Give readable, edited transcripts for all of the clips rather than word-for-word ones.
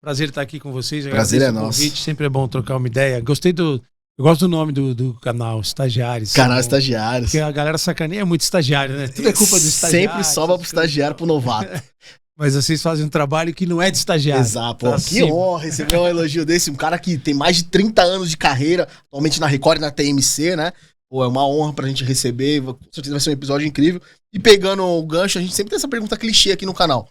Prazer estar aqui com vocês. Prazer é nosso. Sempre é bom trocar uma ideia. Eu gosto do nome do canal, Estagiários. Canal Estagiários. Porque a galera sacaneia muito estagiário, né? Tudo é culpa do estagiário. Sempre sobra pro estagiário, pro novato. Mas vocês fazem um trabalho que não é de estagiário. Exato. Pô, que honra receber um elogio desse. Um cara que tem mais de 30 anos de carreira, atualmente na Record e na TMC, né? Pô, é uma honra pra gente receber. Com certeza vai ser um episódio incrível. E pegando o gancho, a gente sempre tem essa pergunta clichê aqui no canal.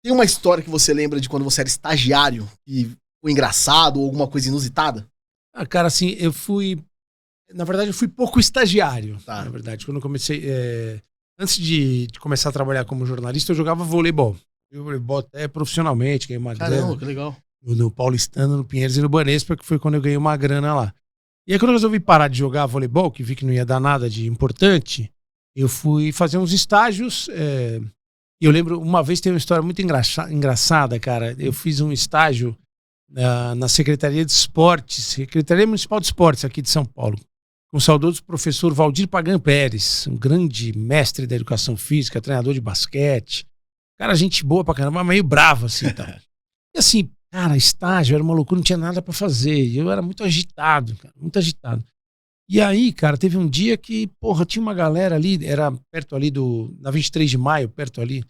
Tem uma história que você lembra de quando você era estagiário e foi engraçado ou alguma coisa inusitada? Cara, assim, na verdade, eu fui pouco estagiário. Tá. Na verdade, quando eu comecei... Antes de começar a trabalhar como jornalista, eu jogava voleibol. Voleibol até profissionalmente, ganhei uma grana. Caramba, que legal. No Paulistano, no Pinheiros e no Banespa, que foi quando eu ganhei uma grana lá. E aí, quando eu resolvi parar de jogar voleibol, que vi que não ia dar nada de importante, eu fui fazer uns estágios. E eu lembro, uma vez tem uma história muito engraçada, cara. Eu fiz um estágio na Secretaria de Esportes, Secretaria Municipal de Esportes aqui de São Paulo, com o saudoso professor Valdir Pagan Pérez, um grande mestre da educação física, treinador de basquete. Cara, gente boa pra caramba, meio bravo assim, tá? E assim, cara, estágio era uma loucura, não tinha nada pra fazer. E eu era muito agitado, cara, muito agitado. E aí, cara, teve um dia que, porra, tinha uma galera ali, era perto ali na 23 de maio, perto ali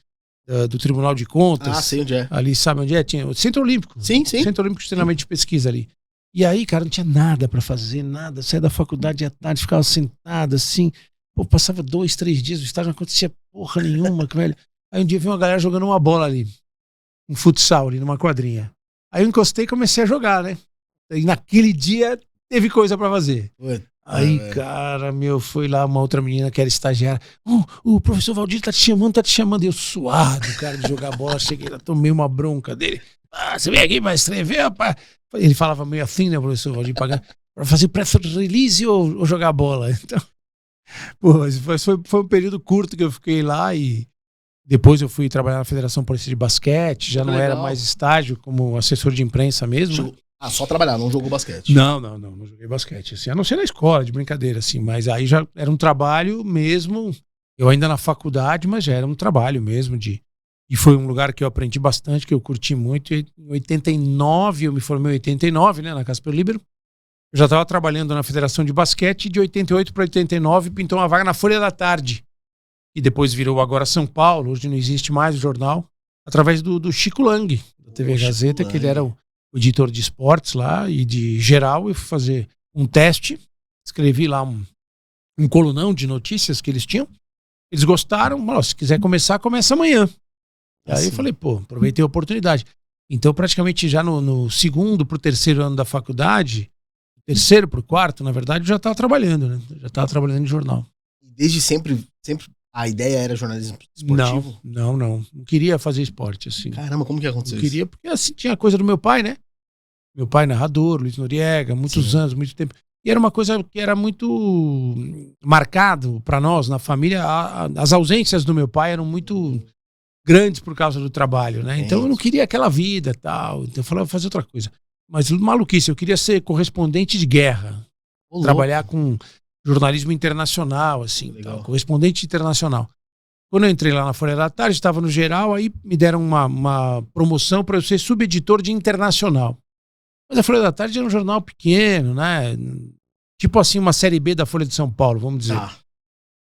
do Tribunal de Contas. Ah, sei onde é. Ali, sabe onde é? Tinha o Centro Olímpico. Sim, sim. Centro Olímpico de Treinamento de Pesquisa ali. E aí, cara, não tinha nada pra fazer, nada. Saía da faculdade à tarde, ficava sentado assim. Pô, passava 2, 3 dias, o estágio não acontecia porra nenhuma, velho. Aí um dia veio uma galera jogando uma bola ali, um futsal ali, numa quadrinha. Aí eu encostei e comecei a jogar, né? E naquele dia teve coisa pra fazer. Aí, cara, foi lá uma outra menina que era estagiária. O professor Valdir tá te chamando. E eu suado, cara, de jogar bola. Cheguei lá, tomei uma bronca dele. Você vem aqui pra escrever, rapaz? Ele falava meio assim, né, professor Valdir Pagan? Pra fazer press release ou jogar bola? Então, pô, foi um período curto que eu fiquei lá e depois eu fui trabalhar na Federação Paulista de Basquete. Já não era mais estágio, como assessor de imprensa mesmo. Só trabalhar, não jogou basquete. Não joguei basquete, assim, a não ser na escola, de brincadeira, assim, mas aí já era um trabalho mesmo, eu ainda na faculdade, mas já era um trabalho mesmo e foi um lugar que eu aprendi bastante, que eu curti muito. Em 89, eu me formei em 89, né, na Casper Libero. Eu já estava trabalhando na Federação de Basquete, e de 88 para 89 pintou uma vaga na Folha da Tarde, e depois virou Agora São Paulo, hoje não existe mais o jornal, através do Chico Lang, da TV Gazeta, que ele era o editor de esportes lá e de geral. Eu fui fazer um teste, escrevi lá um colunão de notícias que eles tinham. Eles gostaram, falaram, se quiser começar, começa amanhã. Aí eu falei, pô, aproveitei a oportunidade. Então, praticamente já no segundo pro terceiro ano da faculdade, terceiro pro quarto, na verdade, eu já estava trabalhando, né? Já estava trabalhando em jornal. Desde sempre a ideia era jornalismo esportivo? Não queria fazer esporte, assim. Caramba, como que aconteceu isso? Não queria, porque assim, tinha coisa do meu pai, né? Meu pai narrador, Luiz Noriega, muitos anos, muito tempo. E era uma coisa que era muito marcado para nós, na família. As ausências do meu pai eram muito grandes por causa do trabalho, né? Então eu não queria aquela vida e tal. Então eu falava, vou fazer outra coisa. Mas maluquice, eu queria ser correspondente de guerra. Trabalhar com jornalismo internacional, assim, tal, correspondente internacional. Quando eu entrei lá na Folha da Tarde, estava no geral, aí me deram uma promoção para eu ser subeditor de internacional. Mas a Folha da Tarde era um jornal pequeno, né? Tipo assim, uma série B da Folha de São Paulo, vamos dizer.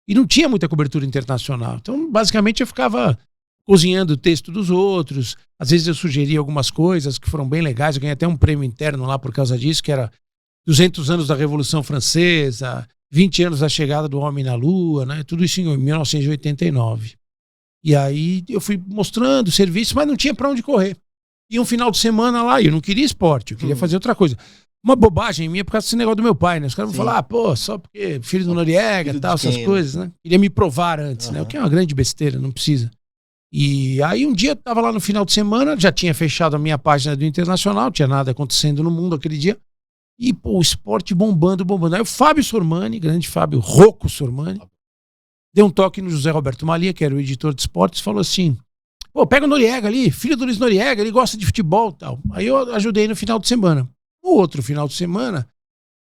E não tinha muita cobertura internacional. Então, basicamente, eu ficava cozinhando o texto dos outros. Às vezes eu sugeria algumas coisas que foram bem legais. Eu ganhei até um prêmio interno lá por causa disso, que era 200 anos da Revolução Francesa, 20 anos da chegada do homem na Lua, né? Tudo isso em 1989. E aí eu fui mostrando o serviço, mas não tinha para onde correr. E um final de semana lá, eu não queria esporte, eu queria fazer outra coisa. Uma bobagem minha por causa desse negócio do meu pai, né? Os caras vão falar, pô, só porque filho do Noriega e tal, essas coisas, né? Queria me provar antes, né? O que é uma grande besteira, não precisa. E aí um dia eu tava lá no final de semana, já tinha fechado a minha página do Internacional, não tinha nada acontecendo no mundo aquele dia. E, pô, o esporte bombando. Aí o Fábio Sormani, grande Fábio, Rocco Sormani, deu um toque no José Roberto Malia, que era o editor de esportes, falou assim, pô, pega o Noriega ali, filho do Luiz Noriega, ele gosta de futebol e tal. Aí eu ajudei no final de semana. No outro final de semana,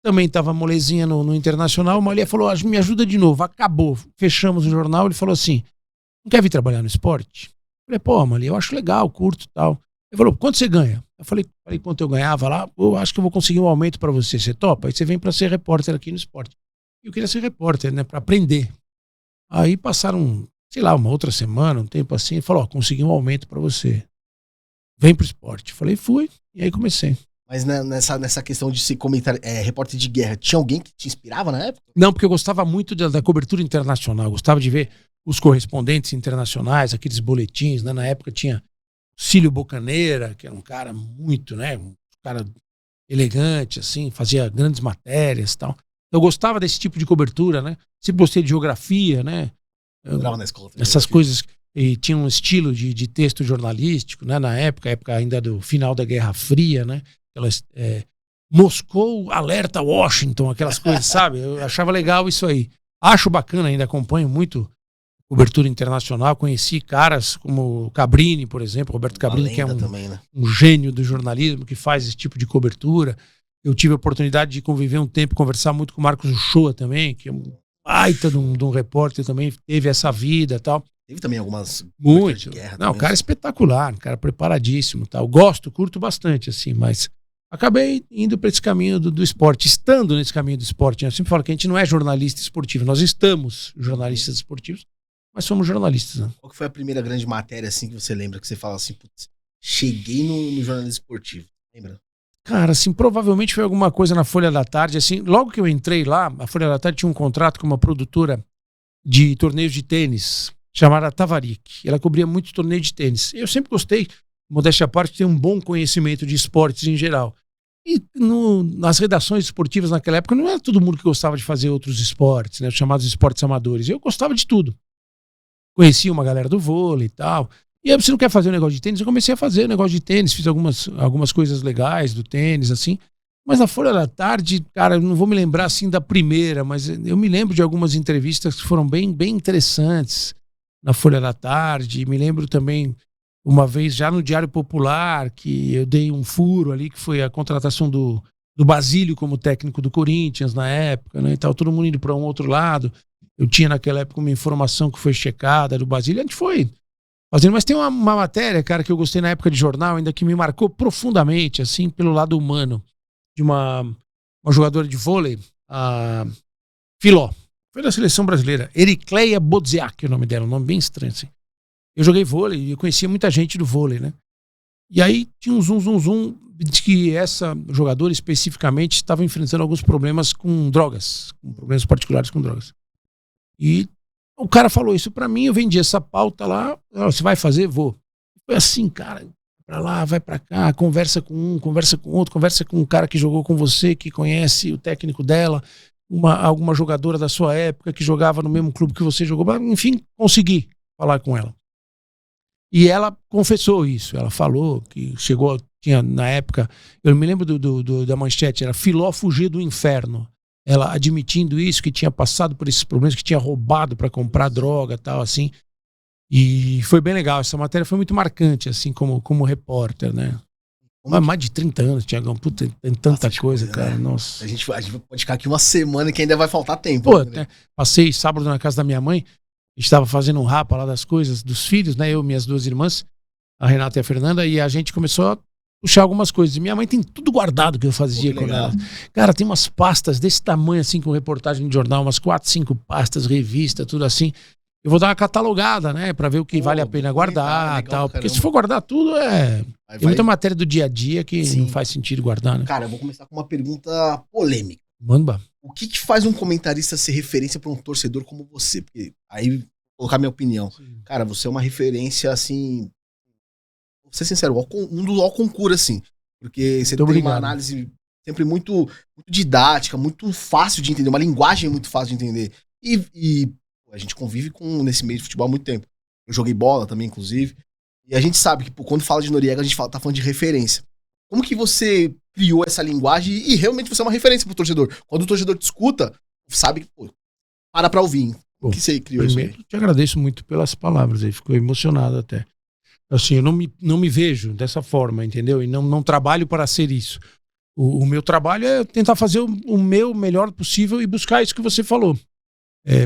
também tava molezinha no Internacional, o Malia falou, me ajuda de novo, acabou. Fechamos o jornal, ele falou assim, não quer vir trabalhar no esporte? Eu falei, pô, Malia, eu acho legal, curto e tal. Ele falou, quanto você ganha? Eu falei quanto eu ganhava lá, eu acho que eu vou conseguir um aumento para você, você topa? Aí você vem para ser repórter aqui no esporte. Eu queria ser repórter, né, para aprender. Aí passaram, sei lá, uma outra semana, um tempo assim, ele falou, ó, consegui um aumento para você. Vem pro esporte. Falei, fui, e aí comecei. Mas nessa questão de ser repórter de guerra, tinha alguém que te inspirava na época? Não, porque eu gostava muito da cobertura internacional, gostava de ver os correspondentes internacionais, aqueles boletins, né? Na época tinha Cílio Bocaneira, que era um cara muito, né? Um cara elegante, assim, fazia grandes matérias e tal. Eu gostava desse tipo de cobertura, né? Sempre gostei de geografia, né? Eu na escola. Essas coisas, e tinha um estilo de texto jornalístico, né? Na época ainda do final da Guerra Fria, né? Aquelas, Moscou alerta Washington, aquelas coisas, sabe? Eu achava legal isso aí. Acho bacana, ainda acompanho muito cobertura internacional. Conheci caras como Cabrini, por exemplo, Roberto Cabrini, que é um gênio do jornalismo, que faz esse tipo de cobertura. Eu tive a oportunidade de conviver um tempo, conversar muito com o Marcos Uchoa também, que é um baita de um repórter também, teve essa vida e tal. Teve também algumas muito de guerra. Não, o cara é espetacular, um cara preparadíssimo, tal. Curto bastante, assim, mas acabei indo para esse caminho do esporte, estando nesse caminho do esporte. Eu sempre falo que a gente não é jornalista esportivo, nós estamos jornalistas esportivos, mas somos jornalistas. Né? Qual que foi a primeira grande matéria assim que você lembra, que você fala assim, putz, cheguei no jornalismo esportivo? Lembra? Cara, assim, provavelmente foi alguma coisa na Folha da Tarde, assim, logo que eu entrei lá, a Folha da Tarde tinha um contrato com uma produtora de torneios de tênis, chamada Tavarik. Ela cobria muitos torneios de tênis. Eu sempre gostei, modéstia à parte, de ter um bom conhecimento de esportes em geral. E nas redações esportivas naquela época não era todo mundo que gostava de fazer outros esportes, né, chamados esportes amadores. Eu gostava de tudo. Conhecia uma galera do vôlei e tal. E aí, você não quer fazer um negócio de tênis? Eu comecei a fazer um negócio de tênis, fiz algumas coisas legais do tênis, assim. Mas na Folha da Tarde, cara, eu não vou me lembrar assim da primeira, mas eu me lembro de algumas entrevistas que foram bem, bem interessantes na Folha da Tarde. Me lembro também uma vez já no Diário Popular, que eu dei um furo ali, que foi a contratação do Basílio como técnico do Corinthians na época, né? E tal, todo mundo indo para um outro lado. Eu tinha naquela época uma informação que foi checada do Basílio, a gente foi fazendo. Mas tem uma matéria, cara, que eu gostei na época de jornal, ainda que me marcou profundamente, assim, pelo lado humano, de uma jogadora de vôlei, a Filó. Foi da seleção brasileira. Ericleia Bodziak, é o nome dela, um nome bem estranho, assim. Eu joguei vôlei e eu conhecia muita gente do vôlei, né? E aí tinha um zoom de que essa jogadora especificamente estava enfrentando alguns problemas com drogas, com problemas particulares com drogas. E o cara falou isso pra mim, eu vendi essa pauta lá, você vai fazer? Vou. Foi assim, cara, pra lá, vai pra cá, conversa com um, conversa com outro, conversa com um cara que jogou com você, que conhece o técnico dela, alguma jogadora da sua época que jogava no mesmo clube que você jogou, enfim, consegui falar com ela. E ela confessou isso, ela falou que tinha na época, eu me lembro da manchete, era Filó fugir do inferno. Ela admitindo isso, que tinha passado por esses problemas, que tinha roubado para comprar droga e tal, assim. E foi bem legal, essa matéria foi muito marcante, assim, como repórter, né? Mais de 30 anos, Tiagão, puta, tem tanta coisa, cara, né? Nossa. A gente pode ficar aqui uma semana que ainda vai faltar tempo. Pô, né? Passei sábado na casa da minha mãe, a gente estava fazendo um rapa lá das coisas dos filhos, né? Eu e minhas duas irmãs, a Renata e a Fernanda, e a gente começou a puxar algumas coisas. E minha mãe tem tudo guardado que eu fazia com ela. Cara, tem umas pastas desse tamanho, assim, com reportagem de jornal, umas 4, 5 pastas, revista, tudo assim. Eu vou dar uma catalogada, né? Pra ver o que vale a pena guardar e tal. Porque se for guardar tudo, tem muita matéria do dia a dia que não faz sentido guardar, né? Cara, eu vou começar com uma pergunta polêmica. Manda. O que faz um comentarista ser referência pra um torcedor como você? Porque aí, vou colocar minha opinião. Sim. Cara, você é uma referência, assim... Vou ser sincero, um do Alconcura, assim. Porque você tem uma análise sempre muito didática, muito fácil de entender, uma linguagem muito fácil de entender. E a gente convive nesse meio de futebol há muito tempo. Eu joguei bola também, inclusive. E a gente sabe que quando fala de Noriega, a gente tá falando de referência. Como que você criou essa linguagem e realmente você é uma referência pro torcedor? Quando o torcedor te escuta, sabe que, pra ouvir. Como que você criou isso aí? Primeiro, te agradeço muito pelas palavras aí, ficou emocionado até. Assim, eu não me vejo dessa forma, entendeu? E não trabalho para ser isso. O meu trabalho é tentar fazer o meu melhor possível e buscar isso que você falou.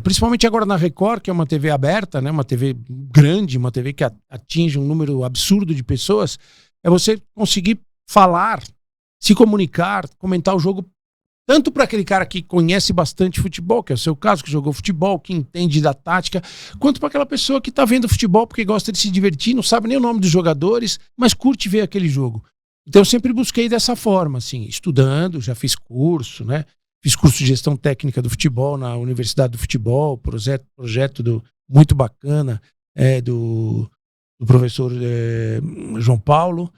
Principalmente agora na Record, que é uma TV aberta, né? Uma TV grande, uma TV que atinge um número absurdo de pessoas, é você conseguir falar, se comunicar, comentar o jogo, tanto para aquele cara que conhece bastante futebol, que é o seu caso, que jogou futebol, que entende da tática, quanto para aquela pessoa que tá vendo futebol porque gosta de se divertir, não sabe nem o nome dos jogadores, mas curte ver aquele jogo. Então eu sempre busquei dessa forma, assim, estudando, já fiz curso, né? Fiz curso de gestão técnica do futebol na Universidade do Futebol, projeto muito bacana do professor João Paulo.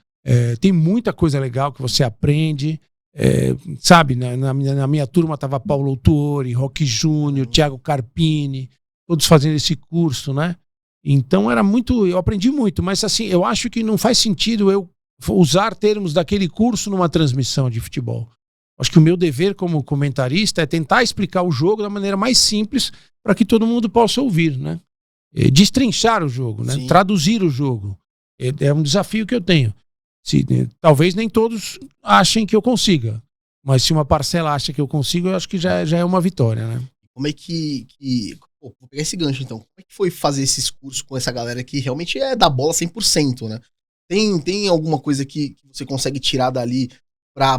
Tem muita coisa legal que você aprende. Sabe, na minha turma estava Paulo Autuori, Roque Júnior, Thiago Carpini, todos fazendo esse curso, né? Então eu aprendi muito, mas assim, eu acho que não faz sentido eu usar termos daquele curso numa transmissão de futebol. Acho que o meu dever como comentarista é tentar explicar o jogo da maneira mais simples para que todo mundo possa ouvir, né? Destrinchar o jogo, né? Traduzir o jogo. É um desafio que eu tenho. Talvez nem todos achem que eu consiga, mas se uma parcela acha que eu consigo, eu acho que já é uma vitória, né? Como é que vou pegar esse gancho então, como é que foi fazer esses cursos com essa galera que realmente é da bola 100%, né? Tem alguma coisa que você consegue tirar dali pra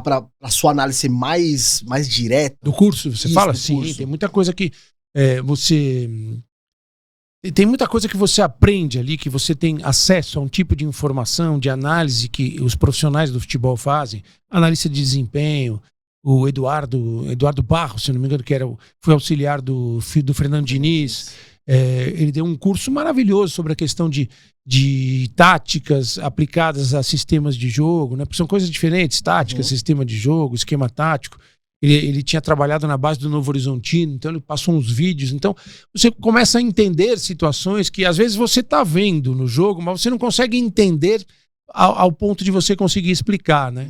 sua análise ser mais direta? Do curso, você fala? Sim, curso. Tem muita coisa que tem muita coisa que você aprende ali, que você tem acesso a um tipo de informação, de análise que os profissionais do futebol fazem. Analista de desempenho, o Eduardo Barros, se não me engano, foi auxiliar do Fernando Diniz. Ele deu um curso maravilhoso sobre a questão de táticas aplicadas a sistemas de jogo, né? Porque são coisas diferentes, tática, sistema de jogo, esquema tático. Ele tinha trabalhado na base do Novo Horizontino, então ele passou uns vídeos. Então você começa a entender situações que às vezes você está vendo no jogo, mas você não consegue entender ao ponto de você conseguir explicar, né?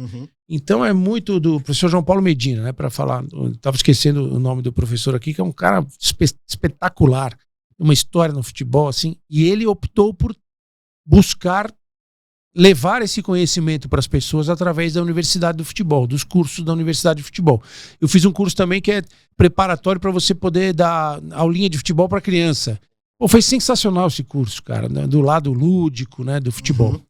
Então é muito do professor João Paulo Medina, né? Para falar, estava esquecendo o nome do professor aqui, que é um cara espetacular, uma história no futebol, assim, e ele optou por buscar levar esse conhecimento para as pessoas através da Universidade do Futebol, dos cursos da Universidade de Futebol. Eu fiz um curso também que é preparatório para você poder dar aulinha de futebol para criança. Foi sensacional esse curso, cara, né? Do lado lúdico, né, do futebol.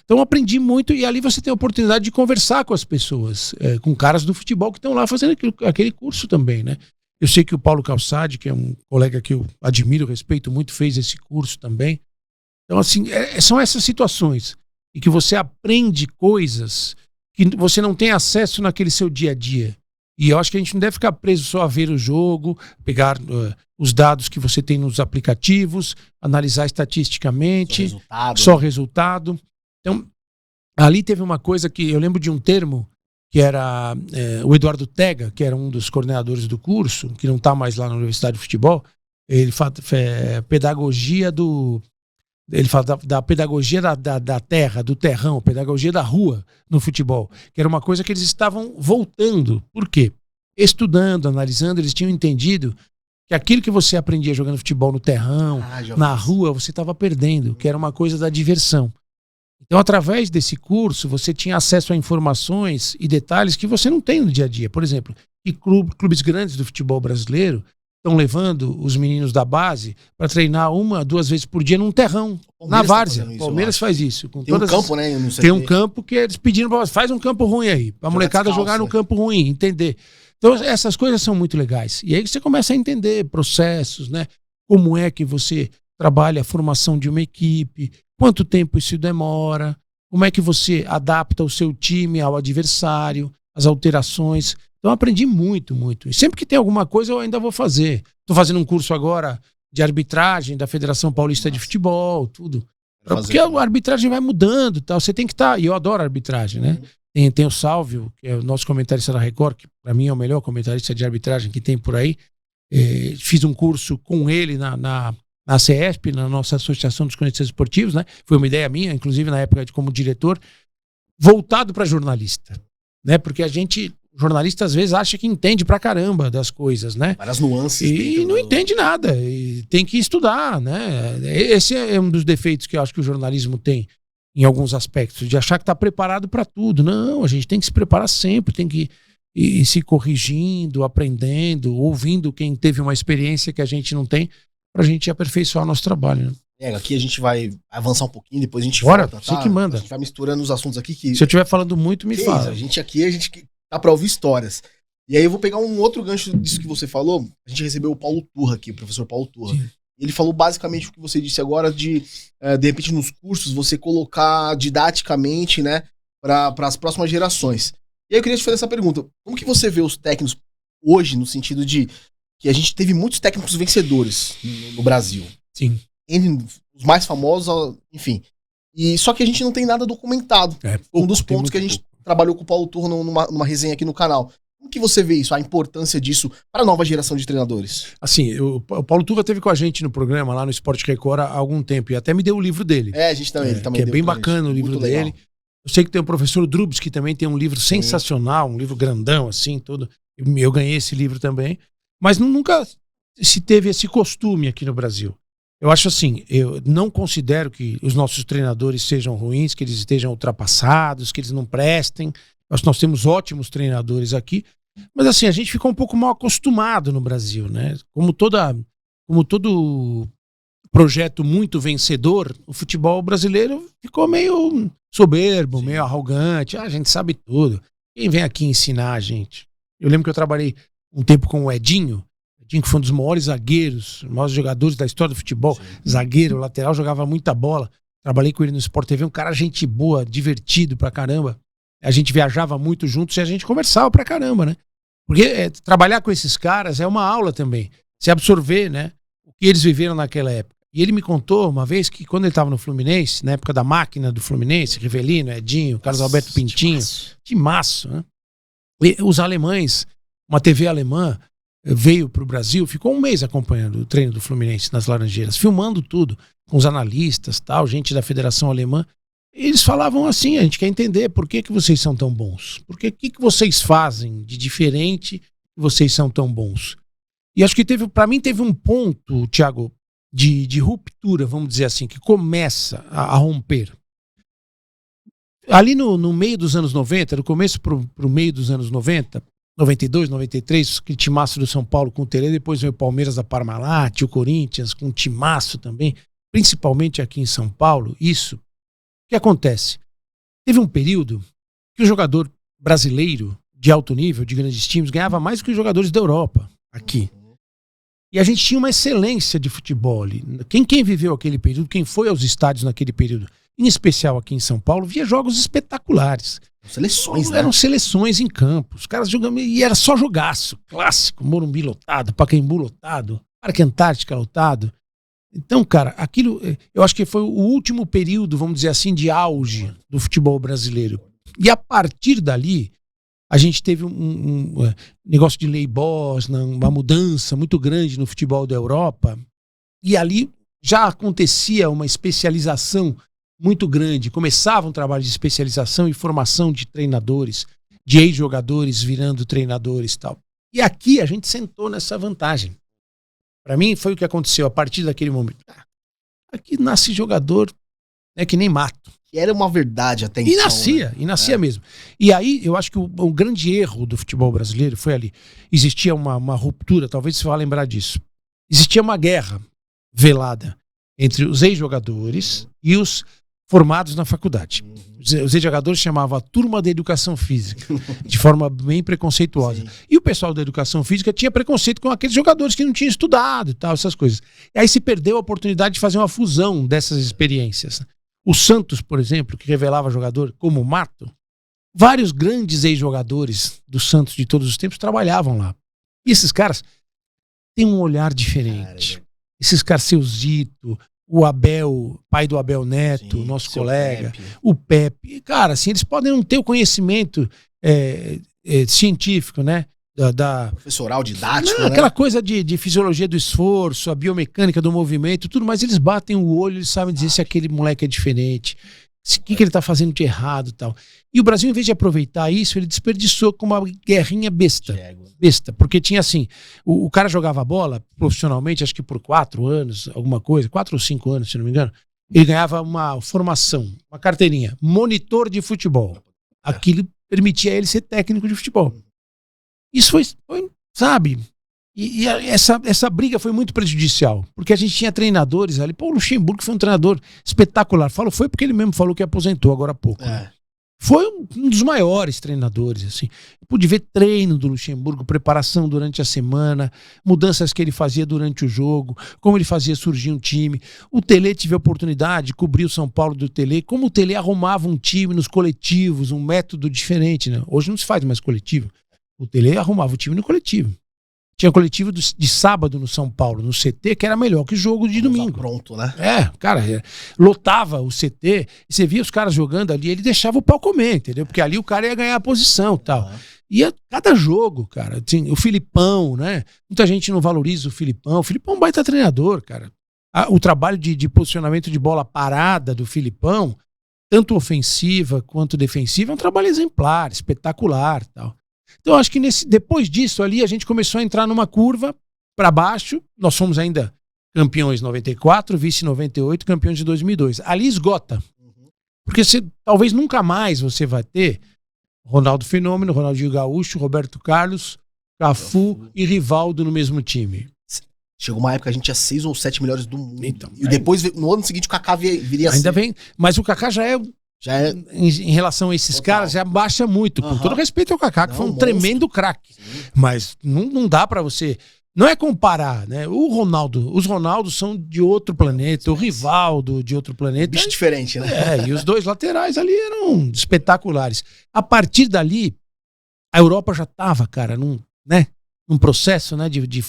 Então eu aprendi muito e ali você tem a oportunidade de conversar com as pessoas, com caras do futebol que estão lá fazendo aquele curso também, né? Eu sei que o Paulo Calçade, que é um colega que eu admiro, respeito muito, fez esse curso também. Então, assim, são essas situações e que você aprende coisas que você não tem acesso naquele seu dia a dia. E eu acho que a gente não deve ficar preso só a ver o jogo, pegar os dados que você tem nos aplicativos, analisar estatisticamente, só resultado. Então, ali teve uma coisa que eu lembro de um termo que era o Eduardo Tega, que era um dos coordenadores do curso, que não está mais lá na Universidade de Futebol. Ele fala pedagogia Ele fala da pedagogia da terra, do terrão, pedagogia da rua no futebol, que era uma coisa que eles estavam voltando. Por quê? Estudando, analisando, eles tinham entendido que aquilo que você aprendia jogando futebol no terrão, na rua, você estava perdendo, que era uma coisa da diversão. Então, através desse curso, você tinha acesso a informações e detalhes que você não tem no dia a dia. Por exemplo, que clubes grandes do futebol brasileiro estão levando os meninos da base para treinar 1, 2 vezes por dia num terrão, na várzea. O Palmeiras faz isso. Tem um campo, né? Tem um campo que eles pediram para faz um campo ruim aí, para a molecada jogar no campo ruim, entender. Então essas coisas são muito legais. E aí você começa a entender processos, né? Como é que você trabalha a formação de uma equipe, quanto tempo isso demora, como é que você adapta o seu time ao adversário, as alterações. Então eu aprendi muito, muito. E sempre que tem alguma coisa eu ainda vou fazer. Estou fazendo um curso agora de arbitragem da Federação Paulista de Futebol, tudo. Porque a arbitragem vai mudando, tal. Você tem que estar... E eu adoro arbitragem, né? Tem o Sálvio, que é o nosso comentarista da Record, que para mim é o melhor comentarista de arbitragem que tem por aí. Fiz um curso com ele na CESP, na nossa Associação dos Cronistas Esportivos, né? Foi uma ideia minha, inclusive na época como diretor, voltado para jornalista, né? Porque o jornalista às vezes acha que entende pra caramba das coisas, né? Várias nuances. E não entende nada. E tem que estudar, né? Esse é um dos defeitos que eu acho que o jornalismo tem em alguns aspectos, de achar que está preparado para tudo. Não, a gente tem que se preparar sempre, tem que ir se corrigindo, aprendendo, ouvindo quem teve uma experiência que a gente não tem, pra gente aperfeiçoar nosso trabalho, né? Aqui a gente vai avançar um pouquinho, depois a gente Bora, volta, você que manda. A gente vai misturando os assuntos aqui que... Se eu estiver falando muito, me fala. A gente tá pra ouvir histórias. E aí eu vou pegar um outro gancho disso que você falou. A gente recebeu o Paulo Turra aqui, o professor Paulo Turra. Sim. Ele falou basicamente o que você disse agora de repente, nos cursos, você colocar didaticamente, né, para as próximas gerações. E aí eu queria te fazer essa pergunta. Como que você vê os técnicos hoje, no sentido de que a gente teve muitos técnicos vencedores no Brasil? Sim. Os mais famosos, enfim. E só que a gente não tem nada documentado. Um dos pontos que a gente trabalhou com o Paulo Turra numa resenha aqui no canal. Como que você vê isso, a importância disso para a nova geração de treinadores? Assim, o Paulo Turra esteve com a gente no programa lá no Esporte Record há algum tempo e até me deu o livro dele. A gente também, ele também que é bem bacana o livro dele. Legal. Eu sei que tem o professor Drubs, que também tem um livro sensacional, um livro grandão, assim, todo. Eu ganhei esse livro também, mas nunca se teve esse costume aqui no Brasil. Eu acho assim, eu não considero que os nossos treinadores sejam ruins, que eles estejam ultrapassados, que eles não prestem. Nós temos ótimos treinadores aqui, mas assim, a gente ficou um pouco mal acostumado no Brasil, né? Como todo projeto muito vencedor, o futebol brasileiro ficou meio soberbo, meio arrogante. A gente sabe tudo. Quem vem aqui ensinar a gente? Eu lembro que eu trabalhei um tempo com o Edinho, que foi um dos maiores zagueiros, maiores jogadores da história do futebol. Sim. Zagueiro, lateral, jogava muita bola. Trabalhei com ele no Sport TV, um cara gente boa, divertido pra caramba. A gente viajava muito juntos e a gente conversava pra caramba, né? Porque trabalhar com esses caras é uma aula também. Se absorver, né? O que eles viveram naquela época. E ele me contou uma vez que quando ele estava no Fluminense, na época da máquina do Fluminense, Rivelino, Edinho, Carlos Alberto Pintinho, timaço, né? E os alemães, uma TV alemã veio pro Brasil, ficou um mês acompanhando o treino do Fluminense nas Laranjeiras, filmando tudo, com os analistas, tal, gente da Federação Alemã. Eles falavam assim, a gente quer entender por que vocês são tão bons. Por que vocês fazem de diferente que vocês são tão bons? E acho que para mim teve um ponto, Thiago, de ruptura, vamos dizer assim, que começa a romper. Ali no meio dos anos 90, do começo pro meio dos anos 90, 92, 93, aquele timaço do São Paulo com o Tele, depois veio o Palmeiras da Parmalat, o Corinthians com um timaço também, principalmente aqui em São Paulo, isso. O que acontece? Teve um período que o jogador brasileiro de alto nível, de grandes times, ganhava mais que os jogadores da Europa, aqui. E a gente tinha uma excelência de futebol ali. Quem viveu aquele período, quem foi aos estádios naquele período, em especial aqui em São Paulo, via jogos espetaculares. Seleções, né? Eram seleções em campo. Os caras jogando, e era só jogaço. Clássico, Morumbi lotado, Pacaembu lotado, Parque Antártica lotado. Então, cara, aquilo, eu acho que foi o último período, vamos dizer assim, de auge do futebol brasileiro. E a partir dali, a gente teve um negócio de lei Bosman, uma mudança muito grande no futebol da Europa. E ali já acontecia uma especialização muito grande. Começava um trabalho de especialização e formação de treinadores, de ex-jogadores virando treinadores e tal. E aqui a gente sentou nessa vantagem. Para mim foi o que aconteceu a partir daquele momento. Aqui nasce jogador, né, que nem mato. Que era uma verdade até então. E nascia mesmo. E aí eu acho que o grande erro do futebol brasileiro foi ali. Existia uma ruptura, talvez você vá lembrar disso. Existia uma guerra velada entre os ex-jogadores e os formados na faculdade. Os ex-jogadores chamavam a turma da educação física, de forma bem preconceituosa. Sim. E o pessoal da educação física tinha preconceito com aqueles jogadores que não tinham estudado e tal, essas coisas. E aí se perdeu a oportunidade de fazer uma fusão dessas experiências. O Santos, por exemplo, que revelava jogador como Mato, vários grandes ex-jogadores do Santos de todos os tempos trabalhavam lá. E esses caras têm um olhar diferente. Esses caras, seu Zito, o Abel, pai do Abel Neto, sim, nosso colega, Pepe. O Pepe. Cara, assim, eles podem não ter o conhecimento científico, né? Professoral, didático, não, né? Aquela coisa de fisiologia do esforço, a biomecânica do movimento, tudo, mas eles batem o olho, eles sabem dizer se aquele moleque é diferente, o que ele tá fazendo de errado e tal. E o Brasil, em vez de aproveitar isso, ele desperdiçou com uma guerrinha besta. Besta, porque tinha assim, o cara jogava bola profissionalmente, acho que por 4 anos, alguma coisa, 4 ou 5 anos, se não me engano, ele ganhava uma formação, uma carteirinha, monitor de futebol. Aquilo permitia ele ser técnico de futebol. Isso foi, sabe, essa briga foi muito prejudicial, porque a gente tinha treinadores ali. Pô, o Luxemburgo foi um treinador espetacular. Foi porque ele mesmo falou que aposentou agora há pouco. Né? Foi um dos maiores treinadores, assim. Eu pude ver treino do Luxemburgo, preparação durante a semana, mudanças que ele fazia durante o jogo, como ele fazia surgir um time. O Tele tive a oportunidade de cobrir o São Paulo do Tele, como o Tele arrumava um time nos coletivos, um método diferente, né? Hoje não se faz mais coletivo. O Tele arrumava o time no coletivo. Tinha coletivo de sábado no São Paulo, no CT, que era melhor que o jogo de domingo. Pronto, né? Cara, lotava o CT, e você via os caras jogando ali, ele deixava o pau comer, entendeu? Porque ali o cara ia ganhar a posição e tal. E cada jogo, cara, assim, o Filipão, né? Muita gente não valoriza o Filipão. O Filipão é um baita treinador, cara. O trabalho de posicionamento de bola parada do Filipão, tanto ofensiva quanto defensiva, é um trabalho exemplar, espetacular e tal. Então, acho que depois disso ali, a gente começou a entrar numa curva para baixo. Nós fomos ainda campeões em 94, vice em 98, campeões de 2002. Ali esgota. Porque talvez nunca mais você vai ter Ronaldo Fenômeno, Ronaldinho Gaúcho, Roberto Carlos, Cafu e Rivaldo no mesmo time. Chegou uma época que a gente tinha 6 ou 7 melhores do mundo. Então, e depois, no ano seguinte, o Kaká viria assim. Ainda vem, mas o Kaká já é em relação a esses caras, já baixa muito. Com todo respeito ao Kaká, que foi um tremendo craque. Mas não dá pra você... Não é comparar, né? Os Ronaldos são de outro planeta, o Rivaldo de outro planeta. Bicho diferente, né? E os dois laterais ali eram espetaculares. A partir dali, a Europa já estava, cara, num processo, né, de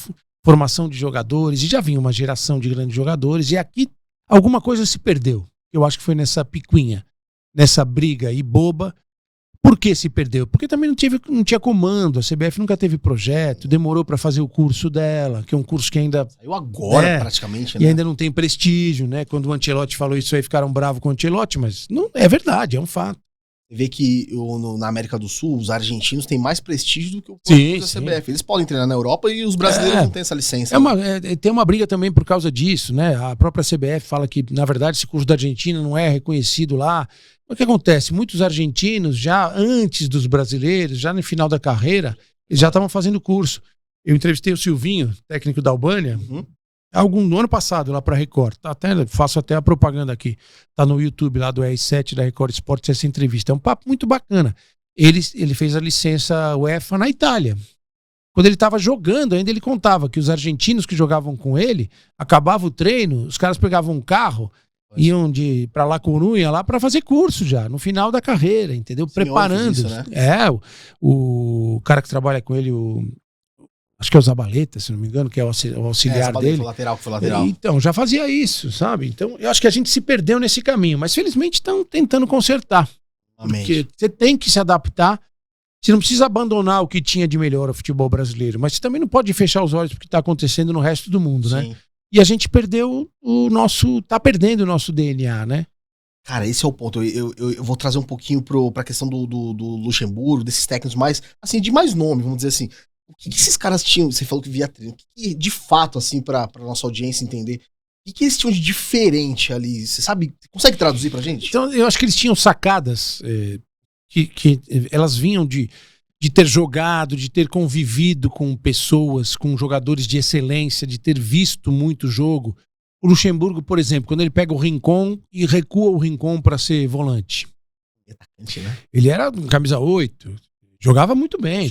formação de jogadores, e já vinha uma geração de grandes jogadores, e aqui alguma coisa se perdeu. Eu acho que foi nessa picuinha, nessa briga aí boba. Por que se perdeu? Porque também não tinha comando, a CBF nunca teve projeto, demorou para fazer o curso dela, que é um curso que ainda... Saiu agora, praticamente, né? E ainda não tem prestígio, né? Quando o Ancelotti falou isso aí, ficaram bravos com o Ancelotti, mas não é verdade, é um fato. Você vê que na América do Sul, os argentinos têm mais prestígio do que o da CBF. Eles podem treinar na Europa e os brasileiros não têm essa licença. Tem uma briga também por causa disso, né? A própria CBF fala que, na verdade, esse curso da Argentina não é reconhecido lá. O que acontece? Muitos argentinos, já antes dos brasileiros, já no final da carreira, eles já estavam fazendo curso. Eu entrevistei o Silvinho, técnico da Albânia, no ano passado, lá para a Record. Faço até a propaganda aqui. Tá no YouTube lá do R7 da Record Esportes essa entrevista. É um papo muito bacana. Ele fez a licença UEFA na Itália. Quando ele estava jogando, ainda ele contava que os argentinos que jogavam com ele, acabava o treino, os caras pegavam um carro, iam pra La Coruña lá para fazer curso já, no final da carreira, entendeu? Sim, preparando. Isso, né? O cara que trabalha com ele, acho que é o Zabaleta, se não me engano, que é o auxiliar dele. Foi lateral. Então, já fazia isso, sabe? Então, eu acho que a gente se perdeu nesse caminho, mas felizmente estão tentando consertar. Porque você tem que se adaptar. Você não precisa abandonar o que tinha de melhor o futebol brasileiro, mas você também não pode fechar os olhos porque está acontecendo no resto do mundo, né? E a gente perdeu tá perdendo o nosso DNA, né? Cara, esse é o ponto. Eu vou trazer um pouquinho pra questão do Luxemburgo, desses técnicos mais, assim, de mais nome, vamos dizer assim. O que esses caras tinham? Você falou que via treino. O que de fato, assim, pra nossa audiência entender, o que eles tinham de diferente ali? Você sabe, consegue traduzir pra gente? Então, eu acho que eles tinham sacadas que elas vinham de ter jogado, de ter convivido com pessoas, com jogadores de excelência, de ter visto muito jogo. O Luxemburgo, por exemplo, quando ele pega o Rincon e recua o Rincon para ser volante. Ele era um camisa 8, jogava muito bem.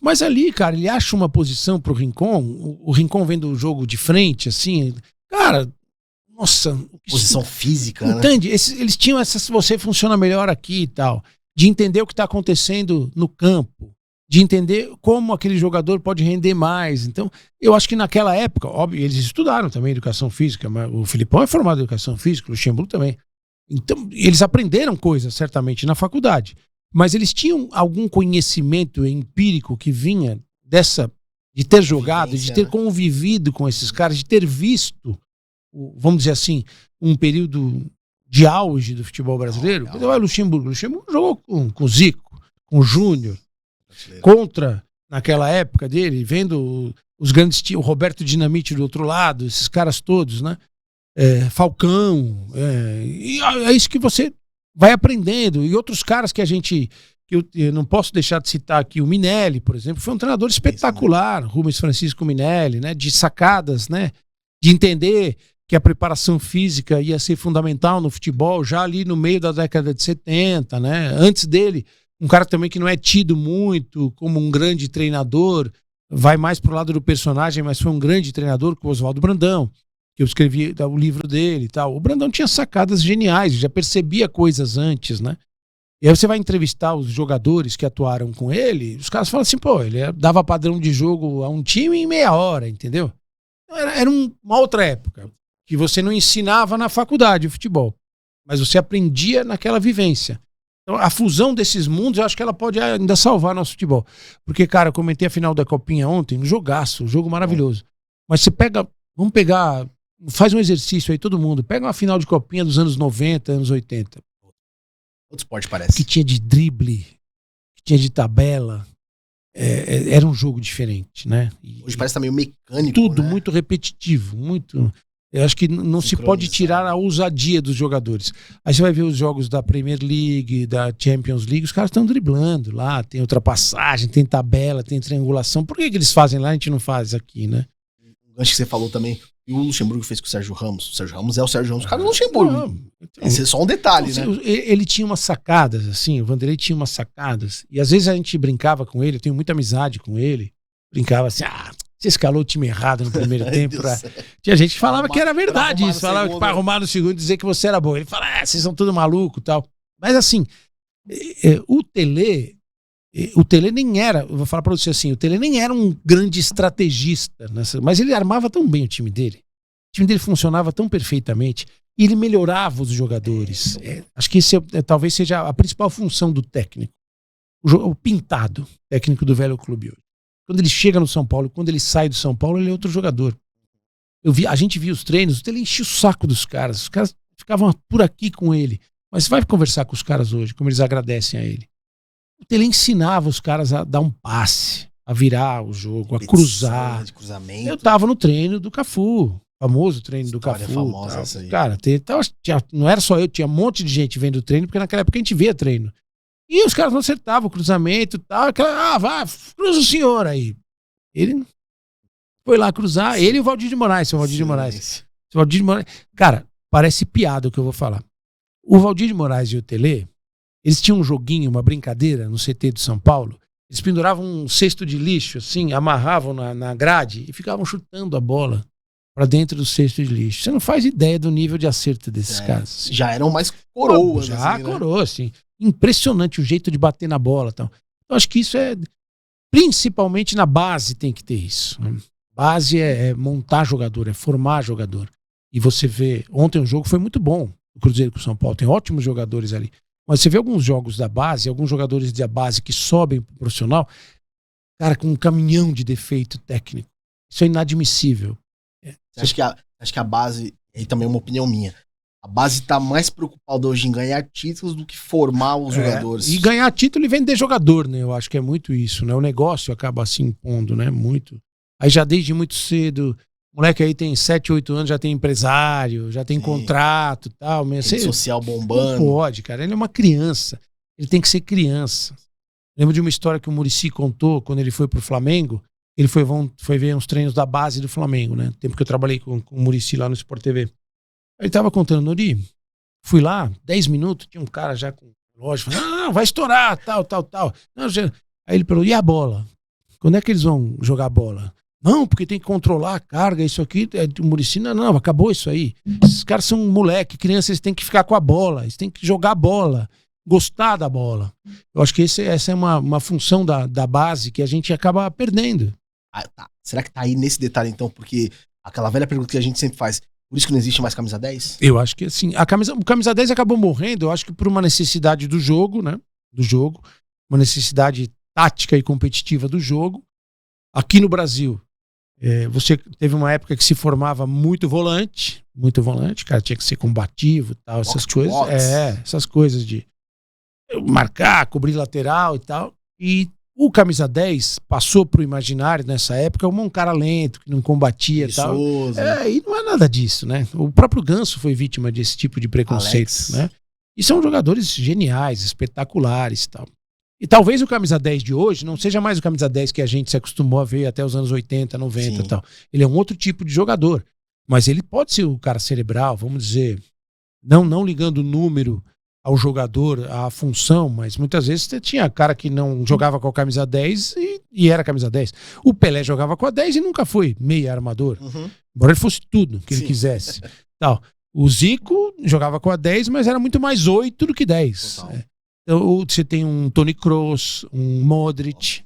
Mas ali, cara, ele acha uma posição pro Rincon, o Rincon vendo o jogo de frente, assim, cara, nossa. Posição física, entende? Né? Eles tinham você funciona melhor aqui e tal. De entender o que está acontecendo no campo, de entender como aquele jogador pode render mais. Então, eu acho que naquela época, óbvio, eles estudaram também educação física, mas o Filipão é formado em educação física, o Luxemburgo também. Então, eles aprenderam coisas, certamente, na faculdade, mas eles tinham algum conhecimento empírico que vinha de ter jogado, de ter convivido com esses caras, de ter visto, vamos dizer assim, um período de auge do futebol brasileiro. O Luxemburgo jogou com o Zico, com o Júnior, contra, naquela época dele, vendo os grandes times, o Roberto Dinamite do outro lado, esses caras todos, né? Falcão, e é isso que você vai aprendendo. E outros caras que a gente que eu não posso deixar de citar aqui o Minelli, por exemplo, foi um treinador espetacular, Rubens Francisco Minelli, né, de sacadas, né, de entender que a preparação física ia ser fundamental no futebol já ali no meio da década de 70, né, antes dele, um cara também que não é tido muito como um grande treinador, vai mais pro lado do personagem, mas foi um grande treinador, com o Oswaldo Brandão, que eu escrevi o livro dele e tal. O Brandão tinha sacadas geniais, já percebia coisas antes, né? E aí você vai entrevistar os jogadores que atuaram com ele, os caras falam assim, pô, ele dava padrão de jogo a um time em meia hora, entendeu? Era uma outra época, que você não ensinava na faculdade o futebol, mas você aprendia naquela vivência. Então, a fusão desses mundos, eu acho que ela pode ainda salvar nosso futebol. Porque, cara, eu comentei a final da Copinha ontem, um jogaço, um jogo maravilhoso. Mas você pega, vamos pegar, faz um exercício aí, todo mundo, pega uma final de Copinha dos anos 90, anos 80. Outro esporte parece. Que tinha de drible, que tinha de tabela. Era um jogo diferente, né? Hoje parece também meio mecânico, tudo, né? Muito repetitivo, muito... Eu acho que não se pode tirar a ousadia dos jogadores. Aí você vai ver os jogos da Premier League, da Champions League, os caras estão driblando lá, tem ultrapassagem, tem tabela, tem triangulação. Por que eles fazem lá e a gente não faz aqui, né? O gancho que você falou também, e o Luxemburgo fez com o Sérgio Ramos. O Sérgio Ramos é o Sérgio Ramos, o cara do Luxemburgo. Esse é só um detalhe, então, né? Ele tinha umas sacadas, assim, o Vanderlei tinha umas sacadas, e às vezes a gente brincava com ele, eu tenho muita amizade com ele, brincava assim, você escalou o time errado no primeiro tempo. Tinha gente que falava que era verdade isso, falava que para arrumar no segundo dizer que você era bom. Ele fala, vocês são tudo maluco e tal. Mas assim, o Tele nem era, eu vou falar para você assim, o Tele nem era um grande estrategista, mas ele armava tão bem o time dele. O time dele funcionava tão perfeitamente e ele melhorava os jogadores. Acho que esse talvez seja a principal função do técnico. O pintado técnico do Velho Clube hoje. Quando ele chega no São Paulo, quando ele sai do São Paulo, ele é outro jogador. A gente via os treinos, ele enchia o saco dos caras. Os caras ficavam por aqui com ele. Mas você vai conversar com os caras hoje, como eles agradecem a ele. Ele ensinava os caras a dar um passe, a virar o jogo, a cruzar. Eu tava no treino do Cafu, famoso treino do Cafu. Famosa essa aí. Cara, não era só eu, tinha um monte de gente vendo o treino, porque naquela época a gente via treino. E os caras não acertavam o cruzamento e tal. Vai, cruza o senhor aí. Ele foi lá cruzar. Ele e o Valdir de Moraes, seu Valdir de Moraes. Seu Valdir de Moraes. Cara, parece piada o que eu vou falar. O Valdir de Moraes e o Tele, eles tinham um joguinho, uma brincadeira no CT de São Paulo. Eles penduravam um cesto de lixo, assim, amarravam na grade e ficavam chutando a bola pra dentro do cesto de lixo. Você não faz ideia do nível de acerto desses caras. Assim. Já eram mais coroas. Já assim, coroa, assim. Impressionante o jeito de bater na bola. Então, eu acho que isso principalmente na base tem que ter isso. Né? Base é montar jogador, é formar jogador. E você vê, ontem o jogo foi muito bom, o Cruzeiro com o São Paulo, tem ótimos jogadores ali. Mas você vê alguns jogos da base, alguns jogadores da base que sobem pro profissional, cara, com um caminhão de defeito técnico. Isso é inadmissível. Acho que a base, e também é uma opinião minha, a base tá mais preocupada hoje em ganhar títulos do que formar os jogadores. E ganhar título e vender jogador, né? Eu acho que é muito isso, né? O negócio acaba se impondo, né? Muito. Aí já desde muito cedo, o moleque aí tem 7, 8 anos, já tem empresário, já tem contrato e tal. Rede social bombando. Não pode, cara. Ele é uma criança. Ele tem que ser criança. Lembro de uma história que o Muricy contou quando ele foi pro Flamengo. Ele foi ver uns treinos da base do Flamengo, né? Tempo que eu trabalhei com o Muricy lá no Sport TV. Ele tava contando, Nori, fui lá, 10 minutos, tinha um cara já com relógio, falando, vai estourar, tal. Não, aí ele falou, e a bola? Quando é que eles vão jogar a bola? Não, porque tem que controlar a carga, isso aqui, o Muricy, não, acabou isso aí. Esses caras são moleque, crianças, eles têm que ficar com a bola, eles têm que jogar a bola, gostar da bola. Eu acho que essa é uma função da base que a gente acaba perdendo. Tá. Será que tá aí nesse detalhe, então? Porque aquela velha pergunta que a gente sempre faz, por isso que não existe mais camisa 10? Eu acho que assim, o camisa 10 acabou morrendo, eu acho que por uma necessidade do jogo, né? Uma necessidade tática e competitiva do jogo. Aqui no Brasil, você teve uma época que se formava muito volante, cara, tinha que ser combativo e tal, essas coisas. Essas coisas de marcar, cobrir lateral e tal. E o camisa 10 passou pro imaginário nessa época como um cara lento, que não combatia e tal. E não é nada disso, né? O próprio Ganso foi vítima desse tipo de preconceito, né? E são jogadores geniais, espetaculares e tal. E talvez o camisa 10 de hoje não seja mais o camisa 10 que a gente se acostumou a ver até os anos 80, 90 e tal. Ele é um outro tipo de jogador. Mas ele pode ser o cara cerebral, vamos dizer, não ligando o número ao jogador, à função, mas muitas vezes você tinha cara que não jogava com a camisa 10 e era camisa 10. O Pelé jogava com a 10 e nunca foi meia armador. Embora ele fosse tudo que ele quisesse. Tal. O Zico jogava com a 10, mas era muito mais 8 do que 10. Então, você tem um Toni Kroos, um Modric.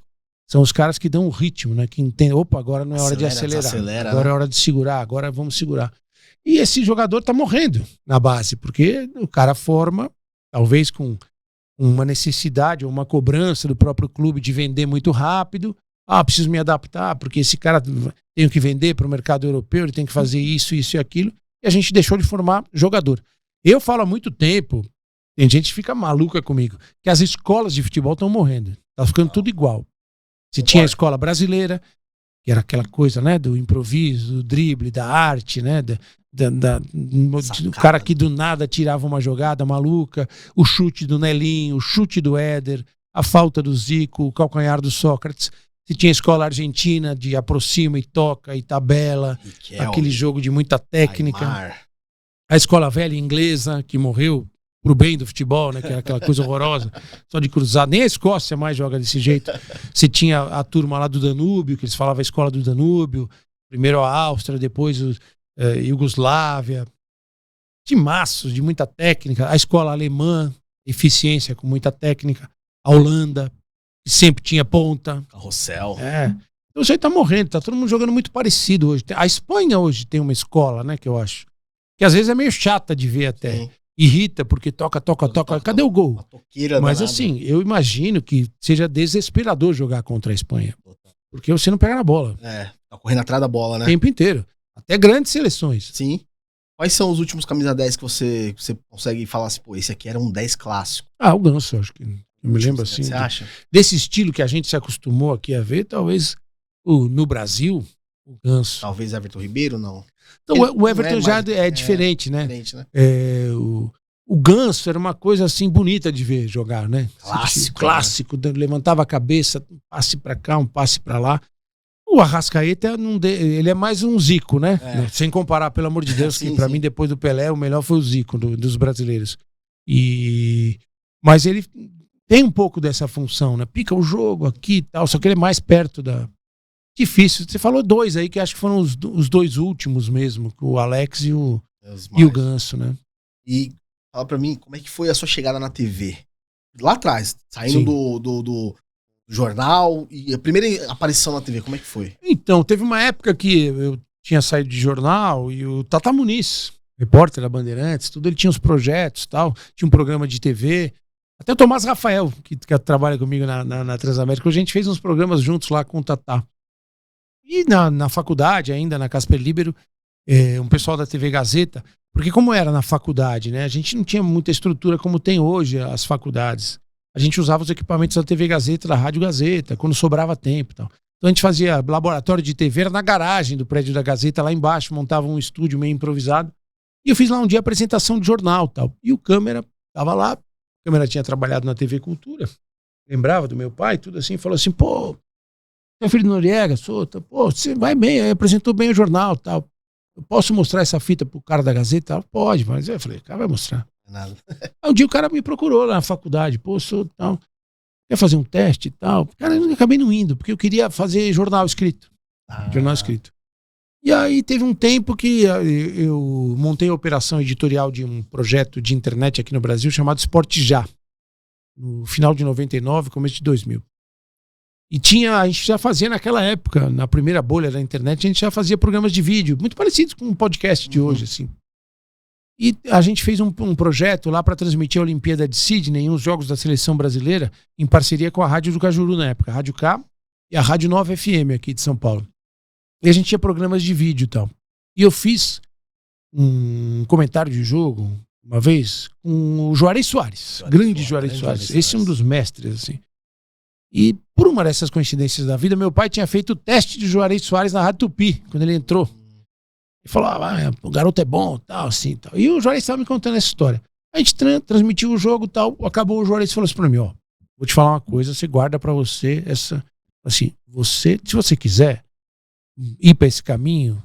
São os caras que dão o ritmo, né? Que entendem, opa, agora não é hora de acelerar. Agora é hora de segurar, agora vamos segurar. E esse jogador tá morrendo na base, porque o cara forma, talvez com uma necessidade ou uma cobrança do próprio clube de vender muito rápido. Preciso me adaptar, porque esse cara tem que vender para o mercado europeu, ele tem que fazer isso, isso e aquilo. E a gente deixou de formar jogador. Eu falo há muito tempo, tem gente que fica maluca comigo, que as escolas de futebol estão morrendo. Tá ficando tudo igual. Você tinha a escola brasileira, que era aquela coisa, né, do improviso, do drible, da arte, né, do cara que do nada tirava uma jogada maluca, o chute do Nelinho, o chute do Éder, a falta do Zico, o calcanhar do Sócrates. Você tinha a escola argentina de aproxima e toca e tabela, aquele jogo de muita técnica. Aymar. A escola velha inglesa, que morreu pro bem do futebol, né, que era aquela coisa horrorosa, só de cruzar. Nem a Escócia mais joga desse jeito. Você tinha a turma lá do Danúbio, que eles falavam a escola do Danúbio, primeiro a Áustria, depois a Iugoslávia. Timaços de muita técnica. A escola alemã, eficiência com muita técnica. A Holanda, que sempre tinha ponta. Carrossel. Então isso aí tá morrendo, tá todo mundo jogando muito parecido hoje. A Espanha hoje tem uma escola, né, que eu acho, que às vezes é meio chata de ver até. Sim. Irrita, porque toca. Cadê o gol? Mas assim, eu imagino que seja desesperador jogar contra a Espanha. Porque você não pega na bola. Tá correndo atrás da bola, né? O tempo inteiro. Até grandes seleções. Sim. Quais são os últimos camisa 10 que você consegue falar assim, pô, esse aqui era um 10 clássico? O Ganso, acho que. Eu me lembro assim. Você acha? Desse estilo que a gente se acostumou aqui a ver, talvez no Brasil, o Ganso. Talvez Everton Ribeiro, não. Então, o Everton já é diferente, né? Diferente, né? O Ganso era uma coisa assim bonita de ver jogar, né? Clássico, né? Levantava a cabeça, um passe pra cá, um passe pra lá. O Arrascaeta, ele é mais um Zico, né? Sem comparar, pelo amor de Deus, que pra mim, depois do Pelé, o melhor foi o Zico dos brasileiros. Mas ele tem um pouco dessa função, né? Pica o jogo aqui e tal, só que ele é mais perto da... Difícil. Você falou dois aí, que acho que foram os dois últimos mesmo, o Alex e o Ganso, né? E fala pra mim, como é que foi a sua chegada na TV? Lá atrás, saindo do jornal, e a primeira aparição na TV, como é que foi? Então, teve uma época que eu tinha saído de jornal e o Tata Muniz, repórter da Bandeirantes, tudo, ele tinha uns projetos e tal, tinha um programa de TV. Até o Tomás Rafael, que trabalha comigo na Transamérica, a gente fez uns programas juntos lá com o Tata. E na faculdade, ainda na Casper Libero, um pessoal da TV Gazeta, porque como era na faculdade, né, a gente não tinha muita estrutura como tem hoje as faculdades. A gente usava os equipamentos da TV Gazeta, da Rádio Gazeta, quando sobrava tempo e tal. Então a gente fazia laboratório de TV, era na garagem do prédio da Gazeta, lá embaixo, montava um estúdio meio improvisado. E eu fiz lá um dia a apresentação de jornal e tal. E o câmera tava lá, o câmera tinha trabalhado na TV Cultura, lembrava do meu pai, tudo assim, falou assim, pô, você é filho do Noriega, pô, você vai bem, aí apresentou bem o jornal e tal. Eu posso mostrar essa fita pro cara da Gazeta? Tal? Pode, mas eu falei, cara, vai mostrar. Nada. Aí um dia o cara me procurou lá na faculdade, pô, tal, quer fazer um teste e tal. Cara, eu acabei não indo, porque eu queria fazer jornal escrito. Jornal escrito. E aí teve um tempo que eu montei a operação editorial de um projeto de internet aqui no Brasil chamado Esporte Já, no final de 99, começo de 2000. E a gente já fazia naquela época, na primeira bolha da internet, a gente já fazia programas de vídeo, muito parecidos com um podcast de hoje, assim. E a gente fez um projeto lá para transmitir a Olimpíada de Sydney e uns jogos da seleção brasileira, em parceria com a Rádio do Cajuru na época, a Rádio K e a Rádio Nova FM aqui de São Paulo. E a gente tinha programas de vídeo e tal. E eu fiz um comentário de jogo, uma vez, com o Juarez Soares, grande Juarez Soares. Esse é um dos mestres, assim. E por uma dessas coincidências da vida, meu pai tinha feito o teste de Juarez Soares na Rádio Tupi, quando ele entrou. Ele falou, o garoto é bom, tal, assim, tal. E o Juarez estava me contando essa história. A gente transmitiu o jogo, tal, acabou o Juarez falou assim pra mim, vou te falar uma coisa, você guarda pra você essa... Assim, se você quiser ir pra esse caminho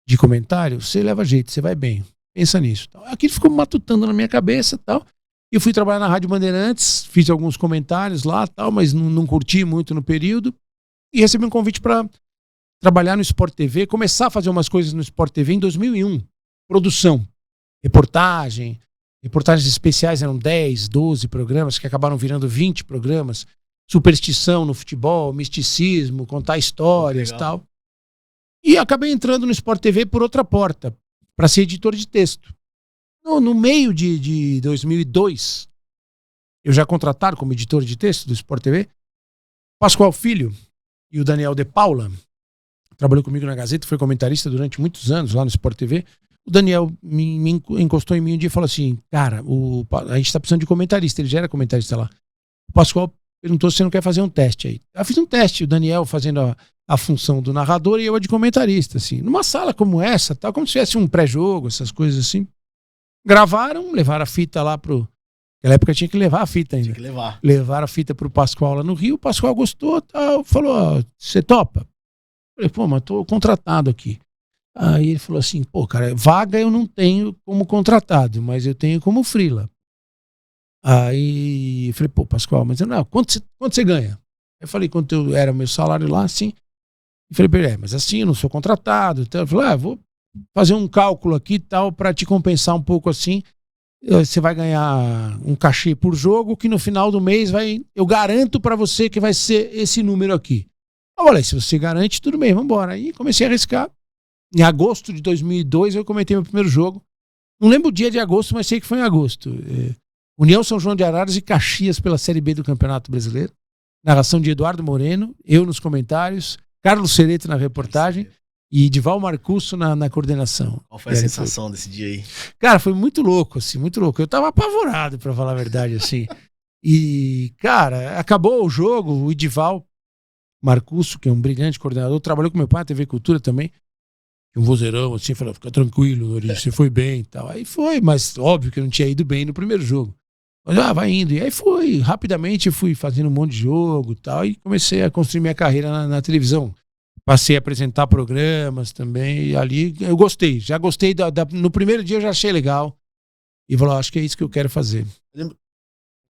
de comentário, você leva jeito, você vai bem. Pensa nisso. Aquilo ficou matutando na minha cabeça e tal. Eu fui trabalhar na Rádio Bandeirantes, fiz alguns comentários lá, tal, mas não curti muito no período. E recebi um convite para trabalhar no Sport TV, começar a fazer umas coisas no Sport TV em 2001. Produção, reportagens especiais, eram 10, 12 programas, que acabaram virando 20 programas. Superstição no futebol, misticismo, contar histórias e tal. E acabei entrando no Sport TV por outra porta, para ser editor de texto. No meio de 2002, eu já contratado como editor de texto do Sport TV, Pascoal Filho e o Daniel De Paula, trabalhou comigo na Gazeta, foi comentarista durante muitos anos lá no Sport TV. O Daniel me encostou em mim um dia e falou assim, cara, a gente tá precisando de comentarista, ele já era comentarista lá. O Pascoal perguntou se você não quer fazer um teste aí. Eu fiz um teste, o Daniel fazendo a função do narrador e eu a de comentarista, assim. Numa sala como essa, tal, como se tivesse um pré-jogo, essas coisas assim. Gravaram, levaram a fita lá pro... Naquela época tinha que levar a fita ainda. Tinha que levar. Levaram a fita pro Pascoal lá no Rio, o Pascoal gostou, tal, falou, você topa? Eu falei, pô, mas tô contratado aqui. Aí ele falou assim, pô, cara, vaga eu não tenho como contratado, mas eu tenho como freela. Aí eu falei, pô, Pascoal, mas não, quanto você ganha? Eu falei, quanto era o meu salário lá, assim. Eu falei, mas assim, eu não sou contratado. Então, eu falei, vou fazer um cálculo aqui e tal, pra te compensar um pouco assim. Você vai ganhar um cachê por jogo, que no final do mês eu garanto pra você que vai ser esse número aqui. Eu falei, se você garante, tudo bem, vambora. Aí comecei a arriscar. Em agosto de 2002, eu comentei meu primeiro jogo. Não lembro o dia de agosto, mas sei que foi em agosto. União São João de Araras e Caxias pela Série B do Campeonato Brasileiro. Narração de Eduardo Moreno, eu nos comentários, Carlos Cereto na reportagem e Dival Marcusso na coordenação. Qual foi a sensação desse dia aí? Cara, foi muito louco, assim, muito louco. Eu tava apavorado, pra falar a verdade, assim. E, cara, acabou o jogo, o Edival Marcusso, que é um brilhante coordenador, trabalhou com meu pai na TV Cultura também, um vozeirão, assim, falou, fica tranquilo, Noriz, você foi bem e tal. Aí foi, mas óbvio que eu não tinha ido bem no primeiro jogo. Mas, vai indo. E aí foi, rapidamente fui fazendo um monte de jogo e tal, e comecei a construir minha carreira na televisão. Passei a apresentar programas também, e ali eu gostei. Já gostei, no primeiro dia eu já achei legal. E falou, acho que é isso que eu quero fazer. Eu lembro,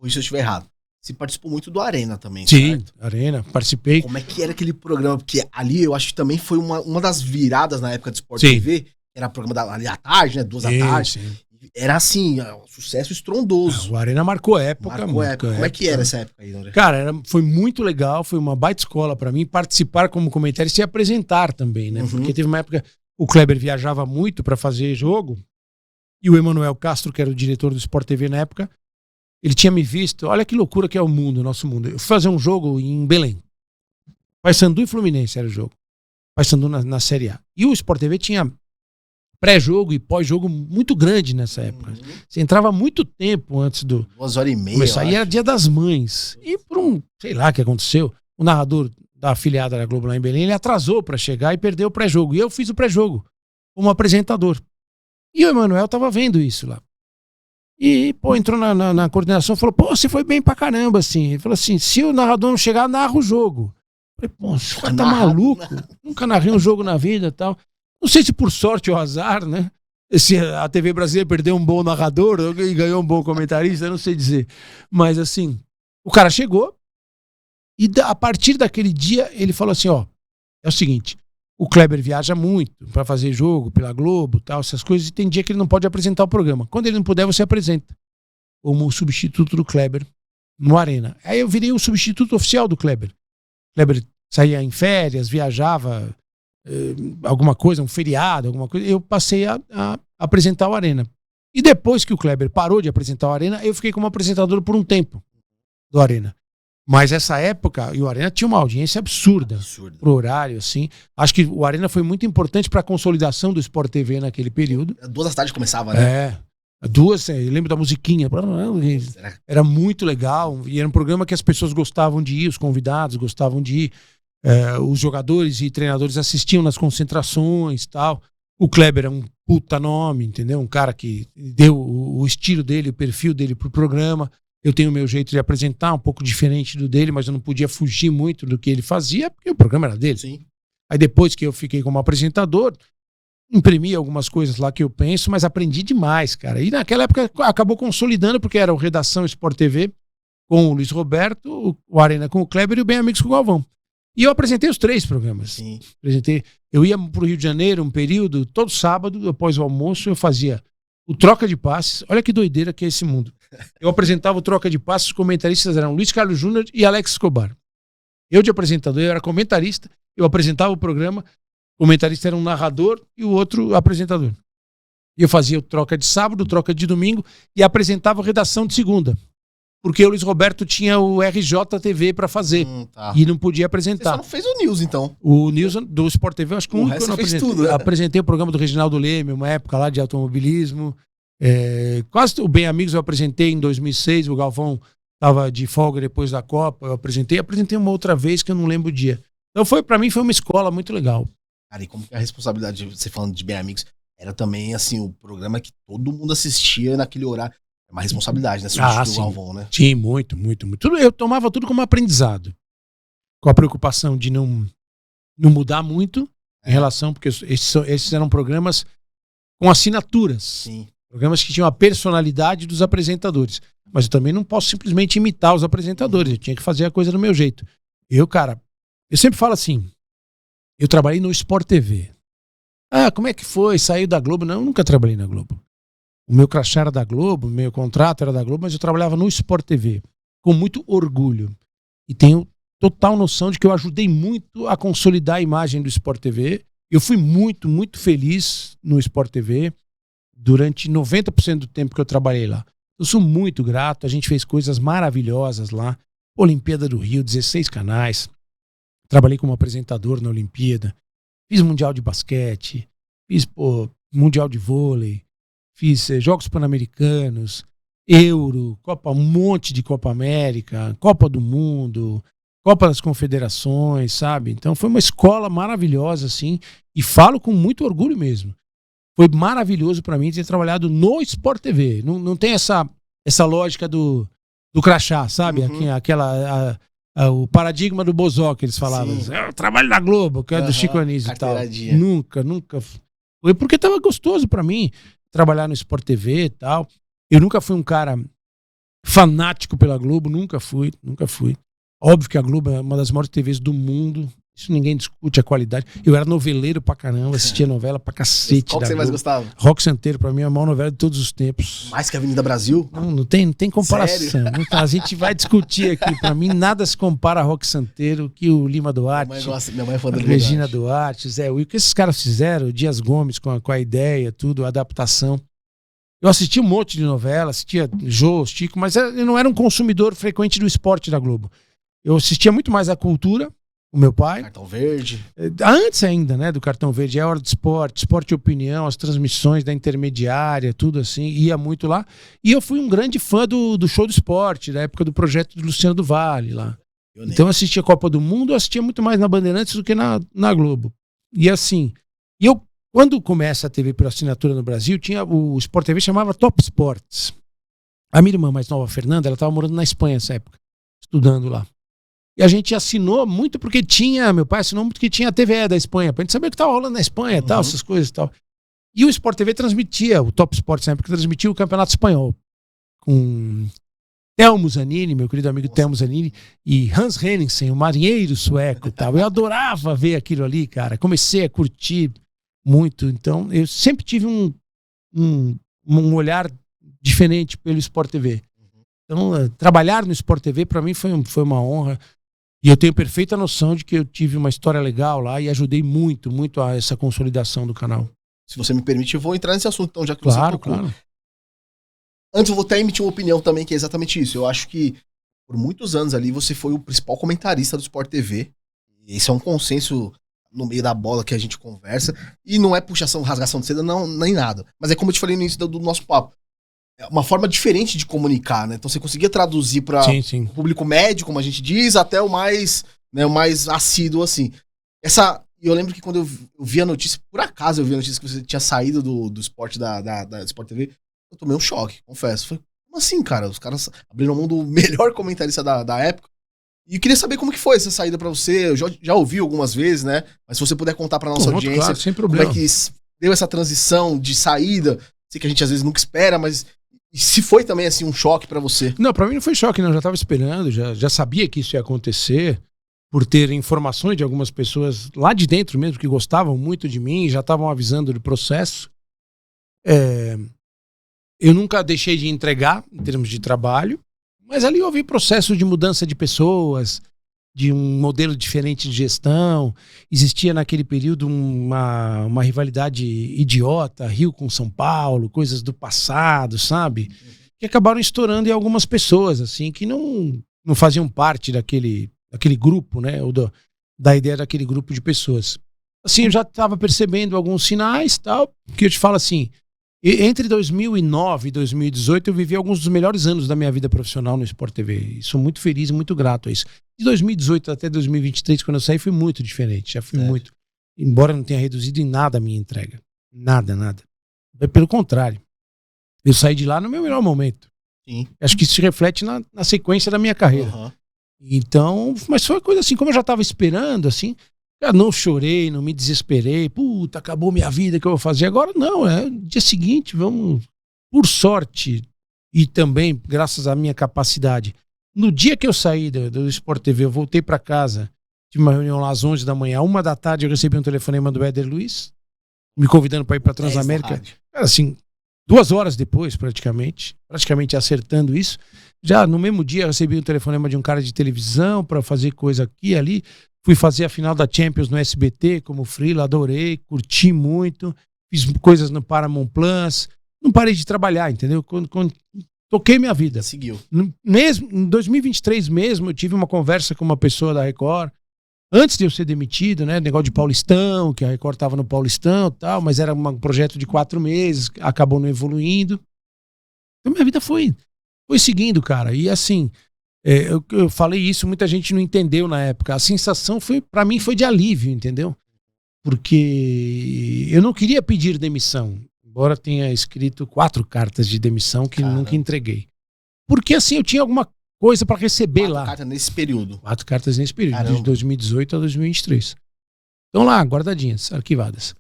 ou isso eu estiver errado, você participou muito do Arena também, sim, certo? Arena, participei. Como é que era aquele programa? Porque ali eu acho que também foi uma das viradas na época do Sport Sim. TV. Era programa ali à tarde, né? 2 da tarde. Sim. Era assim, um sucesso estrondoso. O Arena marcou época. Marcou época. Como é que era essa época aí, André? Cara, foi muito legal, foi uma baita escola pra mim participar como comentarista e apresentar também, né? Porque teve uma época, o Kleber viajava muito pra fazer jogo e o Emanuel Castro, que era o diretor do Sport TV na época, ele tinha me visto, olha que loucura que é o mundo, o nosso mundo. Eu fui fazer um jogo em Belém. Paysandu e Fluminense era o jogo. Paysandu na Série A. E o Sport TV tinha pré-jogo e pós-jogo muito grande nessa época. Você entrava muito tempo antes do... 2h30. Começar. E era Dia das Mães. E por sei lá o que aconteceu, o narrador da afiliada da Globo lá em Belém, ele atrasou pra chegar e perdeu o pré-jogo. E eu fiz o pré-jogo como apresentador. E o Emanuel tava vendo isso lá. E, pô, entrou na coordenação e falou, pô, você foi bem pra caramba, assim. Ele falou assim, se o narrador não chegar, narra o jogo. Eu falei, pô, esse cara tá maluco? Nunca narrei um jogo na vida e tal. Não sei se por sorte ou azar, né? Se a TV brasileira perdeu um bom narrador e ganhou um bom comentarista, não sei dizer. Mas, assim, o cara chegou e a partir daquele dia ele falou assim, ó, é o seguinte, o Kleber viaja muito pra fazer jogo pela Globo, tal, essas coisas, e tem dia que ele não pode apresentar o programa. Quando ele não puder, você apresenta como substituto do Kleber no Arena. Aí eu virei o substituto oficial do Kleber. Kleber saía em férias, viajava, alguma coisa, um feriado, alguma coisa, eu passei a apresentar o Arena. E depois que o Kleber parou de apresentar o Arena, eu fiquei como apresentador por um tempo do Arena. Mas essa época, e o Arena tinha uma audiência absurda pro horário, assim. Acho que o Arena foi muito importante para a consolidação do Sport TV naquele período. 2 da tarde começava, né? Eu lembro da musiquinha. Era muito legal. E era um programa que as pessoas gostavam de ir, os convidados gostavam de ir. Os jogadores e treinadores assistiam nas concentrações e tal. O Kleber é um puta nome, entendeu? Um cara que deu o estilo dele, o perfil dele pro programa. Eu tenho o meu jeito de apresentar, um pouco diferente do dele, mas eu não podia fugir muito do que ele fazia, porque o programa era dele. Sim. Aí depois que eu fiquei como apresentador, imprimi algumas coisas lá que eu penso, mas aprendi demais, cara. E naquela época acabou consolidando, porque era o Redação Sport TV com o Luiz Roberto, o Arena com o Kleber e o Bem Amigos com o Galvão. E eu apresentei os 3 programas. Sim. Eu ia pro Rio de Janeiro um período, todo sábado, após o almoço, eu fazia o Troca de Passes. Olha que doideira que é esse mundo. Eu apresentava o Troca de Passes, os comentaristas eram Luiz Carlos Júnior e Alex Escobar. Eu de apresentador, eu era comentarista, eu apresentava o programa, o comentarista era um narrador e o outro apresentador. E eu fazia o Troca de Sábado, o Troca de Domingo e apresentava a Redação de segunda. Porque o Luiz Roberto tinha o RJTV para fazer Tá. e não podia apresentar. Você só não fez o News, então. O News do Sport TV, acho que o único que eu não fez apresentei. tudo, né? Apresentei o programa do Reginaldo Leme, uma época lá de automobilismo. Quase o Bem Amigos eu apresentei em 2006, o Galvão estava de folga depois da Copa, eu apresentei uma outra vez que eu não lembro o dia. Então para mim foi uma escola muito legal. Cara, e como que a responsabilidade, você falando de Bem Amigos, era também, assim, o programa que todo mundo assistia naquele horário. É uma responsabilidade, né? Substituir o Galvão, né? Sim, muito. Eu tomava tudo como aprendizado. Com a preocupação de não mudar muito em relação, porque esses eram programas com assinaturas. Sim. Programas que tinham a personalidade dos apresentadores. Mas eu também não posso simplesmente imitar os apresentadores. Eu tinha que fazer a coisa do meu jeito. Eu sempre falo assim, eu trabalhei no Sport TV. Ah, como é que foi? Saiu da Globo? Não, eu nunca trabalhei na Globo. O meu crachá era da Globo, o meu contrato era da Globo, mas eu trabalhava no Sport TV, com muito orgulho. E tenho total noção de que eu ajudei muito a consolidar a imagem do Sport TV. Eu fui muito, muito feliz no Sport TV durante 90% do tempo que eu trabalhei lá. Eu sou muito grato, a gente fez coisas maravilhosas lá. Olimpíada do Rio, 16 canais. Trabalhei como apresentador na Olimpíada. Fiz Mundial de Basquete, fiz Mundial de Vôlei, fiz Jogos Pan-Americanos, Euro, um monte de Copa América, Copa do Mundo, Copa das Confederações, sabe? Então foi uma escola maravilhosa, assim, e falo com muito orgulho mesmo. Foi maravilhoso para mim ter trabalhado no Sport TV. Não tem essa lógica do crachá, sabe? O paradigma do Bozó que eles falavam. Eu trabalho na Globo, que é do Chico Anísio e tal. Nunca. Foi porque tava gostoso para mim trabalhar no Sport TV e tal. Eu nunca fui um cara fanático pela Globo, nunca fui. Óbvio que a Globo é uma das maiores TVs do mundo. Isso ninguém discute a qualidade. Eu era noveleiro pra caramba, assistia novela pra cacete. Qual que você mais gostava? Rock Santeiro, pra mim, é a maior novela de todos os tempos. Mais que a Avenida Brasil? Não tem comparação. A gente vai discutir aqui. Pra mim, nada se compara a Rock Santeiro, que o Lima Duarte, minha mãe é fã da Regina Duarte, Zé Will, o que esses caras fizeram, o Dias Gomes com a ideia, tudo, a adaptação. Eu assisti um monte de novela, assistia Jô, Chico, mas eu não era um consumidor frequente do esporte da Globo. Eu assistia muito mais a cultura. O meu pai. Cartão Verde. Antes ainda, né, do Cartão Verde, é Hora de Esporte e Opinião, as transmissões da Intermediária, tudo assim, ia muito lá. E eu fui um grande fã do Show do Esporte, da época do projeto do Luciano do Vale lá. Então eu assistia a Copa do Mundo, eu assistia muito mais na Bandeirantes do que na Globo. E assim, quando começa a TV por assinatura no Brasil, o Sport TV chamava Top Sports. A minha irmã mais nova, a Fernanda, ela estava morando na Espanha nessa época, estudando lá. E a gente assinou muito porque meu pai assinou muito porque tinha a TVE da Espanha, pra gente saber o que estava rolando na Espanha, tal, essas coisas e tal. E o Sport TV transmitia, o Top Sports na época transmitia o Campeonato Espanhol. Com Telmo Zanini, meu querido amigo Telmo Zanini, e Hans Henningsen, o marinheiro sueco e tal. Eu adorava ver aquilo ali, cara. Comecei a curtir muito. Então, eu sempre tive um olhar diferente pelo Sport TV. Então, trabalhar no Sport TV, para mim, foi uma honra. E eu tenho perfeita noção de que eu tive uma história legal lá e ajudei muito, muito a essa consolidação do canal. Se você me permite, eu vou entrar nesse assunto, então, já que você tocou. Claro. Antes, eu vou até emitir uma opinião também, que é exatamente isso. Eu acho que, por muitos anos ali, você foi o principal comentarista do Sport TV. Esse é um consenso no meio da bola que a gente conversa. E não é puxação, rasgação de seda, não, nem nada. Mas é como eu te falei no início do nosso papo. É uma forma diferente de comunicar, né? Então você conseguia traduzir para o público médio, como a gente diz, até o mais assíduo, assim. Eu lembro que quando eu vi a notícia, por acaso eu vi a notícia que você tinha saído do esporte da Sport TV, eu tomei um choque, confesso. Falei, Como assim, cara? Os caras abriram mão do melhor comentarista da época. E eu queria saber como que foi essa saída pra você. Eu já ouvi algumas vezes, né? Mas se você puder contar pra nossa audiência, claro, sem como problema. é que deu essa transição de saída. Sei que a gente às vezes nunca espera, mas e se foi também assim um choque pra você? Não, pra mim não foi choque, não. Eu já tava esperando, já sabia que isso ia acontecer, por ter informações de algumas pessoas lá de dentro mesmo, que gostavam muito de mim, já estavam avisando do processo. Eu nunca deixei de entregar, em termos de trabalho, mas ali houve processo de mudança de pessoas, de um modelo diferente de gestão. Existia naquele período uma rivalidade idiota, Rio com São Paulo, coisas do passado, sabe? Que acabaram estourando em algumas pessoas, assim, que não faziam parte daquele grupo, né? Ou da ideia daquele grupo de pessoas. Assim, eu já estava percebendo alguns sinais, tal, que eu te falo assim, entre 2009 e 2018 eu vivi alguns dos melhores anos da minha vida profissional no Sport TV. E sou muito feliz e muito grato a isso. De 2018 até 2023, quando eu saí, foi muito diferente. Já fui muito. Embora não tenha reduzido em nada a minha entrega. Nada. Pelo contrário. Eu saí de lá no meu melhor momento. Sim. Acho que isso se reflete na sequência da minha carreira. Uhum. Então, mas foi uma coisa assim, como eu já estava esperando, assim, eu não chorei, não me desesperei. Puta, acabou minha vida, o que eu vou fazer agora? Não, é dia seguinte, vamos, por sorte e também graças à minha capacidade. No dia que eu saí do Sport TV, eu voltei para casa, tive uma reunião lá às 11 da manhã, 1 da tarde eu recebi um telefonema do Éder Luiz, me convidando para ir para Transamérica. Cara, assim, 2 horas depois, praticamente acertando isso. Já no mesmo dia eu recebi um telefonema de um cara de televisão para fazer coisa aqui e ali. Fui fazer a final da Champions no SBT como freela, adorei, curti muito, fiz coisas no Paramount Plus, não parei de trabalhar, entendeu? Quando toquei minha vida. Seguiu. Mesmo, em 2023 mesmo, eu tive uma conversa com uma pessoa da Record, antes de eu ser demitido, né? Negócio de Paulistão, que a Record estava no Paulistão e tal, mas era um projeto de 4 meses, acabou não evoluindo. Então minha vida foi seguindo, cara. E assim, eu falei isso, muita gente não entendeu na época. A sensação pra mim foi de alívio, entendeu? Porque eu não queria pedir demissão, embora tenha escrito 4 cartas de demissão que nunca entreguei. Porque assim, eu tinha alguma coisa para receber 4 lá. 4 cartas nesse período. 4 cartas nesse período, Caramba. de 2018 a 2023. Estão lá, guardadinhas, arquivadas.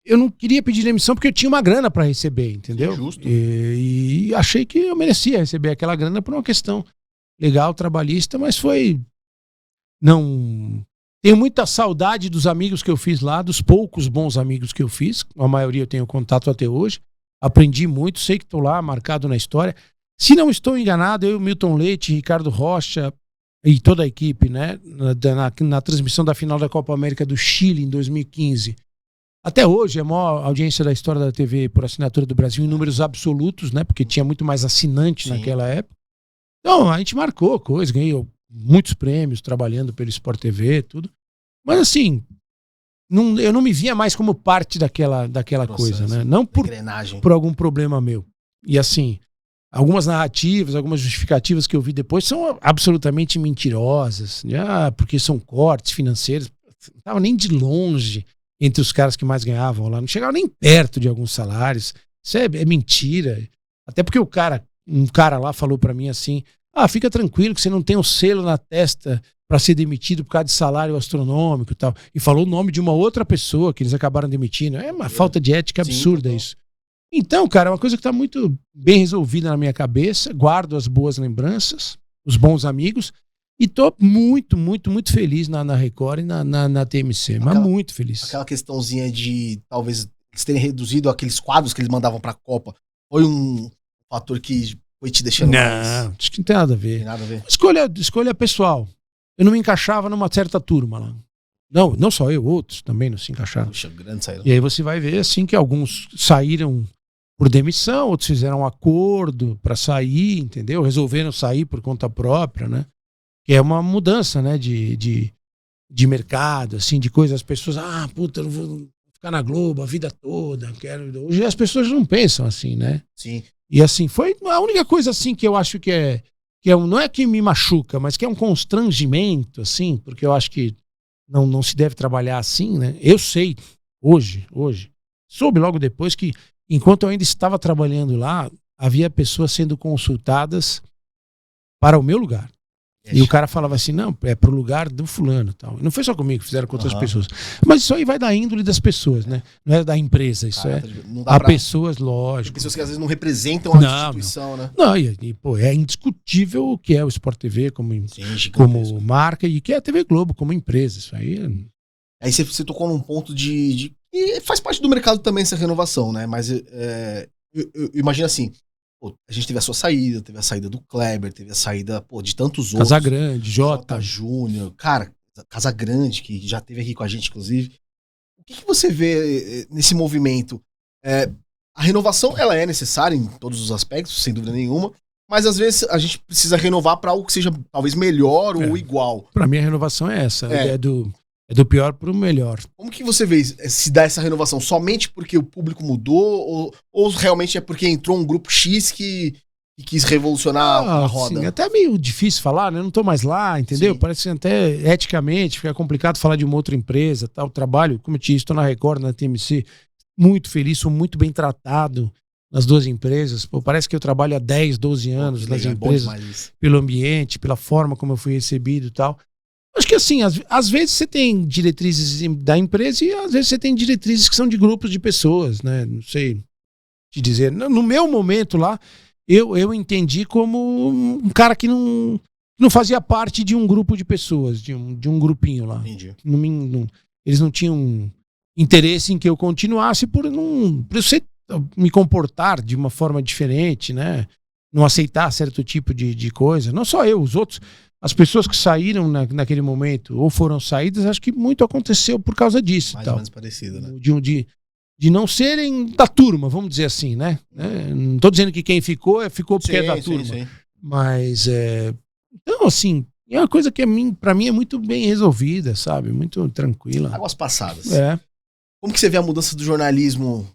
Eu não queria pedir demissão porque eu tinha uma grana para receber, entendeu? Sim, justo. E achei que eu merecia receber aquela grana por uma questão legal, trabalhista, mas foi... Não... Tenho muita saudade dos amigos que eu fiz lá, dos poucos bons amigos que eu fiz. A maioria eu tenho contato até hoje. Aprendi muito, sei que estou lá, marcado na história. Se não estou enganado, eu, Milton Leite, Ricardo Rocha e toda a equipe, né, na transmissão da final da Copa América do Chile em 2015. Até hoje é a maior audiência da história da TV por assinatura do Brasil em números absolutos, né? Porque tinha muito mais assinante naquela época. Então, a gente marcou coisa, ganhou muitos prêmios trabalhando pelo Sport TV, tudo. Mas assim, eu não me via mais como parte daquela coisa, né? Não por algum problema meu. E assim, algumas narrativas, algumas justificativas que eu vi depois são absolutamente mentirosas. Porque são cortes financeiros. Não estava nem de longe entre os caras que mais ganhavam lá. Não chegava nem perto de alguns salários. Isso é mentira. Até porque um cara lá falou pra mim assim, fica tranquilo que você não tem um selo na testa pra ser demitido por causa de salário astronômico e tal. E falou o nome de uma outra pessoa que eles acabaram demitindo. É uma falta de ética absurda. Sim, isso. Então, cara, é uma coisa que tá muito bem resolvida na minha cabeça. Guardo as boas lembranças, os bons amigos. E tô muito, muito, muito feliz na Record e na TMC. Mas muito feliz. Aquela questãozinha de talvez eles terem reduzido aqueles quadros que eles mandavam pra Copa. Foi um fator que foi te deixando mais... Não, acho que não tem nada a ver. Tem nada a ver. Escolha pessoal. Eu não me encaixava numa certa turma lá. Não só eu, outros também não se encaixaram. Puxa, grande saída. E aí você vai ver assim que alguns saíram por demissão, outros fizeram um acordo para sair, entendeu? Resolveram sair por conta própria, né? Que é uma mudança, né, de mercado, assim, de coisas. As pessoas, puta, eu vou ficar na Globo a vida toda, quero... Hoje as pessoas não pensam assim, né? Sim. E assim, foi a única coisa assim que eu acho que não é que me machuca, mas que é um constrangimento, assim, porque eu acho que não se deve trabalhar assim, né? Eu sei, hoje, soube logo depois que, enquanto eu ainda estava trabalhando lá, havia pessoas sendo consultadas para o meu lugar. E o cara falava assim, não, é pro lugar do fulano, tal. Não foi só comigo, fizeram com outras pessoas. Mas isso aí vai da índole das pessoas, né? Não é da empresa, isso há pessoas, lógico. Pessoas que às vezes não representam a instituição, né? Não, pô, é indiscutível o que é o Sport TV como marca e que é a TV Globo como empresa. Isso aí Aí você tocou num ponto de e faz parte do mercado também essa renovação, né? Mas eu imagino assim, pô, a gente teve a sua saída, teve a saída do Kleber, teve a saída, pô, de tantos outros. Casagrande, Jota Júnior, cara, Casagrande, que já esteve aqui com a gente, inclusive. O que você vê nesse movimento? A renovação, ela é necessária em todos os aspectos, sem dúvida nenhuma, mas às vezes a gente precisa renovar para algo que seja talvez melhor ou igual. Para mim a renovação é essa, é do pior para o melhor. Como que você vê se dá essa renovação? Somente porque o público mudou ou realmente é porque entrou um grupo X que quis revolucionar a roda? Sim, até meio difícil falar, né? Eu não tô mais lá, entendeu? Sim. Parece até eticamente fica complicado falar de uma outra empresa, tal. Trabalho, como eu te disse, estou na Record, na TMC, muito feliz, sou muito bem tratado nas duas empresas. Pô, parece que eu trabalho há 10, 12 anos nas empresas, pelo ambiente, pela forma como eu fui recebido e tal. Acho que assim, às vezes você tem diretrizes da empresa e às vezes você tem diretrizes que são de grupos de pessoas, né? Não sei te dizer. No meu momento lá, eu entendi como um cara que não fazia parte de um grupo de pessoas, de um grupinho lá. Entendi. Eles não tinham interesse em que eu continuasse por eu me comportar de uma forma diferente, né? Não aceitar certo tipo de coisa. Não só eu, os outros. As pessoas que saíram naquele momento ou foram saídas, acho que muito aconteceu por causa disso. Mais ou menos parecido, né? De não serem da turma, vamos dizer assim, né? Não estou dizendo que quem ficou porque é da turma. Sim. Mas, então, assim, é uma coisa que para mim é muito bem resolvida, sabe? Muito tranquila. Águas passadas. Como que você vê a mudança do jornalismo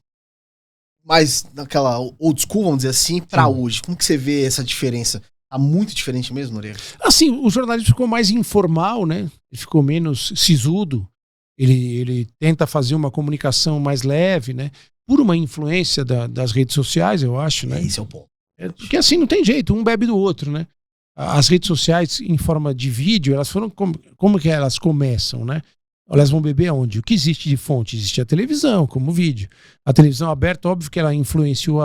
mais naquela old school, vamos dizer assim, para hoje? Como que você vê essa diferença? Tá muito diferente mesmo, Noriega? Assim, o jornalismo ficou mais informal, né? Ele ficou menos sisudo. Ele tenta fazer uma comunicação mais leve, né? Por uma influência das redes sociais, eu acho, né? Esse é o ponto. Porque assim, não tem jeito, um bebe do outro, né? As redes sociais, em forma de vídeo, elas foram... Como que elas começam, né? Elas vão beber aonde? O que existe de fonte? Existe a televisão, como vídeo. A televisão aberta, óbvio que ela influenciou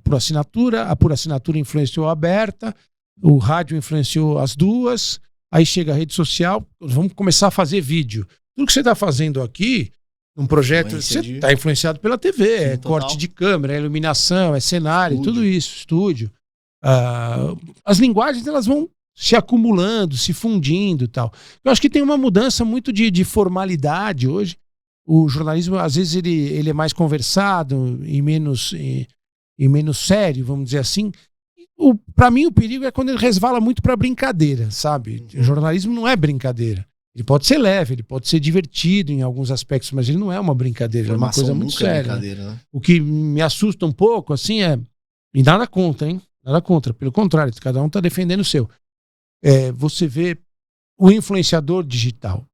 por assinatura, a por assinatura influenciou a aberta, o rádio influenciou as duas, aí chega a rede social, vamos começar a fazer vídeo. Tudo que você está fazendo aqui, um projeto, você está influenciado pela TV, corte de câmera, iluminação, cenário, estúdio. Tudo isso, estúdio. As linguagens, elas vão se acumulando, se fundindo e tal. Eu acho que tem uma mudança muito de formalidade hoje. O jornalismo, às vezes, ele é mais conversado e menos sério, vamos dizer assim. Para mim, o perigo é quando ele resvala muito para brincadeira, sabe? O jornalismo não é brincadeira. Ele pode ser leve, ele pode ser divertido em alguns aspectos, mas ele não é uma brincadeira, ele é uma coisa muito séria. Né? O que me assusta um pouco, assim, e nada contra, hein? Nada contra. Pelo contrário, cada um está defendendo o seu. Você vê o influenciador digital.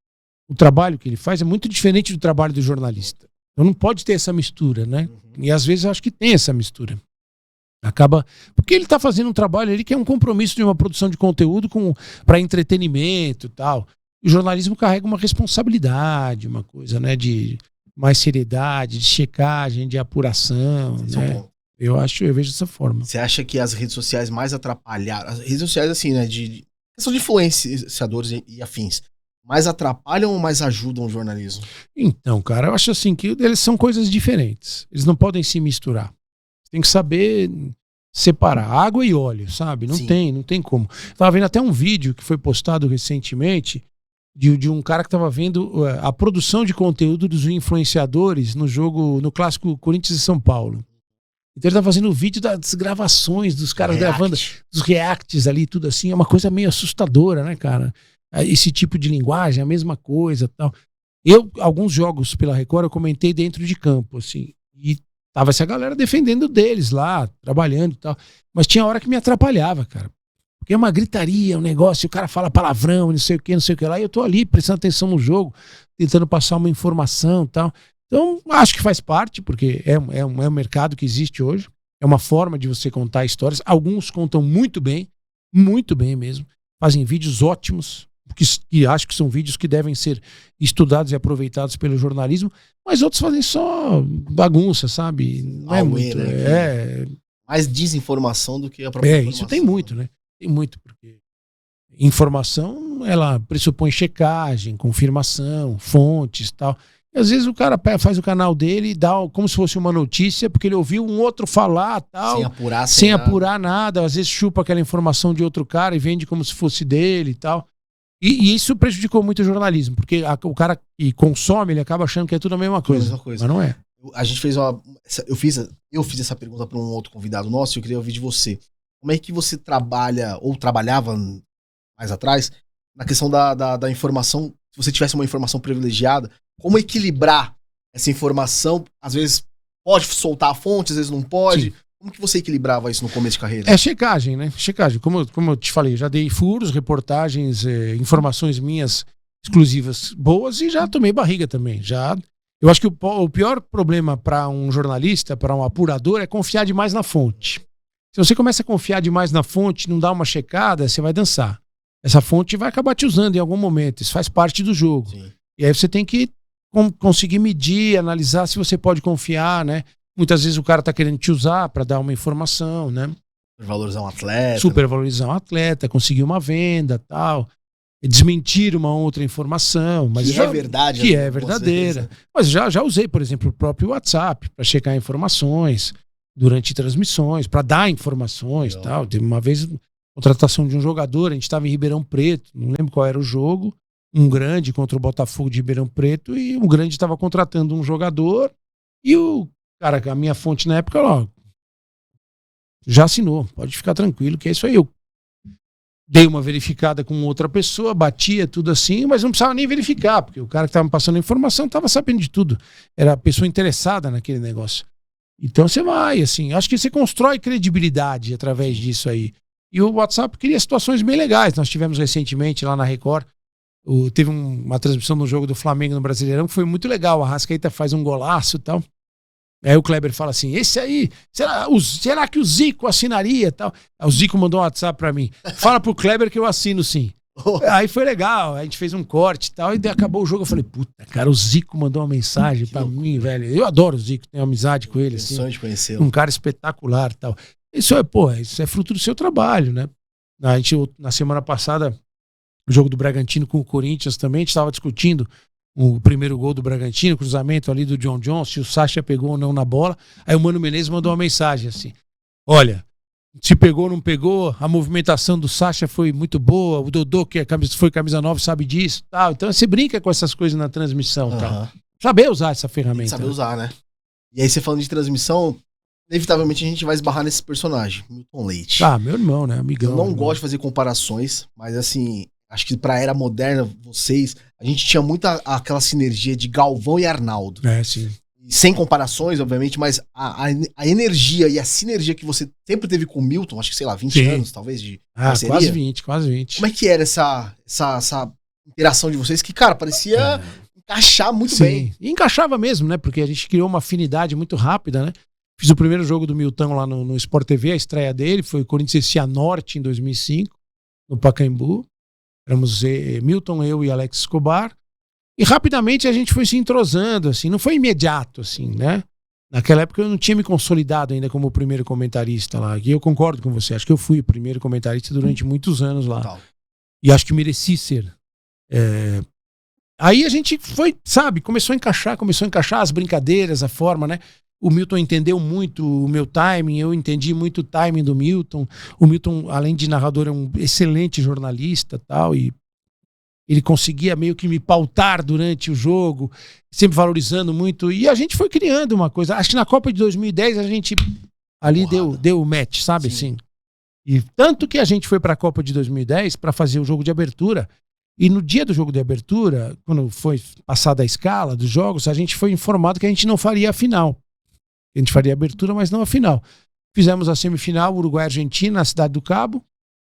O trabalho que ele faz é muito diferente do trabalho do jornalista. Então não pode ter essa mistura, né? E às vezes eu acho que tem essa mistura. Porque ele está fazendo um trabalho ali que é um compromisso de uma produção de conteúdo para entretenimento e tal. O jornalismo carrega uma responsabilidade, uma coisa, né, de mais seriedade, de checagem, de apuração, né? Eu vejo dessa forma. Você acha que as redes sociais mais atrapalharam? As redes sociais, assim, né, questão de influenciadores e afins, mais atrapalham ou mais ajudam o jornalismo? Então, cara, eu acho assim que eles são coisas diferentes. Eles não podem se misturar. Tem que saber separar água e óleo, sabe? Não tem como. Estava vendo até um vídeo que foi postado recentemente de um cara que estava vendo a produção de conteúdo dos influenciadores no clássico Corinthians e São Paulo. Então ele tá fazendo o vídeo das gravações dos caras gravando, dos reacts ali, tudo assim. É uma coisa meio assustadora, né, cara? Esse tipo de linguagem, a mesma coisa, tal. Alguns jogos pela Record, eu comentei dentro de campo, assim. E tava essa galera defendendo deles lá, trabalhando e tal. Mas tinha hora que me atrapalhava, cara. Porque é uma gritaria, um negócio, o cara fala palavrão, não sei o que lá. E eu tô ali prestando atenção no jogo, tentando passar uma informação e tal. Então, acho que faz parte, porque é um mercado que existe hoje. É uma forma de você contar histórias. Alguns contam muito bem mesmo. Fazem vídeos ótimos, que acho que são vídeos que devem ser estudados e aproveitados pelo jornalismo, mas outros fazem só bagunça, sabe? Não é muito. Mais desinformação do que a própria informação. Isso tem muito, né? Tem muito, porque informação, ela pressupõe checagem, confirmação, fontes e tal. E às vezes o cara faz o canal dele e dá como se fosse uma notícia, porque ele ouviu um outro falar tal. Sem apurar nada. Às vezes chupa aquela informação de outro cara e vende como se fosse dele e tal. E isso prejudicou muito o jornalismo, porque o cara que consome, ele acaba achando que é tudo a mesma coisa. Mas não é. A gente fez eu fiz essa pergunta para um outro convidado nosso e eu queria ouvir de você. Como é que você trabalha, ou trabalhava mais atrás, na questão da informação, se você tivesse uma informação privilegiada, como equilibrar essa informação? Às vezes pode soltar a fonte, às vezes não pode. Sim. Como que você equilibrava isso no começo de carreira? É checagem, né? Checagem. Como eu te falei, eu já dei furos, reportagens, informações minhas exclusivas boas e já tomei barriga também. Eu acho que o pior problema para um jornalista, para um apurador, é confiar demais na fonte. Se você começa a confiar demais na fonte, não dá uma checada, você vai dançar. Essa fonte vai acabar te usando em algum momento. Isso faz parte do jogo. Sim. E aí você tem que conseguir medir, analisar se você pode confiar, né? Muitas vezes o cara tá querendo te usar para dar uma informação, né? Supervalorizar um atleta. Supervalorizar um atleta, conseguir uma venda, tal. Desmentir uma outra informação. Mas que é verdade. Que é verdadeira. Mas já usei, por exemplo, o próprio WhatsApp para checar informações durante transmissões, para dar informações e tal. Teve uma vez contratação de um jogador, a gente estava em Ribeirão Preto, não lembro qual era o jogo, um grande contra o Botafogo de Ribeirão Preto, e o grande estava contratando um jogador e o cara, a minha fonte na época, ó, já assinou, pode ficar tranquilo que é isso aí. Eu dei uma verificada com outra pessoa, batia tudo assim, mas não precisava nem verificar, porque o cara que estava me passando a informação estava sabendo de tudo. Era a pessoa interessada naquele negócio. Então você vai, assim, acho que você constrói credibilidade através disso aí. E o WhatsApp cria situações bem legais. Nós tivemos recentemente lá na Record, teve uma transmissão do jogo do Flamengo no Brasileirão que foi muito legal. A Arrascaeta faz um golaço e tal. Aí o Kleber fala assim, esse aí, será que o Zico assinaria e tal? Aí o Zico mandou um WhatsApp pra mim. Fala pro Kleber que eu assino sim. Aí foi legal, a gente fez um corte e tal, e acabou o jogo. Eu falei, puta, cara, o Zico mandou uma mensagem pra mim, velho. Eu adoro o Zico, tenho amizade com ele, assim. Um cara espetacular e tal. Isso é fruto do seu trabalho, né? A gente, na semana passada, o jogo do Bragantino com o Corinthians também, a gente estava discutindo o primeiro gol do Bragantino, cruzamento ali do John John, se o Sacha pegou ou não na bola. Aí o Mano Menezes mandou uma mensagem assim, olha, se pegou ou não pegou, a movimentação do Sacha foi muito boa, o Dodô, que foi camisa 9, sabe disso, tal. Então você brinca com essas coisas na transmissão, tal. Saber usar essa ferramenta. Saber usar, né? E aí você falando de transmissão, inevitavelmente a gente vai esbarrar nesse personagem, Milton Leite. Ah, meu irmão, né? Amigão. Eu não gosto de fazer comparações, mas assim, acho que pra era moderna, a gente tinha muita aquela sinergia de Galvão e Arnaldo. É, sim. Sem comparações, obviamente, mas a energia e a sinergia que você sempre teve com o Milton, acho que, sei lá, 20 anos, talvez, de parceria. Quase 20. Como é que era essa interação de vocês? Que, cara, parecia encaixar muito bem. E encaixava mesmo, né? Porque a gente criou uma afinidade muito rápida, né? Fiz o primeiro jogo do Milton lá no Sport TV, a estreia dele, foi Corinthians e Cianorte em 2005, no Pacaembu. Éramos Milton, eu e Alex Escobar. E rapidamente a gente foi se entrosando, assim, não foi imediato, assim, né? Naquela época eu não tinha me consolidado ainda como o primeiro comentarista lá. E eu concordo com você, acho que eu fui o primeiro comentarista durante muitos anos lá. Total. E acho que mereci ser. Aí a gente foi, sabe, começou a encaixar as brincadeiras, a forma, né? O Milton entendeu muito o meu timing, eu entendi muito o timing do Milton. O Milton, além de narrador, é um excelente jornalista, tal, e ele conseguia meio que me pautar durante o jogo, sempre valorizando muito. E a gente foi criando uma coisa. Acho que na Copa de 2010 a gente ali deu o match, sabe? Sim. E tanto que a gente foi para a Copa de 2010 para fazer o jogo de abertura. E no dia do jogo de abertura, quando foi passada a escala dos jogos, a gente foi informado que a gente não faria a final. A gente faria a abertura, mas não a final. Fizemos a semifinal, Uruguai e Argentina, na Cidade do Cabo.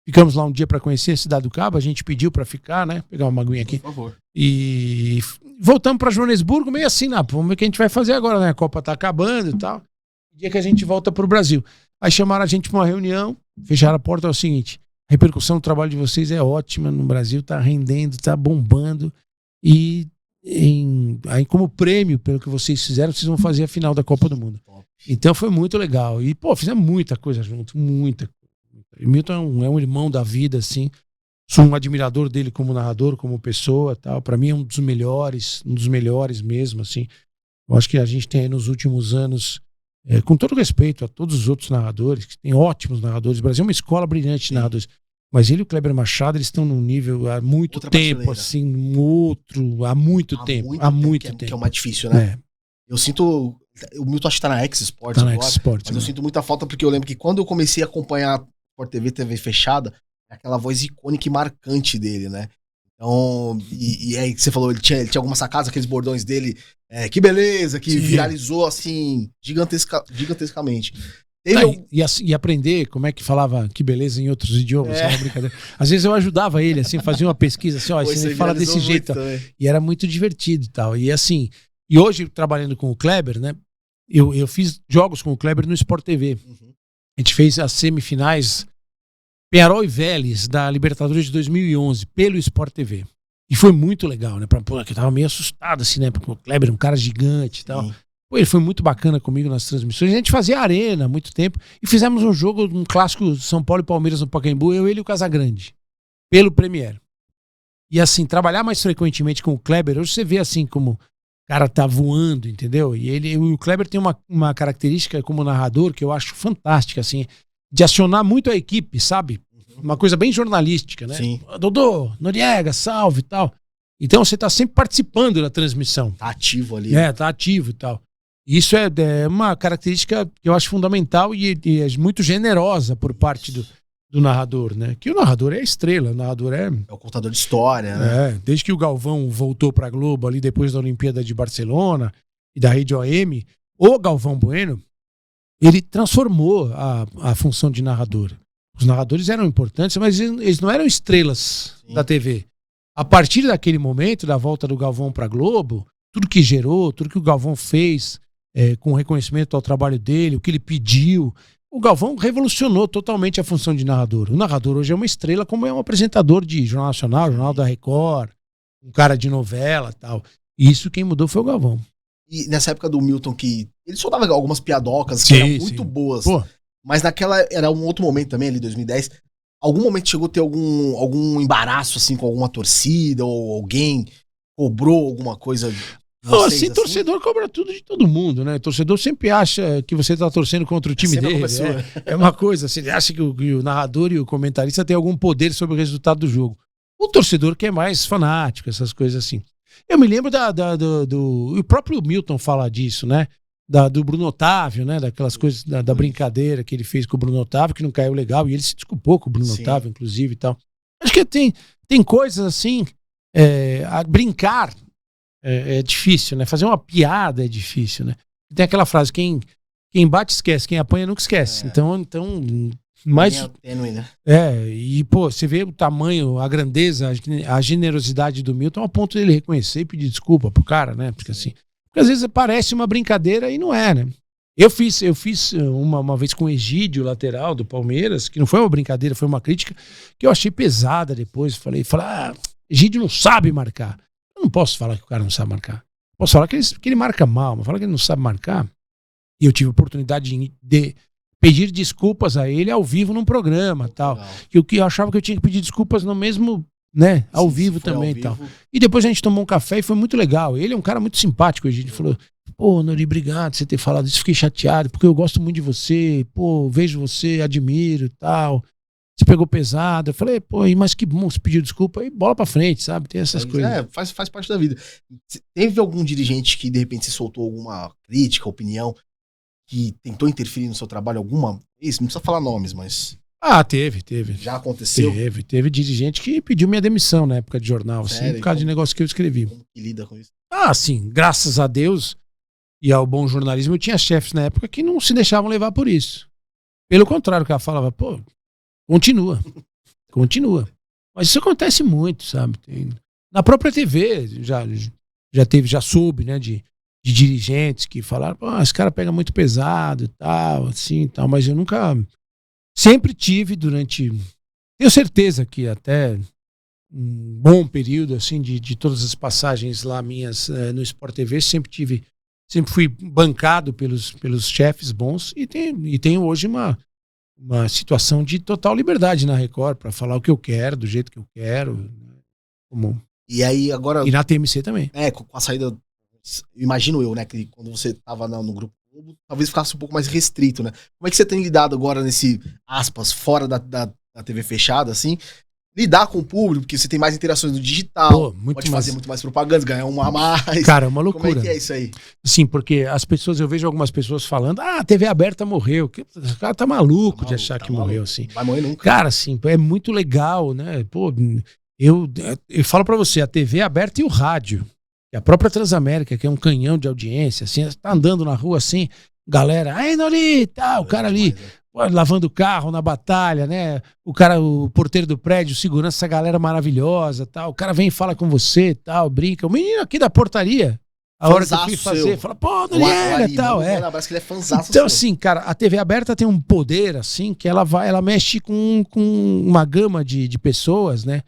Ficamos lá um dia para conhecer a Cidade do Cabo. A gente pediu para ficar, né? Pegar uma aguinha aqui. Por favor. E voltamos para Joanesburgo, meio assim, vamos ver o que a gente vai fazer agora, né? A Copa tá acabando e tal. dia que a gente volta pro Brasil. Aí chamaram a gente pra uma reunião, fecharam a porta, é o seguinte, a repercussão do trabalho de vocês é ótima no Brasil, tá rendendo, tá bombando, e aí como prêmio pelo que vocês fizeram, vocês vão fazer a final da Copa do Mundo. Então foi muito legal. E, pô, fizemos muita coisa junto, muita coisa. O Milton é um irmão da vida, assim. Sou um admirador dele como narrador, como pessoa, tal. Para mim é um dos melhores mesmo, assim. Eu acho que a gente tem aí nos últimos anos, com todo respeito a todos os outros narradores, que tem ótimos narradores. O Brasil é uma escola brilhante de narradores. Mas ele e o Kleber Machado, eles estão num nível há muito tempo, assim, há muito tempo. Que é o mais difícil, né? Eu sinto... O Milton acho que tá na X-Sport agora, mas eu sinto muita falta porque eu lembro que quando eu comecei a acompanhar a Sport TV fechada, é aquela voz icônica e marcante dele, né? Então, e aí você falou, ele tinha algumas sacadas, aqueles bordões dele, que beleza, que viralizou assim, gigantescamente. E aprender como é que falava que beleza em outros idiomas, é uma brincadeira. Às vezes eu ajudava ele, assim, fazia uma pesquisa, assim, ó, você fala desse jeito. E era muito divertido e tal. E assim, e hoje, trabalhando com o Kleber, né, eu fiz jogos com o Kleber no Sport TV. A gente fez as semifinais Peñarol e Vélez da Libertadores de 2011 pelo Sport TV. E foi muito legal, né? Eu tava meio assustado, assim, né? Porque o Kleber é um cara gigante e tal. Pô, ele foi muito bacana comigo nas transmissões. A gente fazia arena há muito tempo e fizemos um jogo, um clássico São Paulo e Palmeiras no Pacaembu, ele e o Casagrande, pelo Premier. E assim, trabalhar mais frequentemente com o Kleber, hoje você vê assim como o cara tá voando, entendeu? E o Kleber tem uma característica como narrador que eu acho fantástica, assim, de acionar muito a equipe, sabe? Uma coisa bem jornalística, né? Sim. Dodô, Noriega, salve e tal. Então você tá sempre participando da transmissão. Tá ativo ali. Tá ativo e tal. Isso é uma característica que eu acho fundamental e é muito generosa por parte do narrador, né? Que o narrador é a estrela, o narrador é o contador de história, né? Desde que o Galvão voltou pra Globo ali depois da Olimpíada de Barcelona e da Rede OM, o Galvão Bueno, ele transformou a função de narrador. Os narradores eram importantes, mas eles não eram estrelas da TV. A partir daquele momento, da volta do Galvão pra Globo, tudo que gerou, tudo que o Galvão fez, com reconhecimento ao trabalho dele, o que ele pediu, o Galvão revolucionou totalmente a função de narrador. O narrador hoje é uma estrela, como é um apresentador de Jornal Nacional, Jornal da Record, um cara de novela e tal. E isso quem mudou foi o Galvão. E nessa época do Milton, que ele só dava algumas piadocas que eram muito boas. Pô. Mas naquela era um outro momento também, ali 2010. Algum momento chegou a ter algum embaraço assim com alguma torcida ou alguém cobrou alguma coisa? Assim, torcedor cobra tudo de todo mundo, né? Torcedor sempre acha que você tá torcendo contra o time dele. É uma coisa, assim, ele acha que o narrador e o comentarista têm algum poder sobre o resultado do jogo. O torcedor que é mais fanático, essas coisas assim. Eu me lembro o próprio Milton fala disso, né? Do Bruno Otávio, né? Daquelas coisas, da brincadeira que ele fez com o Bruno Otávio, que não caiu legal, e ele se desculpou com o Bruno Otávio, inclusive, e tal. Acho que tem coisas assim, a brincar é difícil, né? Fazer uma piada é difícil, né? Tem aquela frase, quem bate esquece, quem apanha nunca esquece. Então mas tênue, né? E pô, você vê o tamanho, a grandeza, a generosidade do Milton ao ponto dele reconhecer e pedir desculpa pro cara, né? Porque assim, às vezes parece uma brincadeira e não é, né? Eu fiz uma vez com o Egídio, lateral do Palmeiras, que não foi uma brincadeira, foi uma crítica que eu achei pesada depois. Falei, Egídio não sabe marcar. Eu não posso falar que o cara não sabe marcar. Posso falar que ele marca mal, mas falar que ele não sabe marcar. E eu tive a oportunidade de pedir desculpas a ele ao vivo num programa, tal. Que eu achava que eu tinha que pedir desculpas no mesmo, né, ao vivo também, tal. E depois a gente tomou um café e foi muito legal. Ele é um cara muito simpático, a gente falou: pô, Nori, obrigado por você ter falado isso, fiquei chateado, porque eu gosto muito de você, pô, vejo você, admiro e tal. Você pegou pesado. Eu falei, pô, mas que bom, você pediu desculpa, e bola pra frente, sabe? Tem essas coisas. Faz parte da vida. Teve algum dirigente que de repente se soltou alguma crítica, opinião, que tentou interferir no seu trabalho, alguma? Isso, não precisa falar nomes, mas... Teve. Já aconteceu? Teve dirigente que pediu minha demissão na época de jornal, assim, por causa de negócio que eu escrevi. Como que lida com isso? Sim, graças a Deus e ao bom jornalismo, eu tinha chefes na época que não se deixavam levar por isso. Pelo contrário, o cara falava, pô, continua. Mas isso acontece muito, sabe? Na própria TV, já soube, né, de de dirigentes que falaram, pô, esse cara pega muito pesado e tal, assim e tal, mas eu nunca... Sempre tive tenho certeza que até um bom período, assim, de todas as passagens lá minhas no Sport TV, sempre fui bancado pelos chefes bons e tenho hoje uma situação de total liberdade na Record para falar o que eu quero, do jeito que eu quero, como... E aí agora... E na TMC também. Com a saída, imagino eu, né, que quando você tava no Grupo Globo, talvez ficasse um pouco mais restrito, né? Como é que você tem lidado agora nesse, aspas, fora da TV fechada, assim? Lidar com o público, porque você tem mais interações no digital, pode fazer muito mais propaganda, ganhar uma a mais. Cara, é uma loucura. Como é que é isso aí? Sim, porque eu vejo algumas pessoas falando, a TV aberta morreu. O cara tá maluco de achar que morreu, assim. Não vai morrer nunca. Cara, assim, é muito legal, né? Pô, eu falo pra você, a TV aberta e o rádio. A própria Transamérica, que é um canhão de audiência, assim, você tá andando na rua assim, galera, aí Nori, tá, o cara ali lavando o carro na batalha, né? O porteiro do prédio, segurança, essa galera maravilhosa, tal. O cara vem e fala com você, tal, brinca. O menino aqui da portaria, a hora que eu fui fazer, fala, pô, Noriega, tal, Parece que ele é fãzaço. Então, assim, cara, a TV aberta tem um poder, assim, que ela mexe com uma gama de pessoas, né?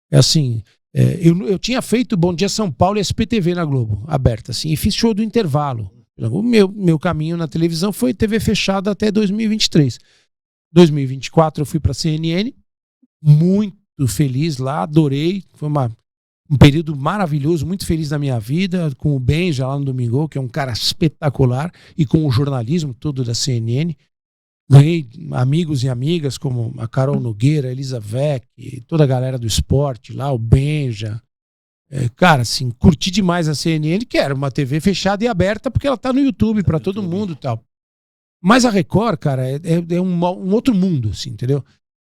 É assim, eu tinha feito Bom Dia São Paulo e SPTV na Globo, aberta, assim, e fiz show do intervalo. O meu caminho na televisão foi TV fechada até 2023. 2024 eu fui para a CNN, muito feliz lá, adorei. Foi um período maravilhoso, muito feliz da minha vida, com o Benja lá no Domingo, que é um cara espetacular, e com o jornalismo todo da CNN. Ganhei amigos e amigas como a Carol Nogueira, a Elisa Vec, toda a galera do esporte lá, o Benja. Cara, assim, curti demais a CNN, que era uma TV fechada e aberta, porque ela tá no YouTube para todo mundo e tal. Mas a Record, cara, é um outro mundo, assim, entendeu?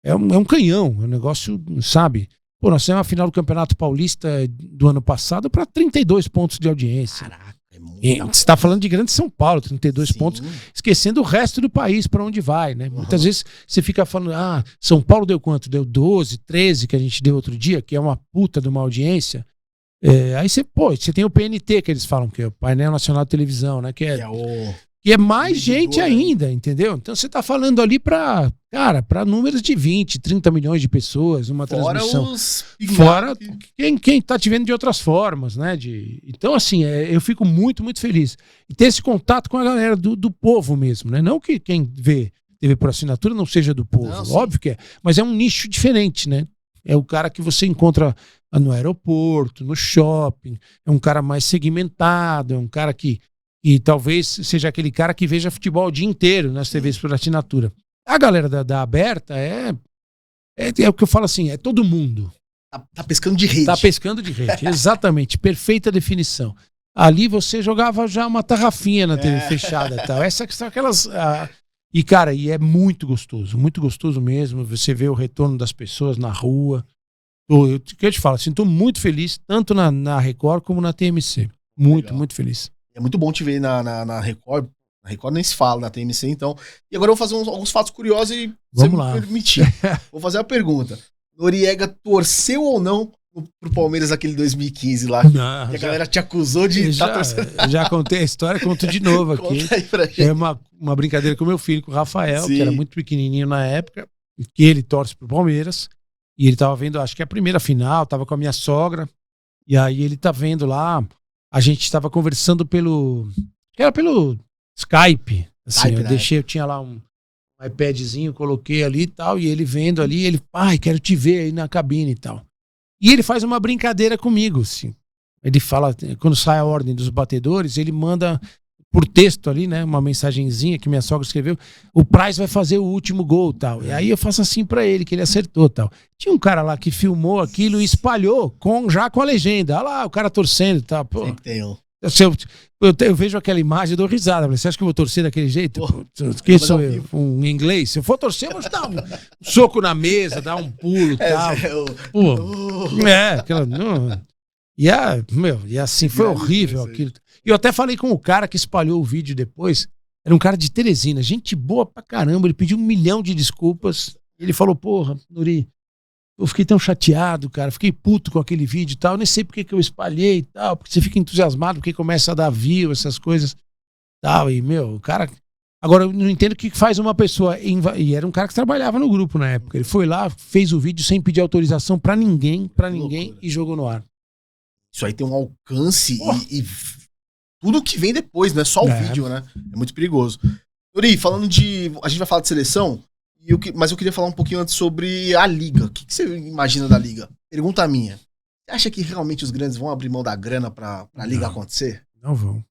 É um canhão, é um negócio, sabe? Pô, nós temos a final do Campeonato Paulista do ano passado para 32 pontos de audiência. Caraca, você tá falando de Grande São Paulo, 32 Sim. pontos, esquecendo o resto do país para onde vai, né? Muitas vezes você fica falando, São Paulo deu quanto? Deu 12, 13 que a gente deu outro dia, que é uma puta de uma audiência. Aí você tem o PNT, que eles falam, que é o Painel Nacional de Televisão, né? Que é mais gente ainda, entendeu? Então você tá falando ali para números de 20, 30 milhões de pessoas, uma transmissão. Fora quem tá te vendo de outras formas, né? Então, assim, eu fico muito, muito feliz. E ter esse contato com a galera do povo mesmo, né? Não que quem vê TV por assinatura não seja do povo, não, óbvio que é, mas é um nicho diferente, né? É o cara que você encontra no aeroporto, no shopping, é um cara mais segmentado, é um cara que talvez seja aquele cara que veja futebol o dia inteiro nas TVs por assinatura. A galera da aberta é o que eu falo assim, é todo mundo. Tá pescando de rede. Tá pescando de rede, exatamente, perfeita definição. Ali você jogava já uma tarrafinha na TV fechada e tal. Essas são aquelas... E, cara, é muito gostoso mesmo. Você vê o retorno das pessoas na rua. Eu te falo, assim, tô muito feliz, tanto na Record como na TMC. Muito feliz. É muito bom te ver na Record. Na Record nem se fala, na TMC, então. E agora eu vou fazer alguns fatos curiosos e vamos lá. Me permitir. Vou fazer a pergunta. Noriega torceu ou não pro Palmeiras aquele 2015 lá? Não, que a galera te acusou de estar torcendo. Já contei a história, conto de novo aqui. Conta aí pra gente. É uma brincadeira com meu filho, com o Rafael, que era muito pequenininho na época, que ele torce pro Palmeiras. E ele tava vendo, acho que a primeira final, tava com a minha sogra. E aí ele tá vendo lá, a gente tava conversando pelo Skype. Assim, eu tinha lá um iPadzinho, coloquei ali e tal, e ele vendo ali, ele, pai, quero te ver aí na cabine e tal. E ele faz uma brincadeira comigo, assim. Ele fala, quando sai a ordem dos batedores, ele manda por texto ali, né, uma mensagenzinha que minha sogra escreveu, o Praz vai fazer o último gol e tal. E aí eu faço assim pra ele, que ele acertou tal. Tinha um cara lá que filmou aquilo e espalhou já com a legenda. Olha lá, o cara torcendo e tal. Pô, sempre tem um. Eu vejo aquela imagem e dou risada. Você acha que eu vou torcer daquele jeito? Quem sou eu? Um inglês? Se eu for torcer, eu vou dar um soco na mesa, dar um pulo e tal. E assim, foi horrível aquilo. E eu até falei com o cara que espalhou o vídeo depois. Era um cara de Teresina, gente boa pra caramba. Ele pediu 1 milhão de desculpas. Ele falou, porra, Nuri, eu fiquei tão chateado, cara, fiquei puto com aquele vídeo e tal, nem sei porque que eu espalhei e tal, porque você fica entusiasmado, porque começa a dar view, essas coisas e tal, e meu, o cara... Agora, eu não entendo o que faz uma pessoa, e era um cara que trabalhava no grupo na época, ele foi lá, fez o vídeo sem pedir autorização pra ninguém e jogou no ar. Isso aí tem um alcance e tudo que vem depois, não é só o vídeo, né? É muito perigoso. Yuri, falando de... A gente vai falar de seleção, mas eu queria falar um pouquinho antes sobre a Liga. O que você imagina da Liga? Pergunta minha. Você acha que realmente os grandes vão abrir mão da grana pra Liga acontecer? Não vão.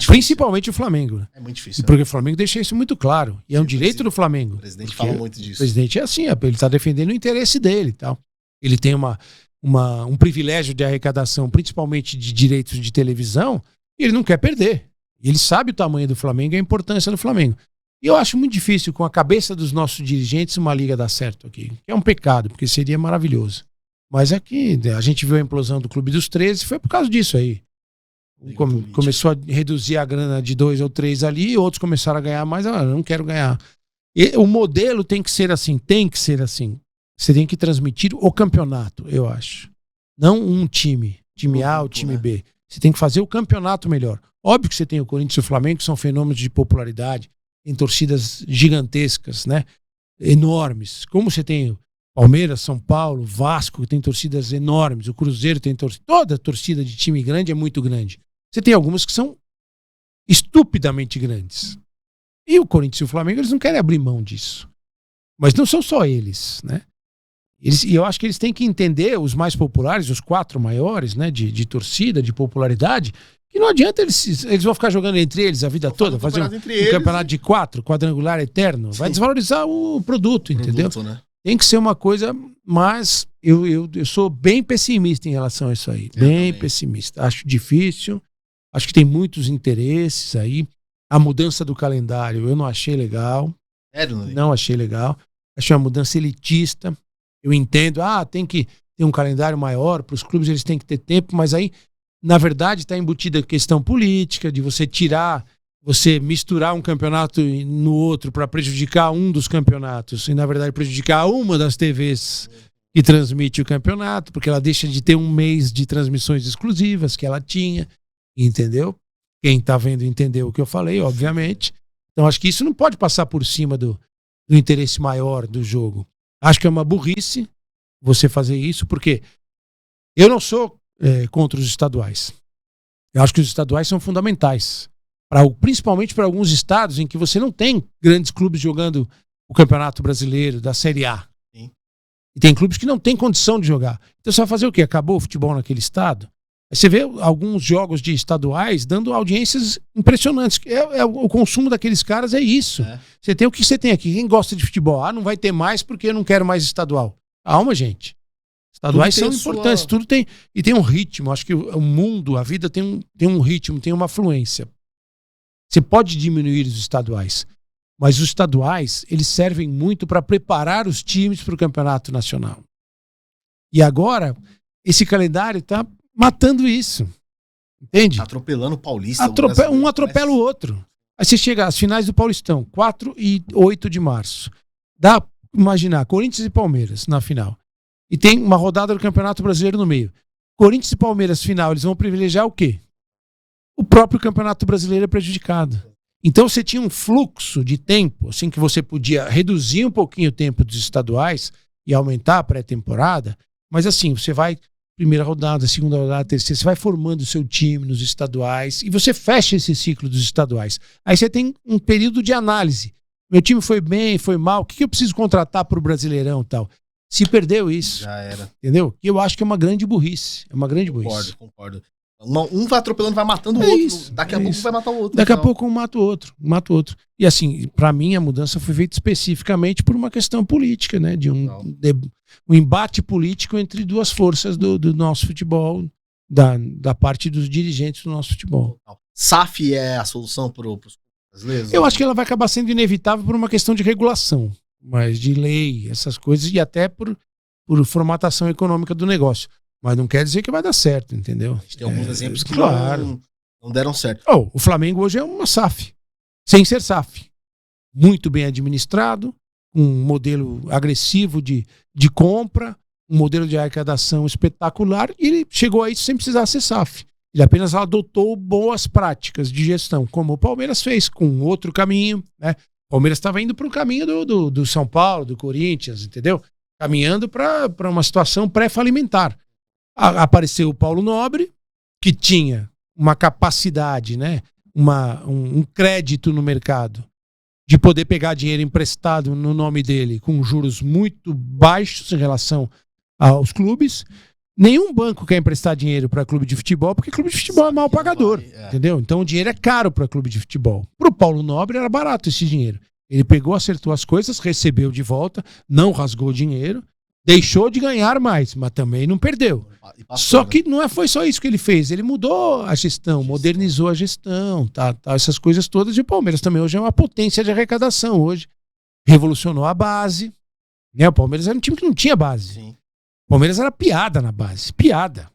Principalmente o Flamengo. Né? É muito difícil. Porque o Flamengo deixa isso muito claro. E é um direito do Flamengo. O presidente fala muito disso. O presidente é assim, ele está defendendo o interesse dele e tal. Ele tem um privilégio de arrecadação, principalmente de direitos de televisão, e ele não quer perder. Ele sabe o tamanho do Flamengo e a importância do Flamengo. E eu acho muito difícil, com a cabeça dos nossos dirigentes, uma liga dar certo aqui. Que é um pecado, porque seria maravilhoso. Mas aqui, a gente viu a implosão do Clube dos 13, foi por causa disso aí. Começou a reduzir a grana de 2 ou 3 ali, e outros começaram a ganhar mais. Eu não quero ganhar. E o modelo tem que ser assim, Você tem que transmitir o campeonato, eu acho. Não um time A ou time B. Você tem que fazer o campeonato melhor. Óbvio que você tem o Corinthians e o Flamengo, que são fenômenos de popularidade, tem torcidas gigantescas, né? Enormes. Como você tem Palmeiras, São Paulo, Vasco, que tem torcidas enormes, o Cruzeiro tem torcida. Toda torcida de time grande é muito grande. Você tem algumas que são estupidamente grandes. E o Corinthians e o Flamengo, eles não querem abrir mão disso. Mas não são só eles, né? E eu acho que eles têm que entender, os mais populares, os 4 maiores, né, de torcida, de popularidade, que não adianta eles vão ficar jogando entre eles a vida toda, fazer um campeonato de 4, quadrangular eterno. Sim. Vai desvalorizar o produto, entendeu? Né? Tem que ser uma coisa, mas eu sou bem pessimista em relação a isso aí. Bem pessimista. Acho difícil, acho que tem muitos interesses aí. A mudança do calendário eu não achei legal. Não achei legal. Achei uma mudança elitista. Eu entendo, tem que ter um calendário maior, para os clubes eles têm que ter tempo, mas aí, na verdade, está embutida a questão política, de você misturar um campeonato no outro para prejudicar um dos campeonatos, e na verdade prejudicar uma das TVs que transmite o campeonato, porque ela deixa de ter um mês de transmissões exclusivas que ela tinha, entendeu? Quem está vendo entendeu o que eu falei, obviamente. Então acho que isso não pode passar por cima do interesse maior do jogo. Acho que é uma burrice você fazer isso, porque eu não sou contra os estaduais. Eu acho que os estaduais são fundamentais, principalmente para alguns estados em que você não tem grandes clubes jogando o Campeonato Brasileiro da Série A. Sim. E tem clubes que não têm condição de jogar. Então você vai fazer o quê? Acabou o futebol naquele estado? Aí você vê alguns jogos de estaduais dando audiências impressionantes. O consumo daqueles caras é isso. Você tem o que você tem aqui. Quem gosta de futebol? Não vai ter mais porque eu não quero mais estadual. Calma, gente. Estaduais são importantes. Tudo tem. E tem um ritmo. Acho que o mundo, a vida tem um ritmo, tem uma fluência. Você pode diminuir os estaduais. Mas os estaduais, eles servem muito para preparar os times para o campeonato nacional. E agora, esse calendário está matando isso. Entende? Atropelando o Paulista. Um atropela o outro. Aí você chega às finais do Paulistão, 4 e 8 de março. Dá pra imaginar, Corinthians e Palmeiras na final. E tem uma rodada do Campeonato Brasileiro no meio. Corinthians e Palmeiras final, eles vão privilegiar o quê? O próprio Campeonato Brasileiro é prejudicado. Então você tinha um fluxo de tempo, assim, que você podia reduzir um pouquinho o tempo dos estaduais e aumentar a pré-temporada, mas assim, você vai primeira rodada, segunda rodada, terceira, você vai formando o seu time nos estaduais e você fecha esse ciclo dos estaduais. Aí você tem um período de análise. Meu time foi bem, foi mal, o que eu preciso contratar para o Brasileirão e tal? Se perdeu isso. Já era. Entendeu? E eu acho que é uma grande burrice. É uma grande burrice. Concordo. Um vai atropelando, vai matando o outro. Isso, daqui a pouco vai matar o outro. Daqui a pouco um mata o outro. E assim, para mim a mudança foi feita especificamente por uma questão política, né? De um embate político entre duas forças do nosso futebol, da parte dos dirigentes do nosso futebol. SAF é a solução para os brasileiros? Eu acho que ela vai acabar sendo inevitável por uma questão de regulação, mas de lei, essas coisas, e até por formatação econômica do negócio. Mas não quer dizer que vai dar certo, entendeu? A gente tem alguns exemplos que não deram certo. O Flamengo hoje é uma SAF, sem ser SAF. Muito bem administrado, um modelo agressivo de compra, um modelo de arrecadação espetacular, e ele chegou a isso sem precisar ser SAF. Ele apenas adotou boas práticas de gestão, como o Palmeiras fez, com outro caminho, né? O Palmeiras estava indo para o caminho do São Paulo, do Corinthians, entendeu? Caminhando para uma situação pré-falimentar. Apareceu o Paulo Nobre, que tinha uma capacidade, né? Um crédito no mercado de poder pegar dinheiro emprestado no nome dele com juros muito baixos em relação aos clubes. Nenhum banco quer emprestar dinheiro para clube de futebol, porque clube de futebol é mal pagador, entendeu? Então o dinheiro é caro para clube de futebol. Para o Paulo Nobre era barato esse dinheiro. Ele pegou, acertou as coisas, recebeu de volta, não rasgou dinheiro, deixou de ganhar mais, mas também não perdeu. Só que não foi só isso que ele fez. Ele mudou a gestão, modernizou a gestão, tá, essas coisas todas. E o Palmeiras também hoje é uma potência de arrecadação. Hoje revolucionou a base. Né? O Palmeiras era um time que não tinha base. Sim. O Palmeiras era piada na base, piada.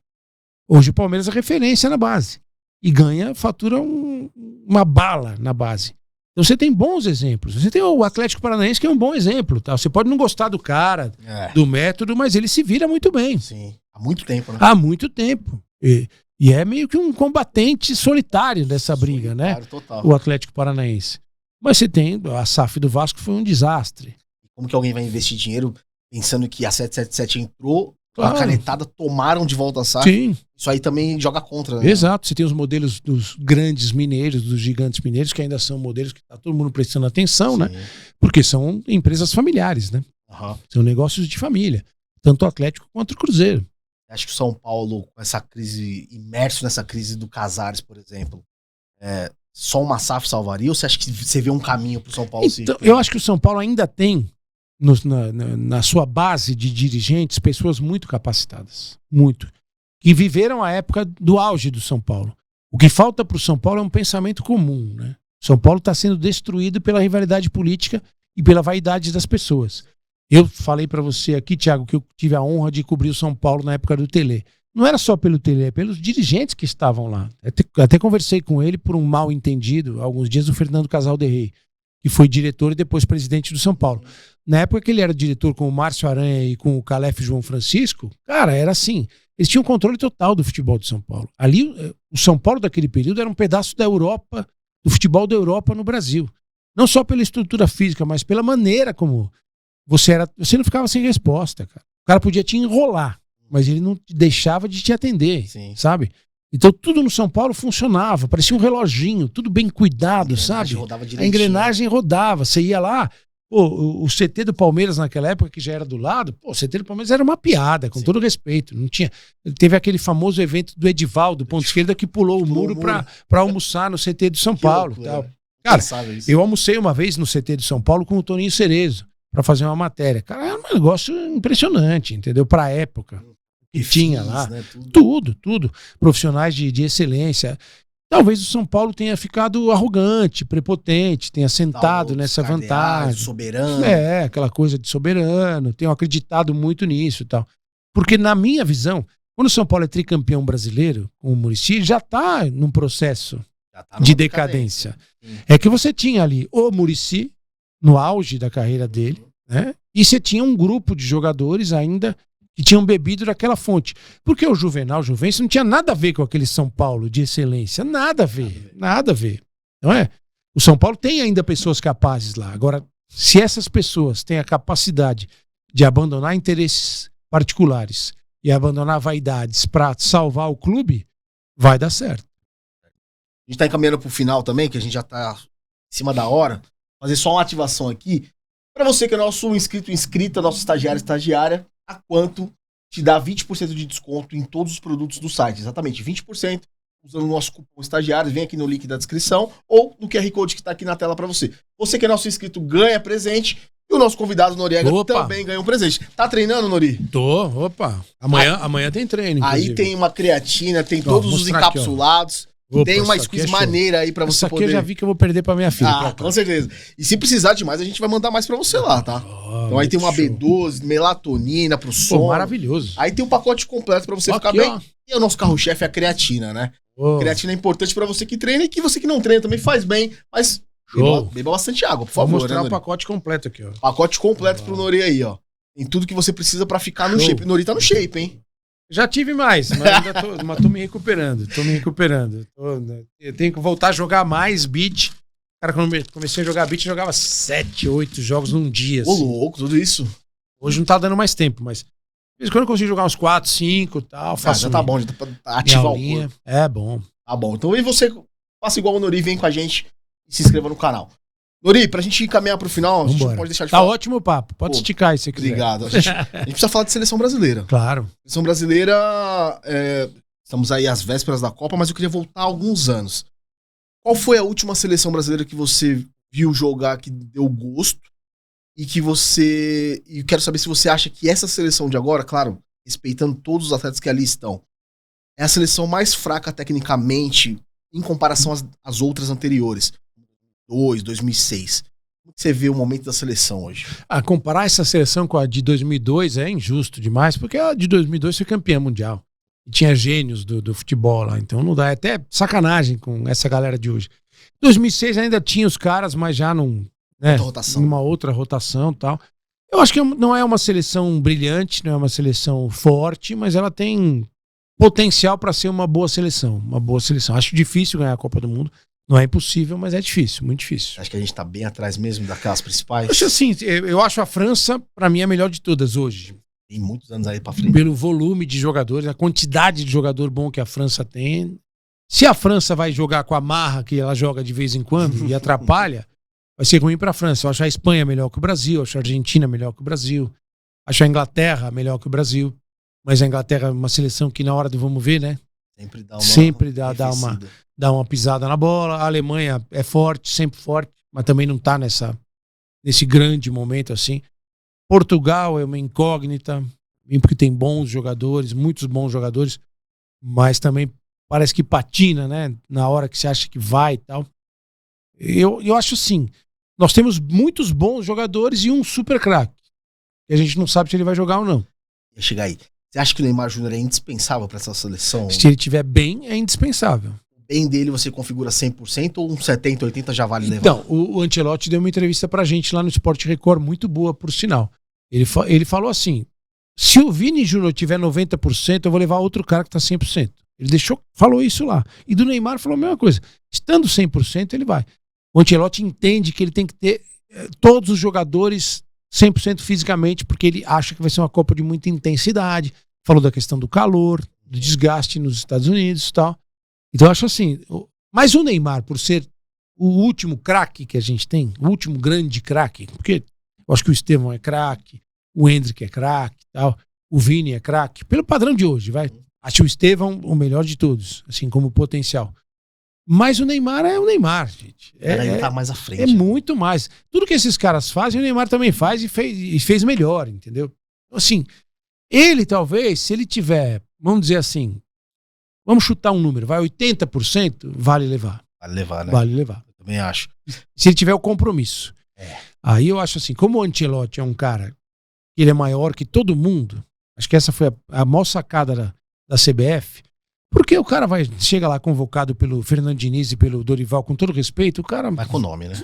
Hoje o Palmeiras é referência na base. E fatura uma bala na base. Então você tem bons exemplos. Você tem o Atlético Paranaense, que é um bom exemplo. Tá? Você pode não gostar do cara, do método, mas ele se vira muito bem. Sim, há muito tempo, né? Há muito tempo. E é meio que um combatente solitário dessa briga, né? Total. O Atlético Paranaense. Mas você tem, a SAF do Vasco foi um desastre. Como que alguém vai investir dinheiro pensando que a 777 entrou, a canetada, tomaram de volta a SAF? Sim. Isso aí também joga contra, né? Exato. Você tem os modelos dos grandes mineiros, dos gigantes mineiros, que ainda são modelos que está todo mundo prestando atenção, né? Porque são empresas familiares, né? São negócios de família. Tanto o Atlético quanto o Cruzeiro. Acho que o São Paulo, com essa crise, imerso nessa crise do Casares, por exemplo, só uma SAF salvaria? Ou você acha que você vê um caminho para o São Paulo? Então, eu acho que o São Paulo ainda tem na sua base de dirigentes pessoas muito capacitadas, muito, que viveram a época do auge do São Paulo. O que falta para o São Paulo é um pensamento comum, né? O São Paulo está sendo destruído pela rivalidade política e pela vaidade das pessoas. Eu falei para você aqui, Thiago, que eu tive a honra de cobrir o São Paulo na época do Tele. Não era só pelo Tele, é pelos dirigentes que estavam lá. Até conversei com ele por um mal entendido, alguns dias, o Fernando Casal de Rey, que foi diretor e depois presidente do São Paulo. Na época que ele era diretor com o Márcio Aranha e com o Calef João Francisco, cara, era assim. Eles tinham controle total do futebol de São Paulo. Ali, o São Paulo daquele período era um pedaço da Europa, do futebol da Europa no Brasil. Não só pela estrutura física, mas pela maneira como você não ficava sem resposta, cara. O cara podia te enrolar, mas ele não deixava de te atender, sabe? Então tudo no São Paulo funcionava, parecia um reloginho, tudo bem cuidado, sabe? A engrenagem rodava, você ia lá, o CT do Palmeiras naquela época, que já era do lado, o CT do Palmeiras era uma piada, com todo respeito, não tinha. Teve aquele famoso evento do Edivaldo, ponto esquerda, que pulou o muro pra almoçar no CT do São Paulo. Tal. Cara, eu almocei uma vez no CT de São Paulo com o Toninho Cerezo pra fazer uma matéria. Cara, era um negócio impressionante, entendeu? Pra época que tinha lá. Né? Tudo. Profissionais de excelência. Talvez o São Paulo tenha ficado arrogante, prepotente, tenha sentado nessa vantagem. Soberano. Aquela coisa de soberano. Tenho acreditado muito nisso e tal. Porque, na minha visão, quando o São Paulo é tricampeão brasileiro, com o Muricy, já está num processo de decadência. É que você tinha ali o Muricy, no auge da carreira dele, né? E você tinha um grupo de jogadores ainda que tinham bebido daquela fonte. Porque o Juvencio não tinha nada a ver com aquele São Paulo de excelência. Nada a ver. Não é? O São Paulo tem ainda pessoas capazes lá. Agora, se essas pessoas têm a capacidade de abandonar interesses particulares e abandonar vaidades para salvar o clube, vai dar certo. A gente tá encaminhando pro final também, que a gente já tá em cima da hora. Fazer só uma ativação aqui. Para você que é nosso inscrita, nosso estagiária, a quanto te dá 20% de desconto em todos os produtos do site. Exatamente, 20% usando o nosso cupom estagiário. Vem aqui no link da descrição ou no QR Code que tá aqui na tela para você. Você que é nosso inscrito ganha presente e o nosso convidado Noriega também ganha um presente. Tá treinando, Nori? Tô. Amanhã tem treino, inclusive. Aí tem uma creatina, tem todos os encapsulados. Aqui, tem uma squeeze maneira aí pra você poder... Aqui eu já vi que eu vou perder pra minha filha. Com certeza. E se precisar de mais, a gente vai mandar mais pra você lá, tá? Então aí tem uma B12, melatonina pro sono. Maravilhoso. Aí tem um pacote completo pra você ficar bem. E o nosso carro-chefe é a creatina, né? Creatina é importante pra você que treina e que você que não treina também faz bem, mas Beba bastante água, por Vou favor. mostrar né, o pacote completo aqui, ó. Pacote completo pro Nori aí, ó. Tem tudo que você precisa pra ficar no shape. O Nori tá no shape, hein? Já tive mais, mas ainda tô me recuperando. Eu tenho que voltar a jogar mais beat. Cara, quando eu comecei a jogar beat, eu jogava 7, 8 jogos num dia. Ô, Assim. louco, tudo isso. Hoje não tá dando mais tempo, mas... De vez em quando eu consigo jogar uns 4, 5 e tal. Faço já tá bom, já tá pra ativar o corpo. É bom. Tá bom. Então e você faça igual o Nori, vem com a gente e se inscreva no canal. Nori, pra gente caminhar pro final, a gente não pode deixar de falar. Tá ótimo o papo. Pode esticar aí se você quiser. Obrigado. A gente precisa falar de seleção brasileira. Claro. Seleção brasileira, estamos aí às vésperas da Copa, mas eu queria voltar alguns anos. Qual foi a última seleção brasileira que você viu jogar que deu gosto? E que você... E quero saber se você acha que essa seleção de agora, claro, respeitando todos os atletas que ali estão, é a seleção mais fraca tecnicamente em comparação às outras anteriores. 2006. Como você vê o momento da seleção hoje? Comparar essa seleção com a de 2002 é injusto demais, porque a de 2002 foi campeã mundial. E tinha gênios do futebol lá, então não dá. É até sacanagem com essa galera de hoje. 2006 ainda tinha os caras, mas já não... Né, numa outra rotação e tal. Eu acho que não é uma seleção brilhante, não é uma seleção forte, mas ela tem potencial para ser uma boa seleção. Uma boa seleção. Acho difícil ganhar a Copa do Mundo. Não é impossível, mas é difícil, muito difícil. Acho que a gente tá bem atrás mesmo daquelas principais. Acho assim, eu acho a França, para mim, a melhor de todas hoje. Tem muitos anos aí para frente. Pelo volume de jogadores, a quantidade de jogador bom que a França tem. Se a França vai jogar com a marra que ela joga de vez em quando e atrapalha, vai ser ruim para a França. Eu acho a Espanha melhor que o Brasil, acho a Argentina melhor que o Brasil, acho a Inglaterra melhor que o Brasil. Mas a Inglaterra é uma seleção que na hora do vamos ver, né? Sempre dá uma pisada na bola. A Alemanha é forte, sempre forte, mas também não tá nesse grande momento assim. Portugal é uma incógnita, porque tem bons jogadores, muitos bons jogadores, mas também parece que patina, né? Na hora que você acha que vai e tal. Eu acho assim, nós temos muitos bons jogadores e um super craque. E a gente não sabe se ele vai jogar ou não. Ia chegar aí. Você acha que o Neymar Júnior é indispensável para essa seleção? Se ele estiver bem, é indispensável. O bem dele você configura 100% ou um 70%, 80% já vale levar? Então, o Ancelotti deu uma entrevista pra gente lá no Sport Record, muito boa, por sinal. Ele falou assim, se o Vini Júnior tiver 90%, eu vou levar outro cara que tá 100%. Ele falou isso lá. E do Neymar falou a mesma coisa. Estando 100%, ele vai. O Ancelotti entende que ele tem que ter todos os jogadores 100% fisicamente, porque ele acha que vai ser uma Copa de muita intensidade. Falou da questão do calor, do desgaste nos Estados Unidos e tal. Então eu acho assim, mas o Neymar, por ser o último craque que a gente tem, o último grande craque, porque eu acho que o Estevão é craque, o Endrick é craque e tal, o Vini é craque, pelo padrão de hoje, vai. Acho o Estevão o melhor de todos, assim como potencial. Mas o Neymar é o Neymar, gente. Ele tá mais à frente. É muito mais. Tudo que esses caras fazem, o Neymar também faz e fez melhor, entendeu? Então, assim, ele talvez, se ele tiver, vamos dizer assim, vamos chutar um número, vai 80%, vale levar. Vale levar, né? Vale levar. Eu também acho. Se ele tiver o compromisso. Aí eu acho assim, como o Ancelotti é um cara, ele é maior que todo mundo, acho que essa foi a maior sacada da CBF, porque o cara chega lá convocado pelo Fernando Diniz e pelo Dorival, com todo respeito, o cara... Vai com o nome, né?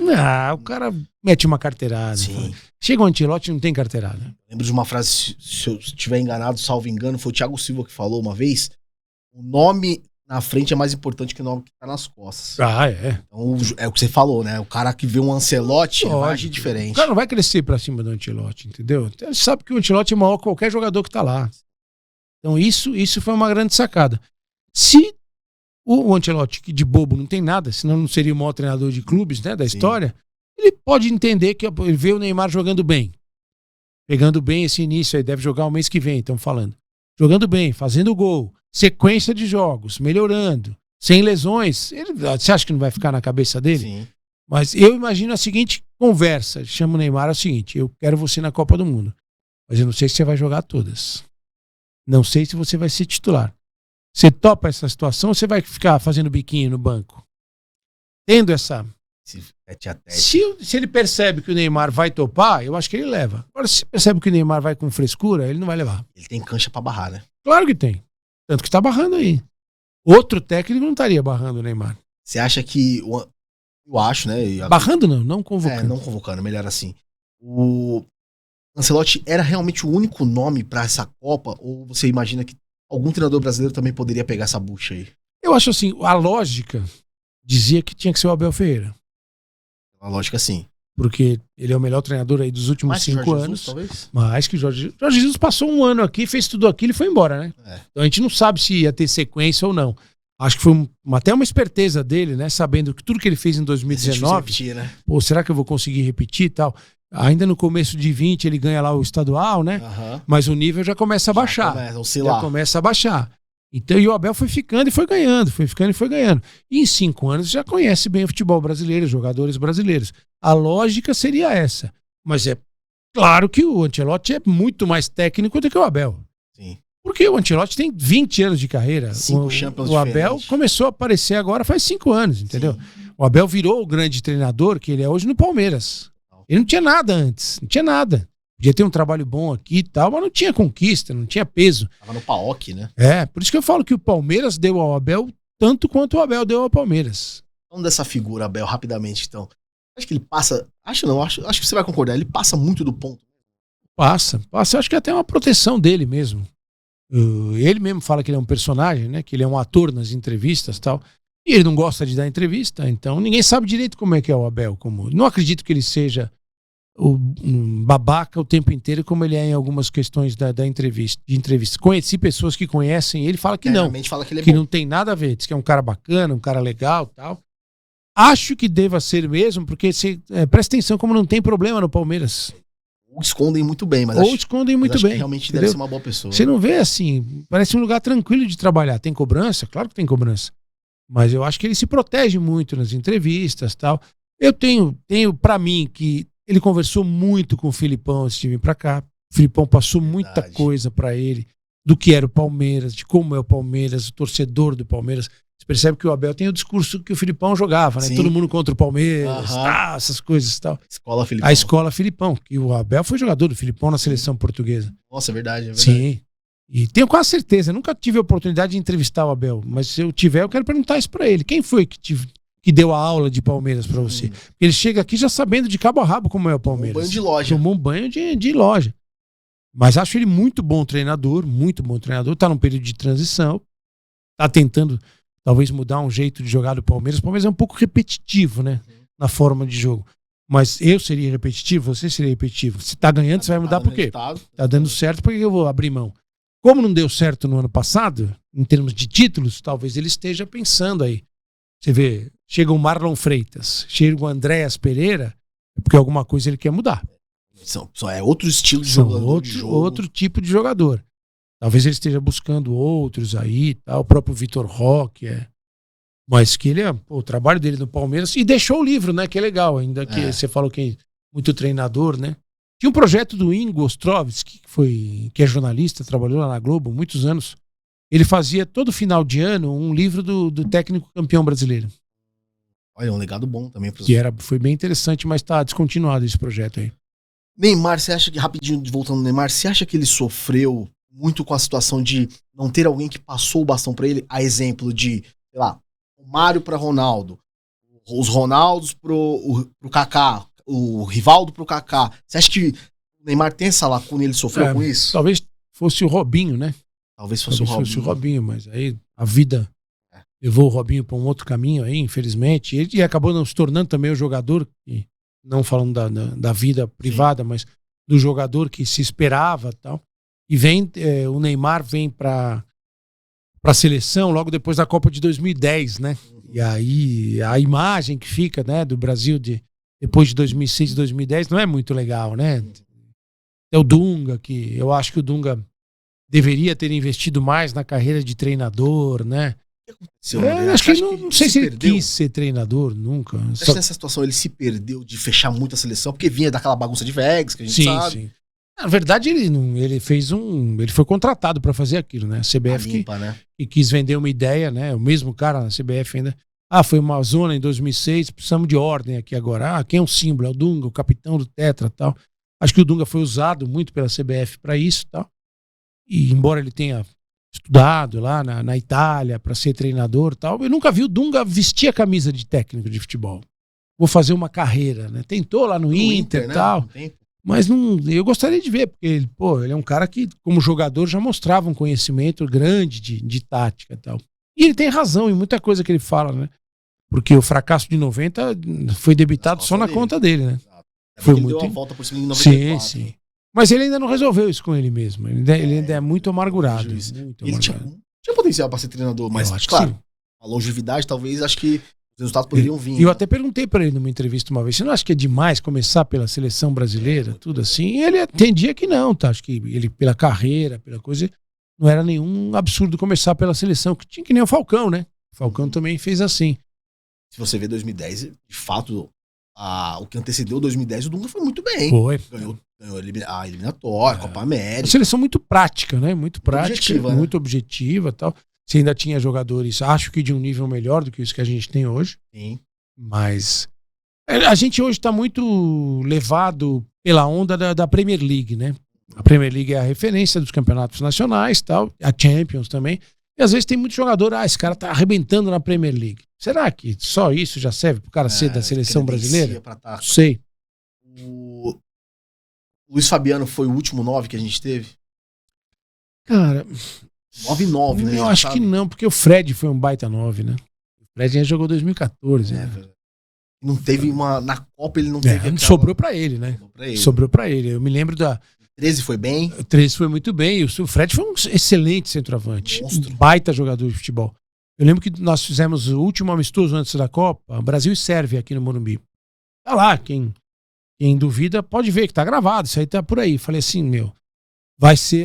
O cara mete uma carteirada. Sim. Chega o Ancelotti e não tem carteirada. Lembro de uma frase, se eu estiver enganado, salvo engano, foi o Thiago Silva que falou uma vez, o nome na frente é mais importante que o nome que tá nas costas. É. Então, é o que você falou, né? O cara que vê um Ancelotti vai agir diferente. O cara não vai crescer pra cima do Ancelotti, entendeu? Ele sabe que o Ancelotti é maior que qualquer jogador que tá lá. Então isso foi uma grande sacada. Se o Ancelotti, que de bobo não tem nada, senão não seria o maior treinador de clubes, né, da história, ele pode entender que ele vê o Neymar jogando bem. Pegando bem esse início aí, deve jogar o mês que vem, estamos falando. Jogando bem, fazendo gol, sequência de jogos, melhorando, sem lesões. Você acha que não vai ficar na cabeça dele? Sim. Mas eu imagino a seguinte conversa, chama o Neymar, é o seguinte, eu quero você na Copa do Mundo, mas eu não sei se você vai jogar todas. Não sei se você vai ser titular. Você topa essa situação ou você vai ficar fazendo biquinho no banco? Tendo essa... Se ele percebe que o Neymar vai topar, eu acho que ele leva. Agora, se percebe que o Neymar vai com frescura, ele não vai levar. Ele tem cancha pra barrar, né? Claro que tem. Tanto que tá barrando aí. Outro técnico não estaria barrando o Neymar. Você acha que Eu acho, né? Barrando não convocando. Não convocando, melhor assim. O Ancelotti era realmente o único nome pra essa Copa? Ou você imagina que algum treinador brasileiro também poderia pegar essa bucha aí? Eu acho assim, a lógica dizia que tinha que ser o Abel Ferreira. A lógica, sim. Porque ele é o melhor treinador aí dos últimos 5 anos. talvez? Mais que o Jorge Jesus passou um ano aqui, fez tudo aquilo e foi embora, né? Então a gente não sabe se ia ter sequência ou não. Acho que foi até uma esperteza dele, né? Sabendo que tudo que ele fez em 2019. Repetir, né? Pô, será que eu vou conseguir repetir e tal? Ainda no começo de 20 ele ganha lá o estadual, né? Mas o nível já começa a baixar. Já começa a baixar. Então, e o Abel foi ficando e foi ganhando, foi ficando e foi ganhando. E em 5 anos já conhece bem o futebol brasileiro, jogadores brasileiros. A lógica seria essa. Mas é claro que o Ancelotti é muito mais técnico do que o Abel. Sim. Porque o Ancelotti tem 20 anos de carreira. 5 Champions O Abel começou a aparecer agora faz 5 anos, entendeu? Sim. O Abel virou o grande treinador que ele é hoje no Palmeiras. Ele não tinha nada antes, não tinha nada. Podia ter um trabalho bom aqui e tal, mas não tinha conquista, não tinha peso. Tava no PAOK, né? Por isso que eu falo que o Palmeiras deu ao Abel tanto quanto o Abel deu ao Palmeiras. Falando dessa figura, Abel, rapidamente, então. Acho que ele passa... Acho que você vai concordar, ele passa muito do ponto. Passa. Acho que até é uma proteção dele mesmo. Ele mesmo fala que ele é um personagem, né? Que ele é um ator nas entrevistas e tal. E ele não gosta de dar entrevista, então ninguém sabe direito como é que é o Abel. Não acredito que ele seja um babaca o tempo inteiro, como ele é em algumas questões de entrevista. Conheci pessoas que conhecem ele, fala que não. Fala que ele é que bom. Não tem nada a ver. Diz que é um cara bacana, um cara legal tal. Acho que deva ser mesmo, porque presta atenção como não tem problema no Palmeiras. Ou escondem muito bem, mas escondem muito bem. Realmente entendeu? Deve ser uma boa pessoa. Você não vê assim, parece um lugar tranquilo de trabalhar. Tem cobrança? Claro que tem cobrança. Mas eu acho que ele se protege muito nas entrevistas tal. Eu tenho pra mim que ele conversou muito com o Filipão antes de vir pra cá. O Filipão passou muita coisa pra ele do que era o Palmeiras, de como é o Palmeiras, o torcedor do Palmeiras. Você percebe que o Abel tem o discurso que o Filipão jogava, né? Sim. Todo mundo contra o Palmeiras, essas coisas e tal. A escola Filipão, que o Abel foi jogador do Filipão na seleção portuguesa. Nossa, é verdade. Sim. E tenho quase certeza, nunca tive a oportunidade de entrevistar o Abel, mas se eu tiver, eu quero perguntar isso pra ele. Quem foi que deu a aula de Palmeiras pra você? Ele chega aqui já sabendo de cabo a rabo como é o Palmeiras. Um banho de loja. Tomou um banho de loja. Mas acho ele muito bom treinador. Tá num período de transição. Tá tentando, talvez, mudar um jeito de jogar do Palmeiras. O Palmeiras é um pouco repetitivo, né? Na forma de jogo. Mas eu seria repetitivo, você seria repetitivo. Se tá ganhando, você vai mudar por quê? Tá dando certo, por que eu vou abrir mão? Como não deu certo no ano passado, em termos de títulos, talvez ele esteja pensando aí. Você vê, chega o Marlon Freitas, chega o Andréas Pereira, é porque alguma coisa ele quer mudar. É outro estilo de jogador. Outro tipo de jogador. Talvez ele esteja buscando outros aí, tá? O próprio Vitor Roque, mas que ele o trabalho dele no Palmeiras, e deixou o livro, né? Que é legal, ainda que você falou que é muito treinador, né? Tinha um projeto do Ingo Ostrovski, que é jornalista, trabalhou lá na Globo muitos anos. Ele fazia todo final de ano um livro do técnico campeão brasileiro. Olha, um legado bom também. Foi bem interessante, mas tá descontinuado esse projeto aí. Neymar, você acha que, rapidinho, voltando no Neymar, você acha que ele sofreu muito com a situação de não ter alguém que passou o bastão pra ele? A exemplo de, sei lá, o Mário pra Ronaldo, os Ronaldos pro Kaká, o Rivaldo pro Kaká. Você acha que o Neymar tem essa lacuna e ele sofreu com isso? Talvez fosse o Robinho, né? Talvez fosse o Robinho, mas aí a vida levou o Robinho para um outro caminho aí, infelizmente. E acabou não se tornando também o jogador, não falando da vida privada, mas do jogador que se esperava e tal. E o Neymar vem para a seleção logo depois da Copa de 2010, né? E aí a imagem que fica, né, do Brasil depois de 2006 e 2010 não é muito legal, né? É o Dunga, que eu acho que o Dunga deveria ter investido mais na carreira de treinador, né? Acho que não sei se ele quis ser treinador nunca. Acho que nessa situação ele se perdeu de fechar muito a seleção, porque vinha daquela bagunça de Vegas, que a gente sabe. Sim. Na verdade, ele foi contratado para fazer aquilo, né? A CBF que quis vender uma ideia, né? O mesmo cara na CBF ainda. Foi uma zona em 2006, precisamos de ordem aqui agora. Quem é o símbolo? É o Dunga, o capitão do Tetra e tal. Acho que o Dunga foi usado muito pela CBF para isso e tal. E embora ele tenha estudado lá na Itália para ser treinador e tal, eu nunca vi o Dunga vestir a camisa de técnico de futebol. vou fazer uma carreira, né? Tentou lá no Inter e tal, mas não, eu gostaria de ver, porque ele é um cara que, como jogador, já mostrava um conhecimento grande de tática e tal. E ele tem razão em muita coisa que ele fala, né? Porque o fracasso de 90 foi debitado só na conta dele, né? Foi muito... Ele deu a volta por cima em 94. Sim. Mas ele ainda não resolveu isso com ele mesmo. Ele ainda é muito amargurado. Ele tinha potencial para ser treinador, mas, claro, a longevidade, talvez, acho que os resultados poderiam vir. Eu até perguntei para ele numa entrevista uma vez, você não acha que é demais começar pela seleção brasileira, tudo assim? E ele entendia que não, tá? Acho que ele, pela carreira, pela coisa, não era nenhum absurdo começar pela seleção, que tinha que nem o Falcão, né? O Falcão também fez assim. Se você vê 2010, de fato, o que antecedeu 2010, o Dunga foi muito bem. Foi. Ganhou a eliminatória, a Copa América. Uma seleção muito prática, né? Muito prática, objetiva, muito objetiva e tal. Você ainda tinha jogadores, acho que de um nível melhor do que isso que a gente tem hoje. Sim. Mas a gente hoje está muito levado pela onda da Premier League, né? A Premier League é a referência dos campeonatos nacionais, tal, a Champions também. E às vezes tem muito jogador, esse cara tá arrebentando na Premier League. Será que só isso já serve pro cara ser da seleção brasileira? Não sei. O Luiz Fabiano foi o último 9 que a gente teve? Cara... 9-9, né? Eu acho que não, porque o Fred foi um baita 9, né? O Fred já jogou 2014, né? Não teve na Copa, ele não teve. Sobrou pra ele, né? Sobrou pra ele. Eu me lembro 13 foi bem. 13 foi muito bem. O Fred foi um excelente centroavante. Monstro. Um baita jogador de futebol. Eu lembro que nós fizemos o último amistoso antes da Copa, Brasil e Sérvia aqui no Morumbi. Tá lá, quem duvida pode ver que tá gravado, isso aí tá por aí. Falei assim,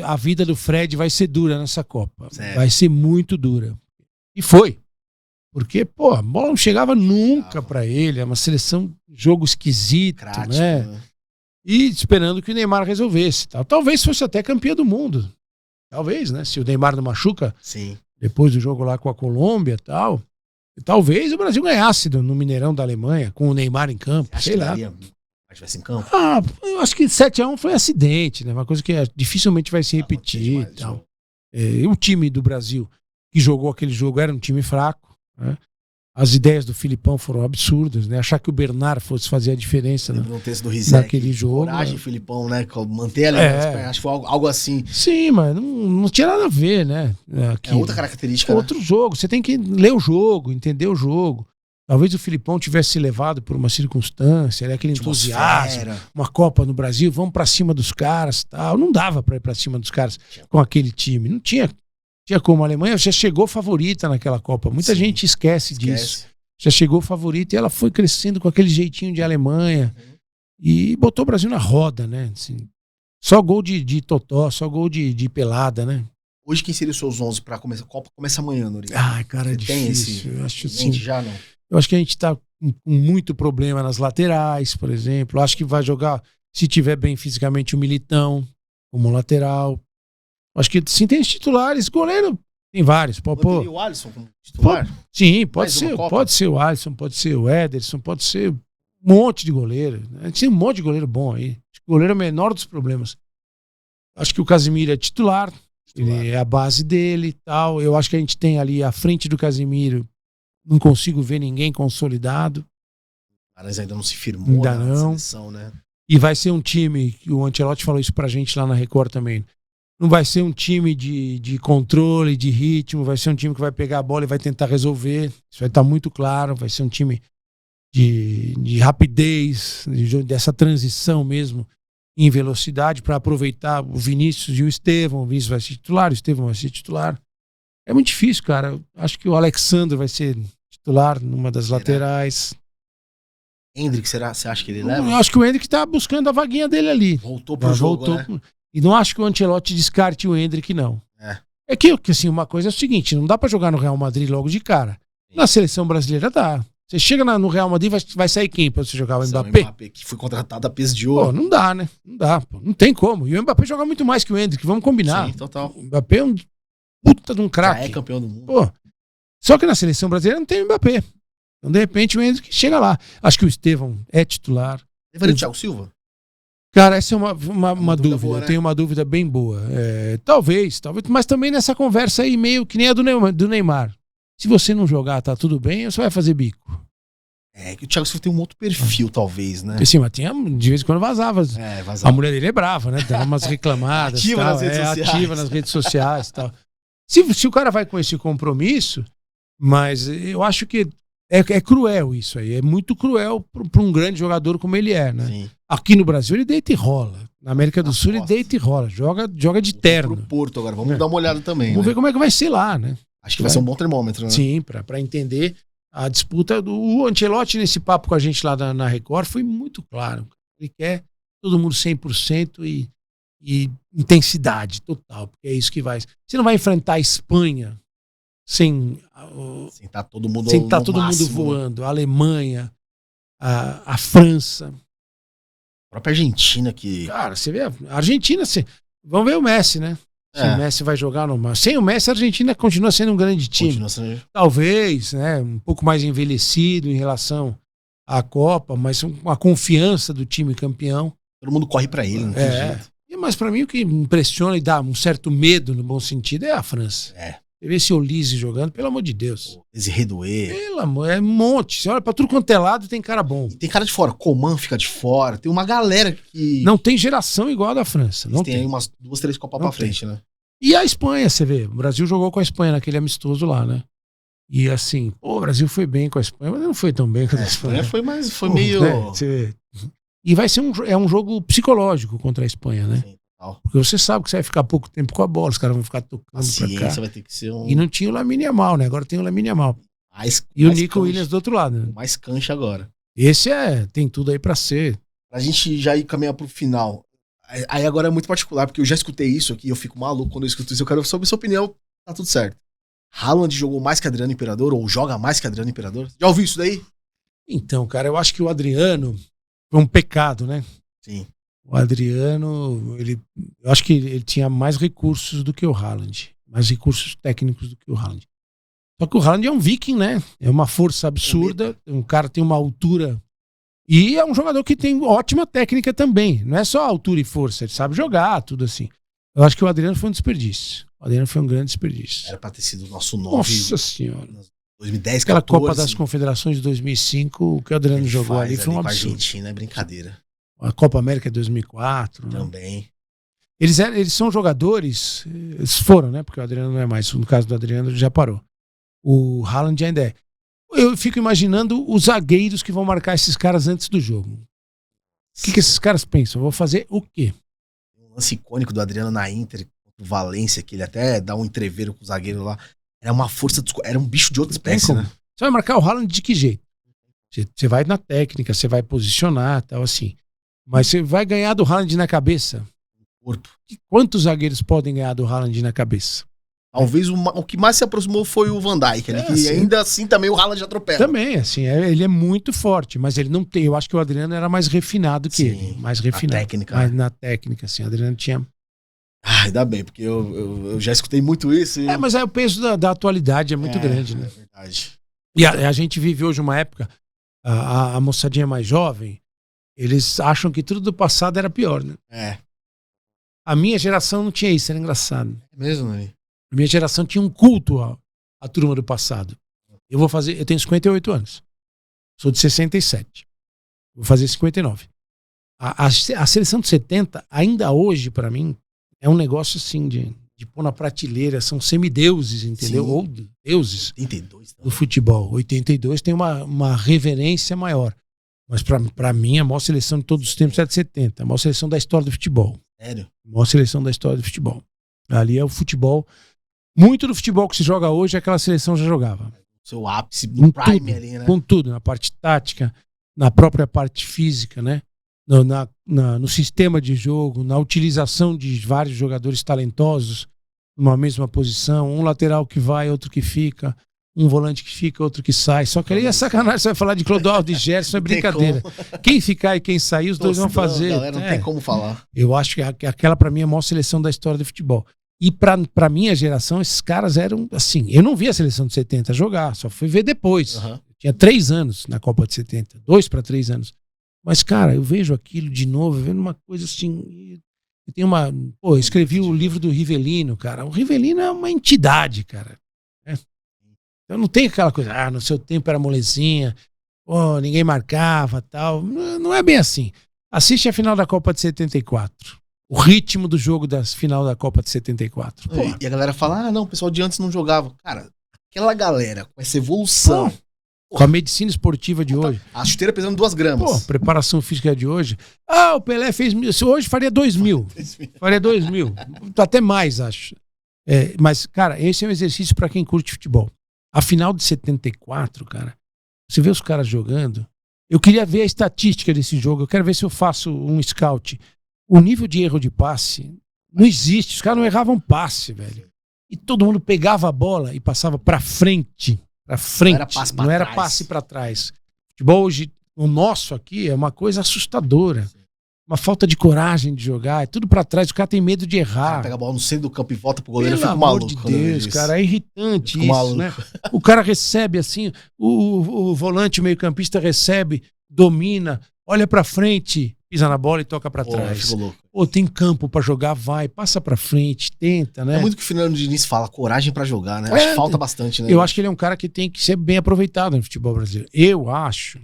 a vida do Fred vai ser dura nessa Copa. Sério? Vai ser muito dura. E foi. Porque, a bola não chegava nunca pra ele. É uma seleção, jogo esquisito, Crático, né? E esperando que o Neymar resolvesse. Talvez fosse até campeão do mundo. Talvez, né? Se o Neymar não machuca, sim, depois do jogo lá com a Colômbia e tal. Talvez o Brasil ganhasse no Mineirão da Alemanha, com o Neymar em campo, sei lá. Estivesse em campo? Eu acho que 7-1 foi acidente, né? Uma coisa que dificilmente vai se repetir. E tal. O time do Brasil que jogou aquele jogo era um time fraco, né? As ideias do Filipão foram absurdas, né? Achar que o Bernard fosse fazer a diferença no texto do Rizek, naquele jogo. Coragem, Filipão, né? Manter a linha, acho que foi algo assim. Sim, mas não tinha nada a ver, né? É outra característica. Outro jogo. Você tem que ler o jogo, entender o jogo. Talvez o Filipão tivesse levado por uma circunstância, aquele entusiasmo, uma Copa no Brasil, vamos pra cima dos caras, tal. Não dava pra ir pra cima dos caras com aquele time. Não tinha como. A Alemanha já chegou favorita naquela Copa. Muita gente esquece disso. Já chegou favorita e ela foi crescendo com aquele jeitinho de Alemanha e botou o Brasil na roda, né? Assim, só gol de totó, só gol de pelada, né? Hoje quem seria os seus 11 pra começar? A Copa começa amanhã, Noriega. Cara, é difícil. Eu acho assim, já não. Eu acho que a gente tá com muito problema nas laterais, por exemplo. Eu acho que vai jogar, se tiver bem fisicamente, o Militão como lateral. Eu acho que sim, tem os titulares. Goleiro tem vários. Poderia o Alisson como titular? Sim, pode ser. Pode ser o Alisson, pode ser o Ederson, pode ser um monte de goleiro. A gente tem um monte de goleiro bom aí. O goleiro é o menor dos problemas. Acho que o Casemiro é titular. Ele é a base dele e tal. Eu acho que a gente tem ali à frente do Casemiro. Não consigo ver ninguém consolidado. Mas ainda não se firmou na seleção, né? E vai ser um time, que o Ancelotti falou isso pra gente lá na Record também. Não vai ser um time de controle, de ritmo. Vai ser um time que vai pegar a bola e vai tentar resolver. Isso vai estar muito claro. Vai ser um time de rapidez, dessa transição mesmo em velocidade para aproveitar o Vinícius e o Estevão. O Vinícius vai ser titular, o Estevão vai ser titular. É muito difícil, cara. Acho que o Alexandre vai ser titular numa das laterais. Hendrick, será? Você acha que ele leva? Eu acho que o Hendrick tá buscando a vaguinha dele ali. Voltou pro jogo, né? E não acho que o Ancelotti descarte o Hendrick, não. É que assim, uma coisa é o seguinte, não dá pra jogar no Real Madrid logo de cara. Na seleção brasileira dá. Você chega no Real Madrid, vai sair quem pra você jogar? O Mbappé? O Mbappé, que foi contratado a peso de ouro. Não dá, né? Não dá, pô. Não tem como. E o Mbappé joga muito mais que o Hendrick, vamos combinar. Sim, total. O Mbappé é um puta de um craque. Já é campeão do mundo. Pô. Só que na seleção brasileira não tem o Mbappé. Então, de repente, o Hendrick chega lá. Acho que o Estevão é titular. Levaria o Thiago Silva? Cara, essa é uma dúvida. Boa, né? Eu tenho uma dúvida bem boa. Talvez. Mas também nessa conversa aí, meio que nem a do Neymar. Se você não jogar, tá tudo bem, ou você vai fazer bico? É que o Thiago Silva tem um outro perfil, talvez, né? Assim, mas tinha, de vez em quando vazava. Vazava. A mulher dele é brava, né? Dava umas reclamadas. Ativa tal, nas redes sociais. Ativa nas redes sociais e tal. Se o cara vai com esse compromisso, mas eu acho que é cruel isso aí. É muito cruel para um grande jogador como ele é, né? Sim. Aqui no Brasil ele deita e rola. Na América do Sul ele deita e rola. Joga de terno. Pro Porto agora. Vamos dar uma olhada também. Vamos ver como é que vai ser lá, né? Acho que vai ser um bom termômetro, né? Sim, para entender a disputa. O Ancelotti, nesse papo com a gente lá na Record, foi muito claro. Ele quer todo mundo 100% e intensidade total, porque é isso que vai. Você não vai enfrentar a Espanha sem estar todo mundo voando. A Alemanha, a França. A própria Argentina que... Cara, você vê, a Argentina, vamos ver o Messi, né? Se o Messi vai jogar no... Sem o Messi, a Argentina continua sendo um grande time. Talvez, né? Um pouco mais envelhecido em relação à Copa, mas uma confiança do time campeão. Todo mundo corre pra ele, não tem jeito. Mas pra mim o que impressiona e dá um certo medo, no bom sentido, é a França. Você vê esse Olise jogando, pelo amor de Deus. Esse Redoué. Pelo amor, é um monte. Você olha pra tudo quanto é lado, tem cara bom. E tem cara de fora. Coman fica de fora. Tem uma galera que... Não tem geração igual a da França. Não tem aí umas 2, 3 Copas pra frente, né? E a Espanha, você vê. O Brasil jogou com a Espanha naquele amistoso lá, né? E assim, o Brasil foi bem com a Espanha, mas não foi tão bem com a Espanha. Foi meio... Né? Você vê. E vai ser um jogo psicológico contra a Espanha, né? Sim. Porque você sabe que você vai ficar pouco tempo com a bola, os caras vão ficar tocando pra cá. Vai ter que ser E não tinha o Lamine Yamal, né? Agora tem o Lamine Yamal. E o Nico Williams do outro lado. Né? Mais cancha agora. Esse tem tudo aí pra ser. Pra gente já ir caminhar pro final. Aí agora é muito particular, porque eu já escutei isso aqui, eu fico maluco quando eu escuto isso. Eu quero saber a sua opinião, tá tudo certo. Haaland jogou mais que Adriano Imperador, ou joga mais que Adriano Imperador? Já ouviu isso daí? Então, cara, eu acho que o Adriano foi um pecado, né? Sim. O Adriano, eu acho que ele tinha mais recursos do que o Haaland. Mais recursos técnicos do que o Haaland. Só que o Haaland é um viking, né? É uma força absurda. Um cara tem uma altura. E é um jogador que tem ótima técnica também. Não é só altura e força. Ele sabe jogar, tudo assim. Eu acho que o Adriano foi um desperdício. O Adriano foi um grande desperdício. Era pra ter sido o nosso 9. Nossa senhora. 2010, aquela 14. Copa das Confederações de 2005, o que o Adriano jogou ali foi um absurdo. A Argentina é brincadeira. A Copa América de 2004. Também. Né? Eles são jogadores, eles foram, né? Porque o Adriano não é mais. No caso do Adriano, ele já parou. O Haaland ainda é. Eu fico imaginando os zagueiros que vão marcar esses caras antes do jogo. O que esses caras pensam? Eu vou fazer o quê? Um lance icônico do Adriano na Inter, contra o Valência, que ele até dá um entreveiro com o zagueiro lá. Era uma força, era um bicho de outra espécie, né? Você vai marcar o Haaland de que jeito? Você vai na técnica, você vai posicionar, tal assim. Mas você vai ganhar do Haaland na cabeça? Corpo. Quantos zagueiros podem ganhar do Haaland na cabeça? Talvez o que mais se aproximou foi o Van Dijk, que assim, ainda assim também o Haaland atropela. Também, assim, ele é muito forte, mas ele não tem. Eu acho que o Adriano era mais refinado que ele. Mais refinado. Na técnica. Mas na técnica, assim, o Adriano tinha. Ainda bem, porque eu já escutei muito isso. Mas aí o peso da atualidade é muito grande, né? É verdade. E a gente vive hoje uma época, a moçadinha mais jovem, eles acham que tudo do passado era pior, né? A minha geração não tinha isso, era engraçado. É mesmo, né? A minha geração tinha um culto à turma do passado. Eu tenho 58 anos. Sou de 67. Vou fazer 59. A seleção de 70, ainda hoje, para mim, é um negócio assim de pôr na prateleira. São semideuses, entendeu? Sim. Ou deuses 82, do futebol. 82 tem uma reverência maior. Mas para mim, a maior seleção de todos os tempos é de 70. A maior seleção da história do futebol. Sério? A maior seleção da história do futebol. Ali é o futebol. Muito do futebol que se joga hoje, aquela seleção já jogava. Seu ápice do prime ali, né? Com tudo, na parte tática, na própria parte física, né? No sistema de jogo, na utilização de vários jogadores talentosos numa mesma posição, um lateral que vai, outro que fica, um volante que fica, outro que sai. Só que aí é sacanagem, você vai falar de Clodoaldo e Gerson, é brincadeira. Quem ficar e quem sair, os dois vão fazer. Galera, não tem como falar. Eu acho que aquela, pra mim, é a maior seleção da história do futebol. E pra minha geração, esses caras eram assim. Eu não vi a seleção de 70 jogar, só fui ver depois. Eu tinha 3 anos na Copa de 70, 2 para 3 anos. Mas, cara, eu vejo aquilo de novo, vendo uma coisa assim. Tem eu escrevi o livro do Rivelino, cara. O Rivelino é uma entidade, cara. Então não tem aquela coisa, no seu tempo era molezinha. pô, ninguém marcava tal. Não é bem assim. Assiste a final da Copa de 74. O ritmo do jogo da final da Copa de 74. Pô, E a galera fala, não, o pessoal de antes não jogava. Cara, aquela galera com essa evolução... Com a medicina esportiva de hoje. A chuteira pesando 2 gramas. Pô, preparação física de hoje. O Pelé fez 1.000. Hoje faria 2.000. Faria 2.000. Até mais, acho. Mas, cara, esse é um exercício para quem curte futebol. A final de 74, cara, você vê os caras jogando. Eu queria ver a estatística desse jogo. Eu quero ver se eu faço um scout. O nível de erro de passe não existe. Os caras não erravam passe, velho. E todo mundo pegava a bola e passava pra frente. Pra frente, não era passe pra trás. Futebol hoje, o nosso aqui, é uma coisa assustadora. Uma falta de coragem de jogar, é tudo pra trás, o cara tem medo de errar. Pega a bola no centro do campo e volta pro goleiro, Pelo fica amor maluco. de Deus, cara, é irritante isso, maluco, né? O cara recebe assim, o volante, o meio-campista recebe, domina, olha pra frente, pisa na bola e toca pra trás. Pô, tem campo pra jogar, vai, passa pra frente, tenta, né? É muito o que o Fernando Diniz fala, coragem pra jogar, né? Acho que falta bastante, né? Eu acho que ele é um cara que tem que ser bem aproveitado no futebol brasileiro. Eu acho,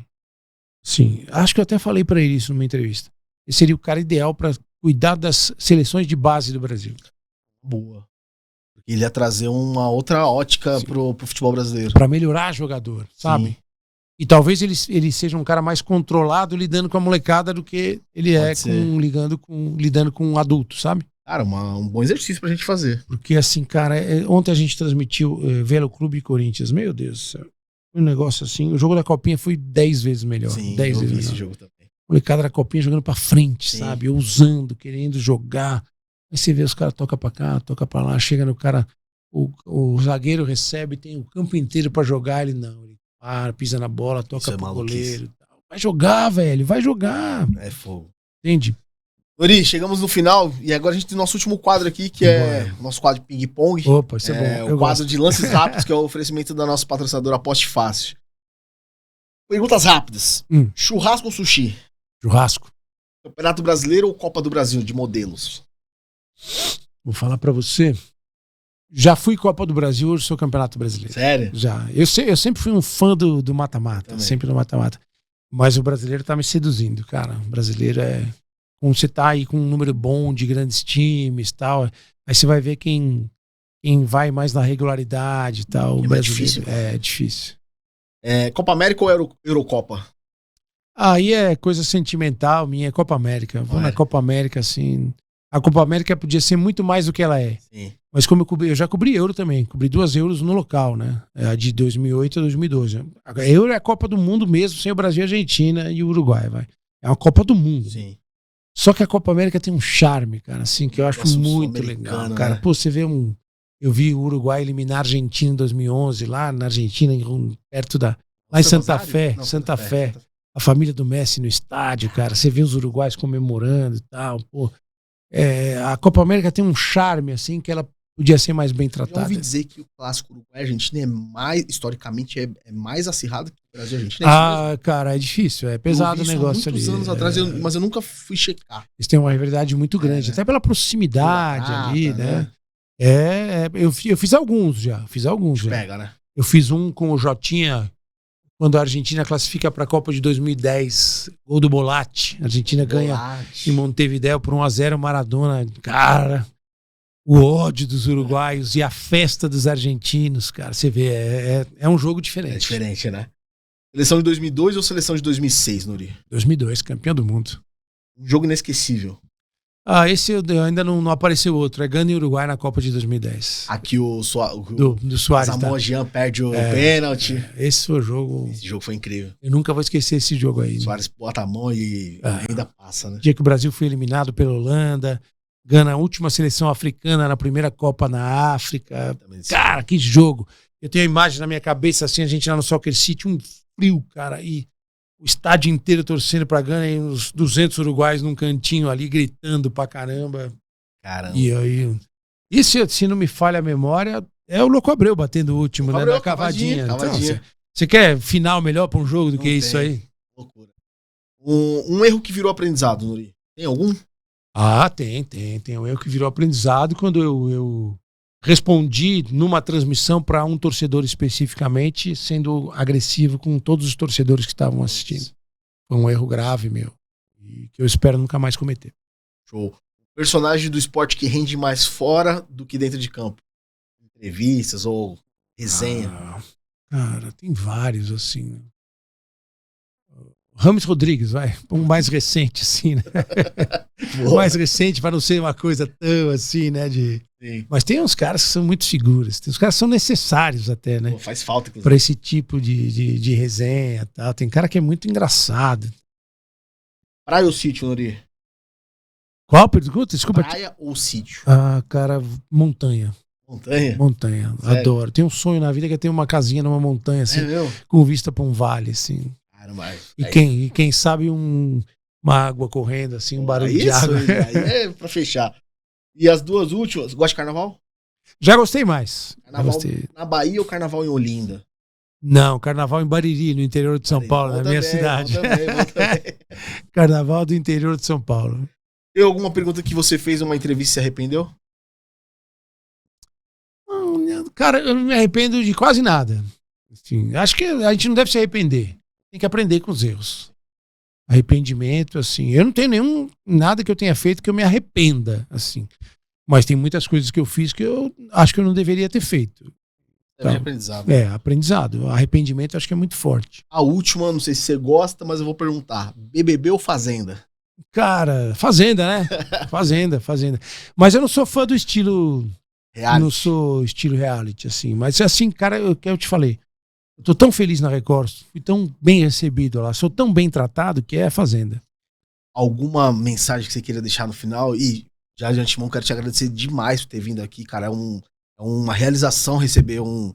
sim, acho que eu até falei pra ele isso numa entrevista. Ele seria o cara ideal pra cuidar das seleções de base do Brasil. Boa. Ele ia trazer uma outra ótica pro futebol brasileiro. Pra melhorar jogador, sabe? Sim. E talvez ele seja um cara mais controlado lidando com a molecada do que ele lidando com adultos, sabe? Cara, um bom exercício pra gente fazer. Porque assim, cara, ontem a gente transmitiu Velo Clube e Corinthians. Meu Deus do céu. Um negócio assim. O jogo da Copinha foi 10 vezes melhor. Sim, 10 vezes vi melhor. Esse jogo também. A molecada da Copinha jogando pra frente, sim, sabe? Ousando, querendo jogar. Aí você vê os caras toca pra cá, toca pra lá. Chega no cara, o zagueiro recebe, tem o campo inteiro pra jogar. Ele não, ele pisa na bola, toca pro goleiro. Vai jogar, velho, vai jogar. É fogo. Entende? Nori, chegamos no final e agora a gente tem nosso último quadro aqui, que é o nosso quadro de ping-pong. Opa, isso é bom. O quadro de lances rápidos, que é o oferecimento da nossa patrocinadora Aposte Fácil. Perguntas rápidas. Churrasco ou sushi? Churrasco. Campeonato Brasileiro ou Copa do Brasil, de modelos? Vou falar pra você. Já fui Copa do Brasil, hoje sou Campeonato Brasileiro. Sério? Já. Eu sempre fui um fã do mata-mata. Sempre do mata-mata. Mas o brasileiro tá me seduzindo, cara. O brasileiro é... Quando você tá aí com um número bom de grandes times e tal, aí você vai ver quem vai mais na regularidade e tal. O brasileiro difícil. É difícil. Copa América ou Eurocopa? Aí é coisa sentimental minha, é Copa América. Vou na Copa América, assim... A Copa América podia ser muito mais do que ela é. Sim. Mas como eu já cobri Euro também. Cobri 2 Euros no local, né? A de 2008 a 2012. A Euro é a Copa do Mundo mesmo, sem o Brasil, a Argentina e o Uruguai, vai. É uma Copa do Mundo. Sim. Só que a Copa América tem um charme, cara, assim, que eu acho muito legal, cara. Né? Pô, você vê Eu vi o Uruguai eliminar a Argentina em 2011, lá na Argentina, perto da... Lá em Santa Fé. Santa Fé. A família do Messi no estádio, cara. Você vê os uruguaios comemorando e tal, pô. A Copa América tem um charme, assim, que ela podia ser mais bem tratada. Eu ouvi dizer que o clássico Uruguai-Argentina é mais, historicamente, é mais acirrado que o Brasil-Argentina. Cara, é difícil, é pesado o negócio ali. Anos atrás, mas eu nunca fui checar. Eles têm uma rivalidade muito grande, até pela proximidade ali, né? Eu fiz alguns já, Pega, né? Eu fiz um com o Jotinha, quando a Argentina classifica para a Copa de 2010, gol do Bolatti. A Argentina ganha em Montevidéu por 1-0, Maradona. Cara, o ódio dos uruguaios e a festa dos argentinos, cara. Você vê, é um jogo diferente. É diferente, né? Seleção de 2002 ou seleção de 2006, Nuri? 2002, campeão do mundo. Um jogo inesquecível. Esse ainda não apareceu outro. É Gana e Uruguai na Copa de 2010. Aqui do Soares. Samoa Jean perde o pênalti. Esse foi o jogo. Esse jogo foi incrível. Eu nunca vou esquecer esse jogo aí. O Soares bota a mão e ainda passa, né? Dia que o Brasil foi eliminado pela Holanda. Gana, a última seleção africana na primeira Copa na África. Cara, que jogo. Eu tenho a imagem na minha cabeça, assim, a gente lá no Soccer City, um frio, cara, e o estádio inteiro torcendo pra Gana e uns 200 uruguaios num cantinho ali, gritando pra caramba. E aí... E se não me falha a memória, é o Louco Abreu batendo o último, né? Na cavadinha. Então, você quer final melhor pra um jogo do que isso aí? Loucura. Um erro que virou aprendizado, Nuri. Tem algum? Tem um erro que virou aprendizado quando eu respondi numa transmissão para um torcedor especificamente, sendo agressivo com todos os torcedores que estavam assistindo. Foi um erro grave, meu, e que eu espero nunca mais cometer. Show. Personagem do esporte que rende mais fora do que dentro de campo? Entrevistas ou resenha? Cara, tem vários, assim. Rames Rodrigues, vai. Um mais recente, assim, né? Mais recente, para não ser uma coisa tão assim, né? Mas tem uns caras que são muito figuras. Tem uns caras que são necessários até, né? Pô, faz falta, inclusive. Para esse tipo de resenha e tal. Tem cara que é muito engraçado. Praia ou sítio, Nori? Qual pergunta? Desculpa. Praia ou sítio? Ah, cara, montanha. Montanha? Montanha. Sério? Adoro. Tem um sonho na vida que é ter uma casinha numa montanha, assim, com vista para um vale, assim. E quem sabe uma água correndo, assim, um barulho de água. Aí é pra fechar. E as duas últimas, gosta de carnaval? Já gostei mais. Carnaval gostei. Na Bahia ou carnaval em Olinda? Não, carnaval em Bariri, no interior de São Paulo, na minha cidade. Também. Carnaval do interior de São Paulo. Tem alguma pergunta que você fez numa entrevista e se arrependeu? Cara, eu não me arrependo de quase nada. Assim, acho que a gente não deve se arrepender. Tem que aprender com os erros. Arrependimento, assim. Eu não tenho nada que eu tenha feito que eu me arrependa, assim. Mas tem muitas coisas que eu fiz que eu acho que eu não deveria ter feito. Então, aprendizado. Aprendizado. Arrependimento eu acho que é muito forte. A última, não sei se você gosta, mas eu vou perguntar. BBB ou Fazenda? Cara, Fazenda, né? Fazenda. Mas eu não sou fã do estilo... Reality. Não sou estilo reality, assim. Mas assim, cara, eu te falei. Eu tô tão feliz na Record, fui tão bem recebido lá, sou tão bem tratado que é a Fazenda. Alguma mensagem que você queira deixar no final? E já de antemão quero te agradecer demais por ter vindo aqui, cara. É uma realização receber um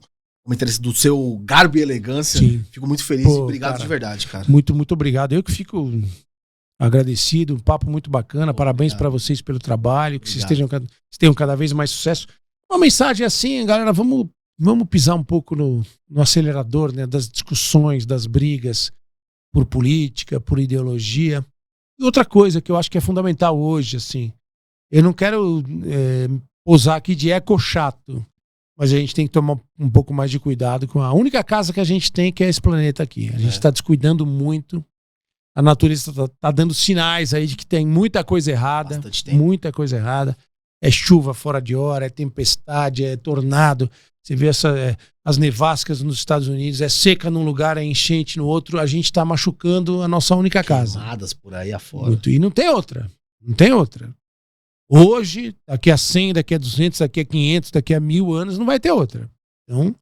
interesse do seu garbo e elegância. Sim. Fico muito feliz e obrigado, cara, de verdade, cara. Muito, muito obrigado. Eu que fico agradecido, um papo muito bacana. Parabéns para vocês pelo trabalho, que vocês tenham cada vez mais sucesso. Uma mensagem assim, galera, vamos pisar um pouco no acelerador, né, das discussões, das brigas por política, por ideologia. E outra coisa que eu acho que é fundamental hoje, assim, eu não quero posar aqui de eco chato, mas a gente tem que tomar um pouco mais de cuidado com a única casa que a gente tem, que é esse planeta aqui. A gente está descuidando muito. A natureza está dando sinais aí de que tem muita coisa errada. Muita coisa errada. É chuva fora de hora, é tempestade, é tornado. Você vê as nevascas nos Estados Unidos, é seca num lugar, é enchente no outro. A gente está machucando a nossa única casa. Queimadas por aí afora. E não tem outra. Não tem outra. Hoje, daqui a 100, daqui a 200, daqui a 500, daqui a 1000 anos, não vai ter outra. Então,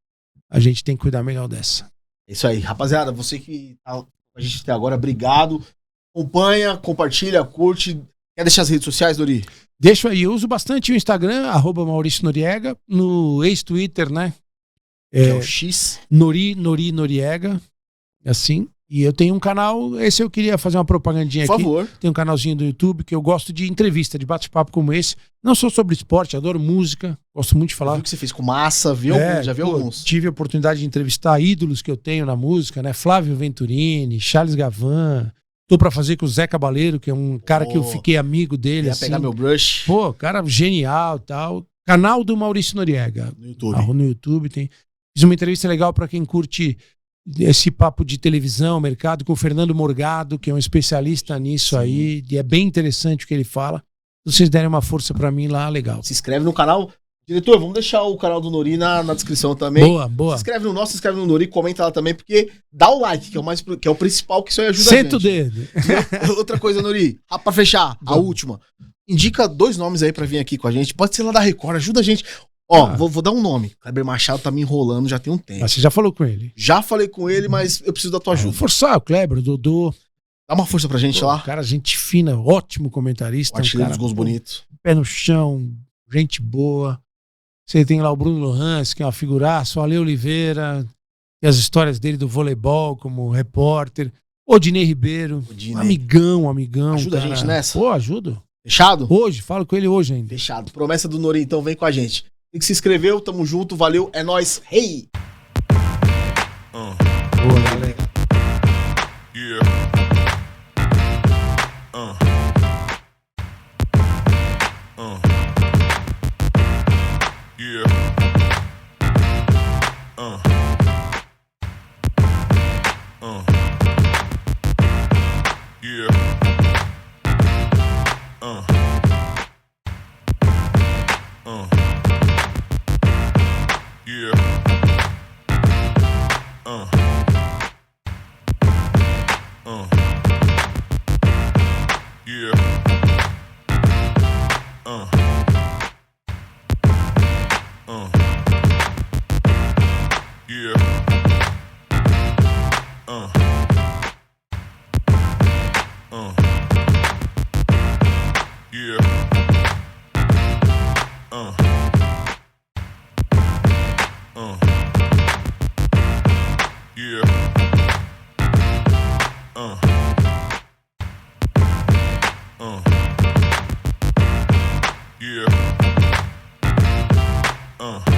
a gente tem que cuidar melhor dessa. É isso aí. Rapaziada, você que tá com a gente até agora, obrigado. Acompanha, compartilha, curte. Quer deixar as redes sociais, Nori? Deixa aí, eu uso bastante o Instagram, @Maurício Noriega, no ex-Twitter, né? É o X. Noriega, assim. E eu tenho um canal, esse eu queria fazer uma propagandinha aqui. Por favor. Tem um canalzinho do YouTube que eu gosto de entrevista, de bate-papo como esse. Não só sobre esporte, adoro música, gosto muito de falar. Viu que você fez com Massa, já viu alguns? Tive a oportunidade de entrevistar ídolos que eu tenho na música, né? Flávio Venturini, Charles Gavan. Tô pra fazer com o Zé Cabaleiro, que é um cara que eu fiquei amigo dele. Ia assim. pegar meu brush. Pô, cara genial e tal. Canal do Maurício Noriega. No YouTube. No YouTube tem. Fiz uma entrevista legal pra quem curte esse papo de televisão, mercado, com o Fernando Morgado, que é um especialista nisso. Sim. Aí. E é bem interessante o que ele fala. Se vocês derem uma força pra mim lá, legal. Se inscreve no canal. Diretor, vamos deixar o canal do Nori na descrição também. Boa. Se inscreve no nosso, se inscreve no Nori, comenta lá também, porque dá o like, que é o principal, que isso aí ajuda Senta a gente. o dedo. E outra coisa, Nori, pra fechar, a última. Indica 2 nomes aí pra vir aqui com a gente. Pode ser lá da Record, ajuda a gente. Ó, vou dar um nome. Kleber Machado tá me enrolando já tem um tempo. Mas você já falou com ele? Já falei com ele, mas eu preciso da tua ajuda. Vou forçar o Kleber, o Dodô. Dá uma força pra gente lá. Cara, gente fina, ótimo comentarista. Artilheiro dos gols bonitos. Pé no chão, gente boa. Você tem lá o Bruno Lohans, que é uma figuraça, o Ale Oliveira, e as histórias dele do voleibol como repórter. Odinei Ribeiro, amigão. Ajuda cara. A gente nessa? Pô, ajudo. Fechado? Hoje, falo com ele hoje ainda. Fechado. Promessa do Nori, então vem com a gente. Tem que se inscreveu, tamo junto, valeu, é nóis. Hey! Boa, galera. Yeah. Yeah.